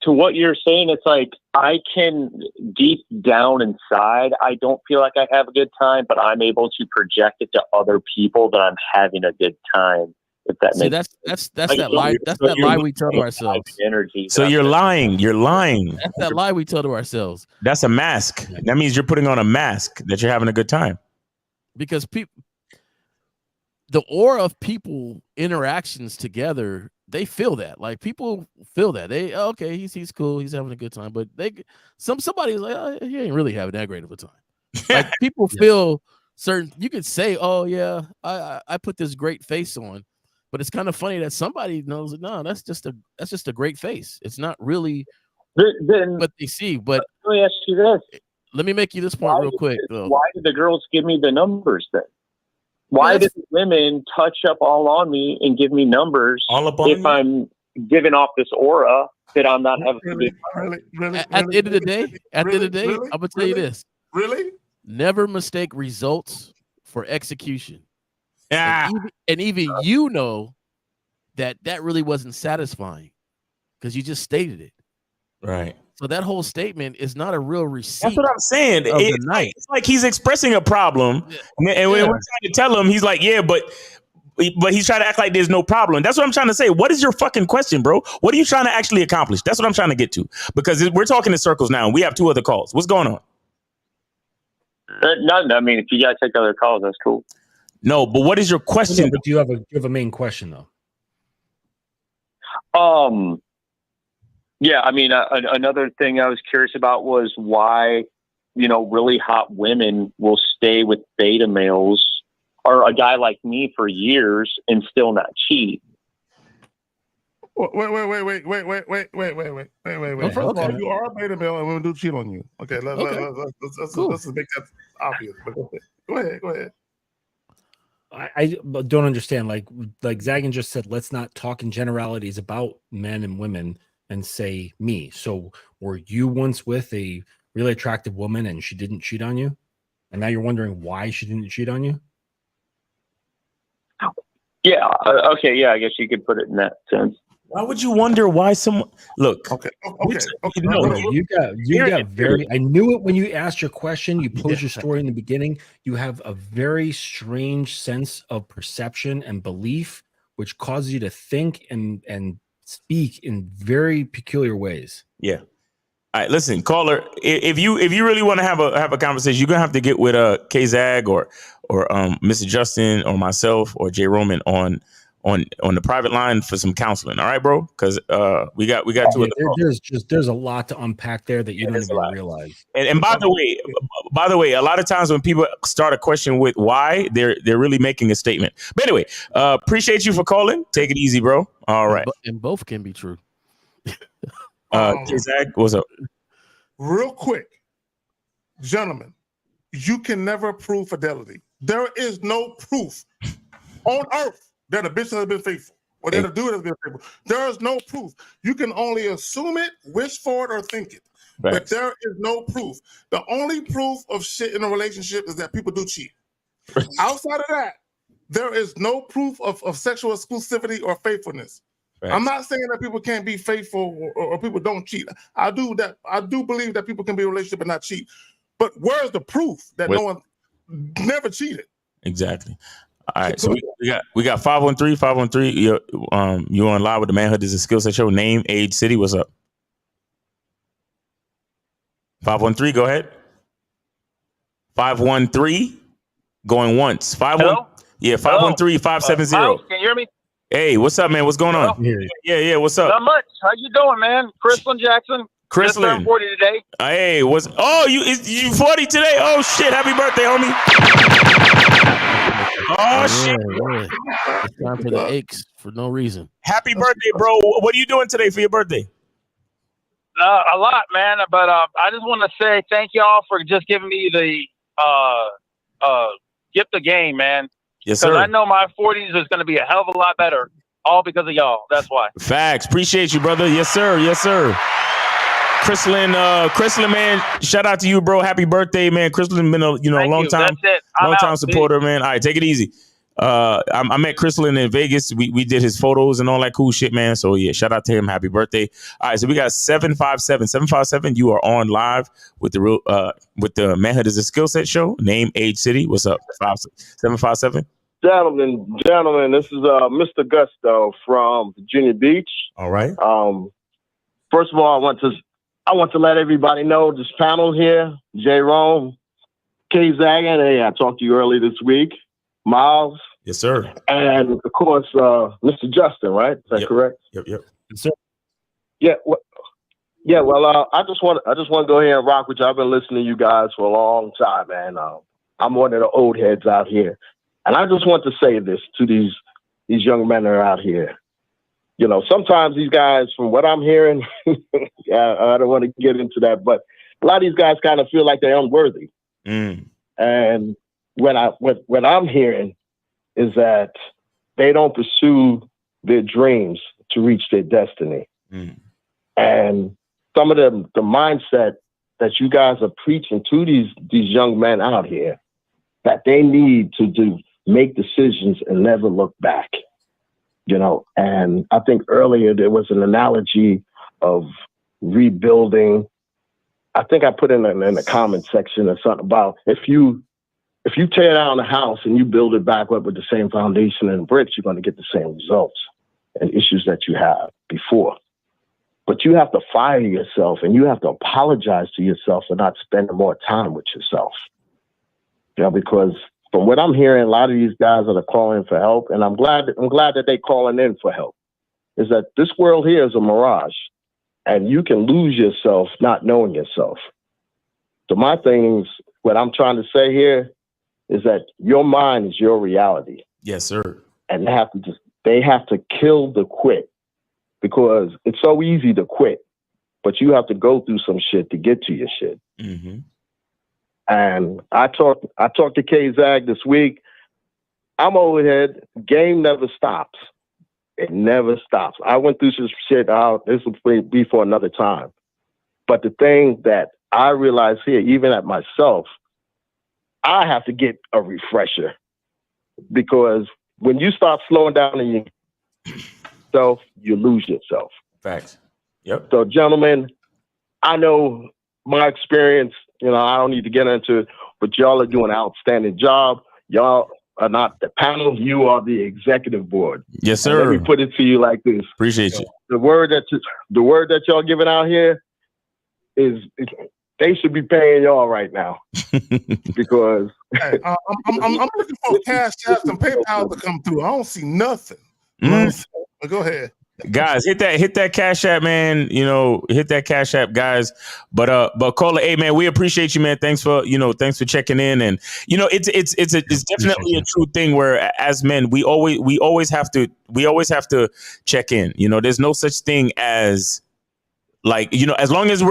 To what you're saying, it's like I can deep down inside, I don't feel like I have a good time, but I'm able to project it to other people that I'm having a good time. If that makes sense. That's that lie. That's that lie we tell to ourselves. Energy. So you're lying. You're lying. That's that lie we tell to ourselves. That's a mask. That means you're putting on a mask that you're having a good time. Because the aura of people interactions together, they feel that. Like people feel that. Okay, he's cool, he's having a good time. But somebody's like, oh, he ain't really having that great of a time. Like people feel certain. You could say, oh yeah, I put this great face on, but it's kind of funny that somebody knows no, that's just a great face. It's not really what they see. But let me ask you this. Let me make you this point real quick. Why did the girls give me the numbers then? Why did women touch up all on me and give me numbers if I'm giving off this aura that I'm not having a good time? At the end of the day, I'm gonna tell you this. Really? Never mistake results for execution. Yeah. And even you know that really wasn't satisfying because you just stated it. Right. So that whole statement is not a real receipt. That's what I'm saying. It's like he's expressing a problem, and when we're trying to tell him, he's like, "Yeah, but he's trying to act like there's no problem." That's what I'm trying to say. What is your fucking question, bro? What are you trying to actually accomplish? That's what I'm trying to get to, because we're talking in circles now, and we have 2 other calls. What's going on? Nothing. I mean, if you guys take other calls, that's cool. No, but what is your question? No, but do you have a main question though? Yeah, I mean, another thing I was curious about was why, really hot women will stay with beta males or a guy like me for years and still not cheat. Wait. First of all, you are a beta male and women do cheat on you. Okay, let's make that obvious. But go ahead. I don't understand. Like Zagan just said, let's not talk in generalities about men and women and say me. So were you once with a really attractive woman and she didn't cheat on you? And now you're wondering why she didn't cheat on you? Yeah. Okay. Yeah. I guess you could put it in that sense. Why would you wonder why someone look? Okay. You got very. I knew it when you asked your question. You posed your story in the beginning. You have a very strange sense of perception and belief, which causes you to think and speak in very peculiar ways. Yeah. All right, listen, caller. If you really want to have a conversation, you're gonna have to get with K-Zag or Mr. Justin or myself or Jay Roman on the private line for some counseling. All right, bro? Because we got to it. There's a lot to unpack there that you don't even realize. And by the way, a lot of times when people start a question with why, they're really making a statement. But anyway, appreciate you for calling. Take it easy, bro. All right. And both can be true. Zach, what's up? Real quick, gentlemen, you can never prove fidelity. There is no proof on earth that a bitch has been faithful or that a dude has been faithful. There is no proof. You can only assume it, wish for it, or think it. Right. But there is no proof. The only proof of shit in a relationship is that people do cheat. Outside of that, there is no proof of sexual exclusivity or faithfulness. Right. I'm not saying that people can't be faithful or people don't cheat. I do believe that people can be in a relationship and not cheat. But where's the proof that no one never cheated? Exactly. All right, so we got 513. You're on live with the Manhood. This is a skill set show. Name, age, city. What's up? 513. Go ahead. 513. Going once. 51. Yeah, 513-570. Miles, can you hear me? Hey, what's up, man? What's going on? Yeah. What's up? Not much. How you doing, man? Chrislyn Jackson. Just turned 40 today. Hey, you 40 today? Oh shit! Happy birthday, homie. Oh shit! It's time for the aches for no reason. Happy birthday, bro. What are you doing today for your birthday? A lot, man. But I just want to say thank y'all for just giving me the gift of game, man. Yes, Because sir. I know my 40s is going to be a hell of a lot better, all because of y'all. That's why. Facts. Appreciate you, brother. Yes, sir. Yes, sir. Chrislin, man, shout out to you, bro. Happy birthday, man. Chrislin been a long time, That's it. I'm out. supporter, man. All right, take it easy. I met Chrislin in Vegas. We did his photos and all that cool shit, man. So yeah, shout out to him. Happy birthday. All right, so we got 757. You are on live with the Manhood is a Skill Set show. Name, age, city. What's up? 757. Gentlemen, this is Mr. Gusto from Virginia Beach. All right. First of all, I want to let everybody know this panel here, J. Rome, K. Zagan, hey, I talked to you earlier this week, Miles. Yes, sir. And of course, Mr. Justin, right? Is that correct? Yep. Yes, sir. Yeah. Well, I just want to go ahead and rock with you. I've been listening to you guys for a long time, man. I'm one of the old heads out here. And I just want to say this to these young men that are out here. Sometimes these guys, from what I'm hearing, I don't want to get into that, but a lot of these guys kind of feel like they're unworthy. And what I'm hearing is that they don't pursue their dreams to reach their destiny. And some of the mindset that you guys are preaching to these young men out here, that they need to make decisions and never look back. And I think earlier there was an analogy of rebuilding. I think I put in the comment section or something about if you tear down a house and you build it back up with the same foundation and bricks, you're going to get the same results and issues that you had before. But you have to fire yourself and you have to apologize to yourself for not spending more time with yourself. Because from what I'm hearing, a lot of these guys that are calling for help, and I'm glad that they're calling in for help, is that this world here is a mirage, and you can lose yourself not knowing yourself. So my thing is, what I'm trying to say here is that your mind is your reality. Yes, sir. And they have to kill the quit, because it's so easy to quit, but you have to go through some shit to get to your shit. And I talked to K-Zag this week. I'm overhead. Game never stops. It never stops. I went through some shit out. This will be for another time. But the thing that I realize here, even at myself, I have to get a refresher, because when you start slowing down in yourself, you lose yourself. Facts. Yep. So, gentlemen, I know my experience. I don't need to get into it, but y'all are doing an outstanding job. Y'all are not the panel. You are the executive board. Yes, sir. And let me put it to you like this. Appreciate you. The word that y'all giving out here is they should be paying y'all right now, because hey, I'm looking for Cash Apps and PayPal to come through. I don't see nothing. But go ahead. Guys, hit that Cash App, man. Hit that Cash App, guys. But Cola, hey man, we appreciate you, man. Thanks for checking in. And it's definitely a true thing where as men, we always have to check in. There's no such thing as as long as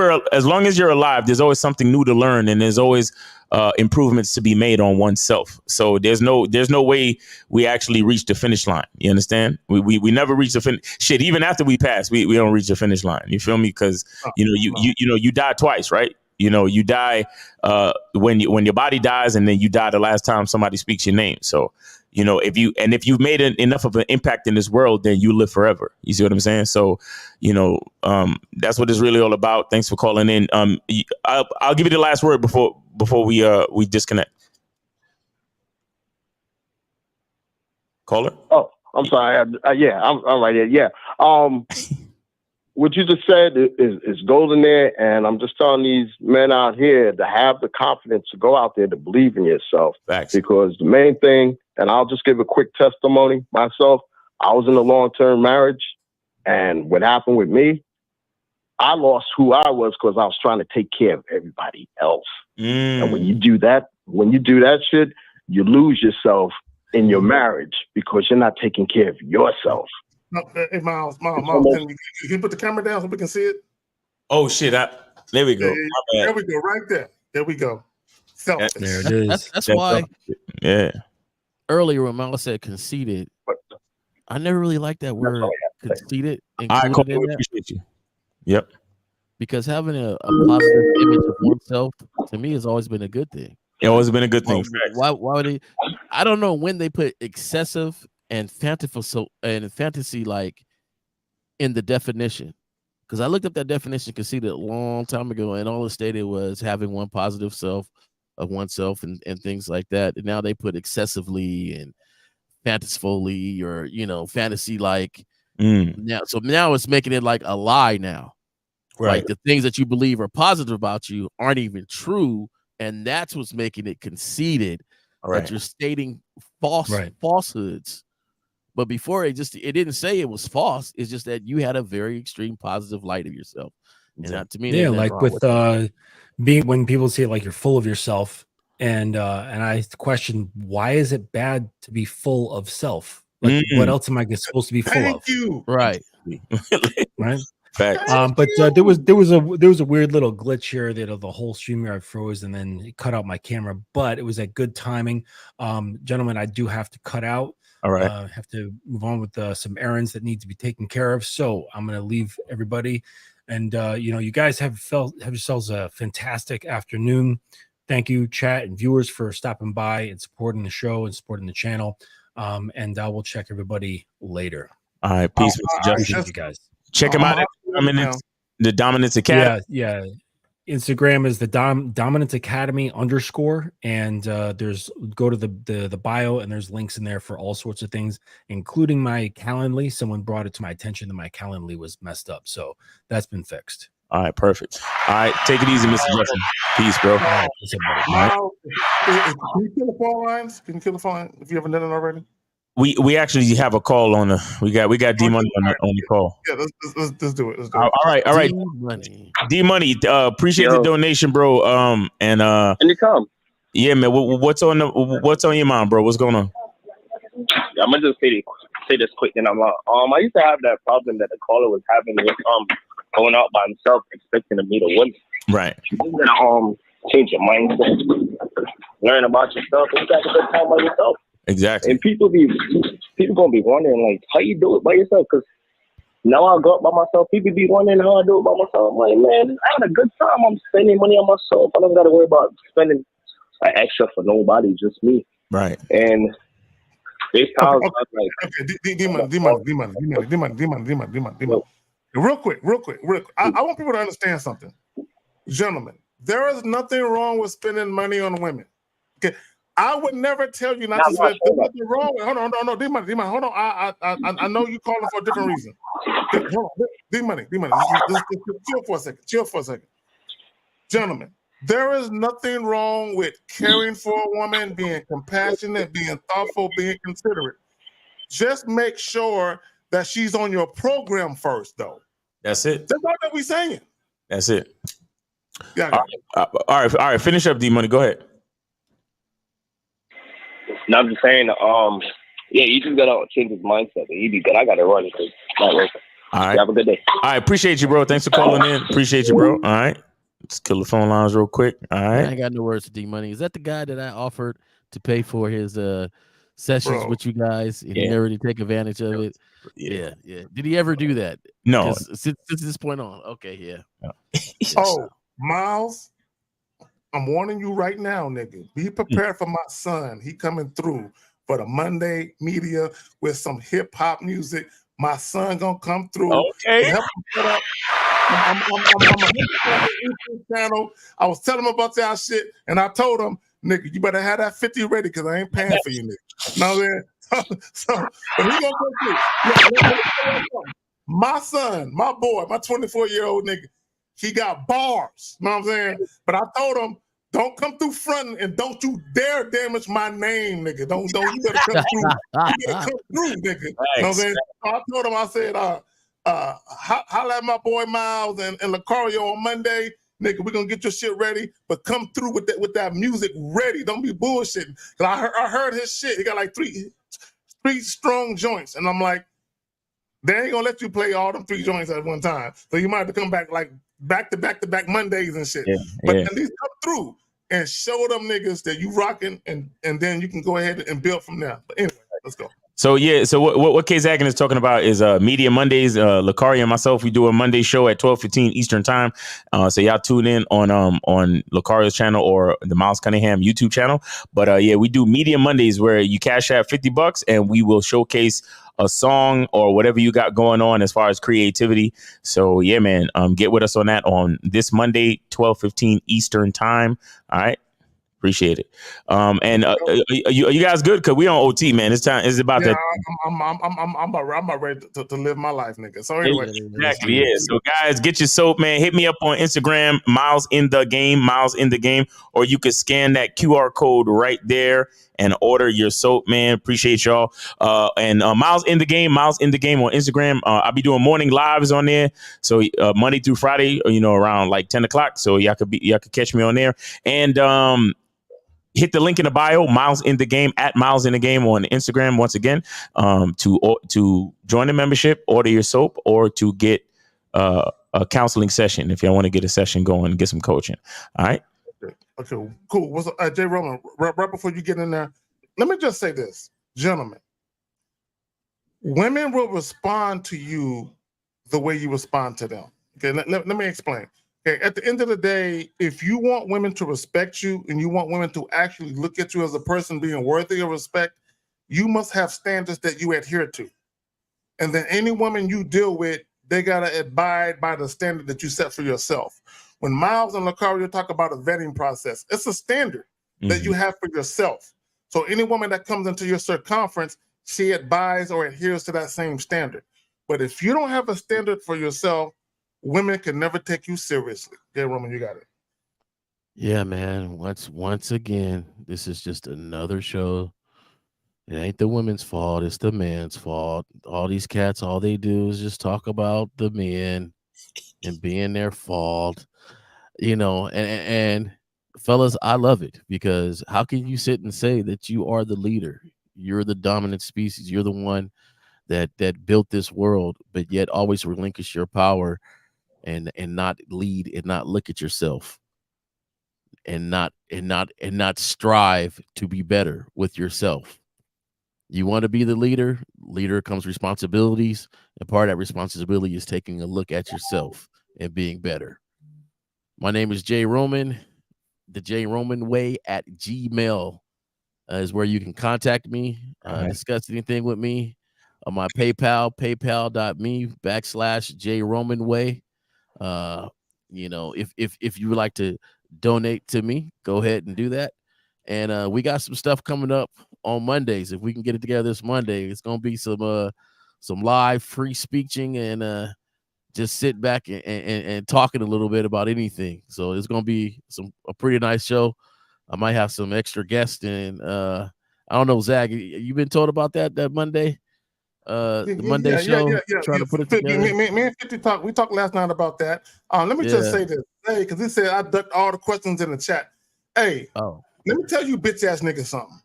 you're alive, there's always something new to learn, and there's always improvements to be made on oneself. So there's no way we actually reach the finish line. You understand? We never reach the finish. Shit, even after we pass, we don't reach the finish line. You feel me? Because you die twice, right? You die when your body dies, and then you die the last time somebody speaks your name. So if you've made enough of an impact in this world, then you live forever. You see what I'm saying? So that's what it's really all about. Thanks for calling in. I'll give you the last word before we disconnect. Caller? Oh, I'm sorry. I'm right here. Yeah. What you just said is golden there, and I'm just telling these men out here to have the confidence to go out there to believe in yourself. Facts. Because the main thing, and I'll just give a quick testimony myself. I was in a long-term marriage, and what happened with me, I lost who I was because I was trying to take care of everybody else. And when you do that shit, you lose yourself in your marriage because you're not taking care of yourself. No, hey, Miles, can you put the camera down so we can see it? Oh shit! There we go. There we go. Right there. There we go. Selfish. There it is. That's why. Yeah. earlier when Miles said conceited, I never really liked that word conceited. All right, Included Cole, in we that. appreciate you. Yep. Because having a positive image of oneself to me has always been a good thing. It always been a good thing. Why would they? I don't know when they put excessive and fantasy like in the definition. Because I looked up that definition, conceited a long time ago, and all it stated was having one positive self of oneself and things like that. And now they put excessively and fantasifully or fantasy like. Now it's making it like a lie now. Right. Like the things that you believe are positive about you aren't even true, and that's what's making it conceited. Right. That you're stating falsehoods. But before it didn't say it was false. It's just that you had a very extreme positive light of yourself. And that, to me, yeah, like with being when people say like you're full of yourself, and I question why is it bad to be full of self? Like what else am I supposed to be full of? Thank you. Right. Right. Facts. But there was a weird little glitch here that the whole StreamYard froze and then it cut out my camera, but it was at good timing. Gentlemen, I do have to cut out. All right. Have to move on with some errands that need to be taken care of. So I'm going to leave everybody. And, you guys have yourselves a fantastic afternoon. Thank you, chat and viewers, for stopping by and supporting the show and supporting the channel. And I will check everybody later. All right. Peace, Mr. Justin. Thank you guys. Check him out at the Dominance Academy. Yeah. Instagram is the Dominance Academy _, and there's go to the bio and there's links in there for all sorts of things, including my Calendly. Someone brought it to my attention that my Calendly was messed up, so that's been fixed. All right, perfect. All right, take it easy, Mr. Justin. Peace, bro. Can you kill the phone lines? Can you kill the phone line if you haven't done it already? We actually have a call on we got D Money on the call. Yeah, let's do it. Let's do All right. D Money, appreciate the donation, bro. And you come. Yeah, man. What's on your mind, bro? What's going on? I'm gonna just say this quick, and I'm I used to have that problem that the caller was having with going out by himself, expecting to meet a woman. Right. You gotta change your mindset, learn about yourself, and you got a good time by yourself. Exactly. And people gonna be wondering like how you do it by yourself, because now I go out by myself. People be wondering how I do it by myself. I'm like, man, I had a good time. I'm spending money on myself. I don't gotta worry about spending an extra for nobody, just me. Right. And this time, D-Money. Real quick. I want people to understand something. Gentlemen, there is nothing wrong with spending money on women. Okay. I would never tell you not to spend. There's nothing wrong with. Hold on, D-Money. Hold on. I know you calling for a different reason. Hold on, D-Money. Just chill for a second. Gentlemen, there is nothing wrong with caring for a woman, being compassionate, being thoughtful, being considerate. Just make sure that she's on your program first, though. That's it. That's all that we're saying. That's it. Yeah. All right. Finish up, D Money. Go ahead. No, I'm just saying, yeah, you just gotta change his mindset. You be good. I gotta run because not working. All right. Have a good day. All right. Appreciate you, bro. Thanks for calling in. Appreciate you, bro. All right. Let's kill the phone lines real quick. All right. I ain't got no words to D Money. Is that the guy that I offered to pay for his sessions with you guys? And he never really take advantage of it. Yeah. Did he ever do that? No. Since this point on. Okay, yeah. Oh, Miles, I'm warning you right now, nigga. Be prepared for my son. He coming through for the Monday media with some hip hop music. My son gonna come through. Okay. Help him set up. I'm YouTube channel. I was telling him about that shit, and I told him, nigga, you better have that 50 ready because I ain't paying for you, nigga. Know what I'm saying? So, but he gonna come through. My son, my boy, my 24-year-old nigga, he got bars. Know what I'm saying? But I told him, don't come through fronting and don't you dare damage my name, nigga. Don't you better come through. You better come through, nigga. Know what I'm saying? So I told him, I said, holla at my boy Miles and Lucario on Monday. Nigga, we're gonna get your shit ready, but come through with that music ready. Don't be bullshitting. Cause I heard his shit. He got like three strong joints. And I'm like, they ain't gonna let you play all them 3 joints at one time. So you might have to come back like back to back Mondays and shit. But at least come through. and show them niggas that you rocking, and then you can go ahead and build from there. But anyway, let's go. So yeah, so what K Zakin is talking about is Media Mondays. Lakari and myself, we do a Monday show at 12:15 Eastern time. So y'all tune in on Lakari's channel or the Miles Cunningham YouTube channel. But yeah, we do Media Mondays where you cash out $50 and we will showcase a song or whatever you got going on as far as creativity. So yeah, man, get with us on that on this Monday, 12:15 Eastern time. All right. Appreciate it. And you guys good? Because we on OT, man. It's time. It's about that. I'm about ready to live my life, nigga. So anyway, exactly. Yeah. So guys, get your soap, man. Hit me up on Instagram, Miles in the Game, or you could scan that QR code right there and order your soap, man. Appreciate y'all. And Miles in the Game on Instagram. I'll be doing morning lives on there. So Monday through Friday, around like 10 o'clock. So y'all could catch me on there. And hit the link in the bio, Miles in the Game, at Miles in the Game on Instagram once again, to join the membership, order your soap, or to get a counseling session if y'all want to get a session going and get some coaching. All right. Okay, cool. What's Jay Roman? Right before you get in there, let me just say this, gentlemen. Women will respond to you the way you respond to them. Okay, let me explain. Okay, at the end of the day, if you want women to respect you and you want women to actually look at you as a person being worthy of respect, you must have standards that you adhere to. And then any woman you deal with, they got to abide by the standard that you set for yourself. When Miles and Lacario talk about a vetting process, it's a standard that you have for yourself. So any woman that comes into your circumference, she abides or adheres to that same standard. But if you don't have a standard for yourself, women can never take you seriously. Yeah, Roman, you got it. Yeah, man. Once again, this is just another show. It ain't the women's fault. It's the man's fault. All these cats, all they do is just talk about the men and being their fault. And fellas, I love it, because how can you sit and say that you are the leader? You're the dominant species. You're the one that built this world, but yet always relinquish your power and not lead and not look at yourself and not strive to be better with yourself. You want to be the leader comes responsibilities, and part of that responsibility is taking a look at yourself and being better. My name is Jay Roman. The Jay Roman Way at Gmail is where you can contact me, discuss anything with me. On my PayPal, paypal.me/Jay Roman Way. If you would like to donate to me, go ahead and do that. And we got some stuff coming up on Mondays. If we can get it together this Monday, it's gonna be some live free speaking and just sit back and talking a little bit about anything. So it's gonna be a pretty nice show. I might have some extra guests, and I don't know, Zach, you been told about that Monday? The Monday show, trying to put it together. Me and 50 talked. We talked last night about that. Let me just say this, hey, because he said I ducked all the questions in the chat. Hey, let me tell you, bitch ass niggas, something.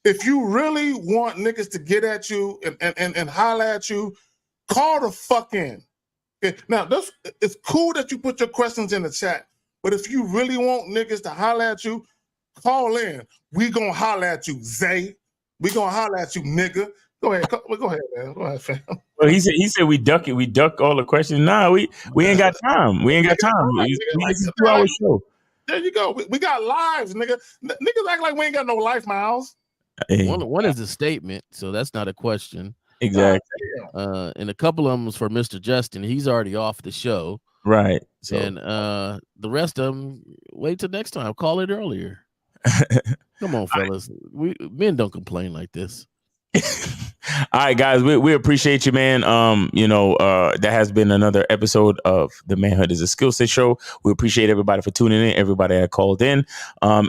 If you really want niggas to get at you and holler at you, call the fuck in. Okay? Now, it's cool that you put your questions in the chat, but if you really want niggas to holler at you, call in. We gonna holler at you, Zay. We gonna holler at you, nigga. Go ahead, man. Go ahead, fam. Well, he said we duck it. We duck all the questions. Nah, we ain't got time. We ain't got time. It's a 2-hour show. There you go. We got lives, nigga. Niggas act like we ain't got no life, Miles. Hey. One is a statement, so that's not a question. Exactly. And a couple of them was for Mr. Justin. He's already off the show. Right. So. And the rest of them, wait till next time. Call it earlier. Come on, fellas. Men don't complain like this. All right, guys, we appreciate you, man. That has been another episode of the Manhood is a Skill Set Show. We appreciate everybody for tuning in, everybody that called in. We'll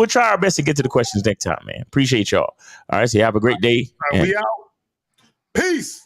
try our best to get to the questions next time, man. Appreciate y'all. All right, so you have a great day. We out. Peace.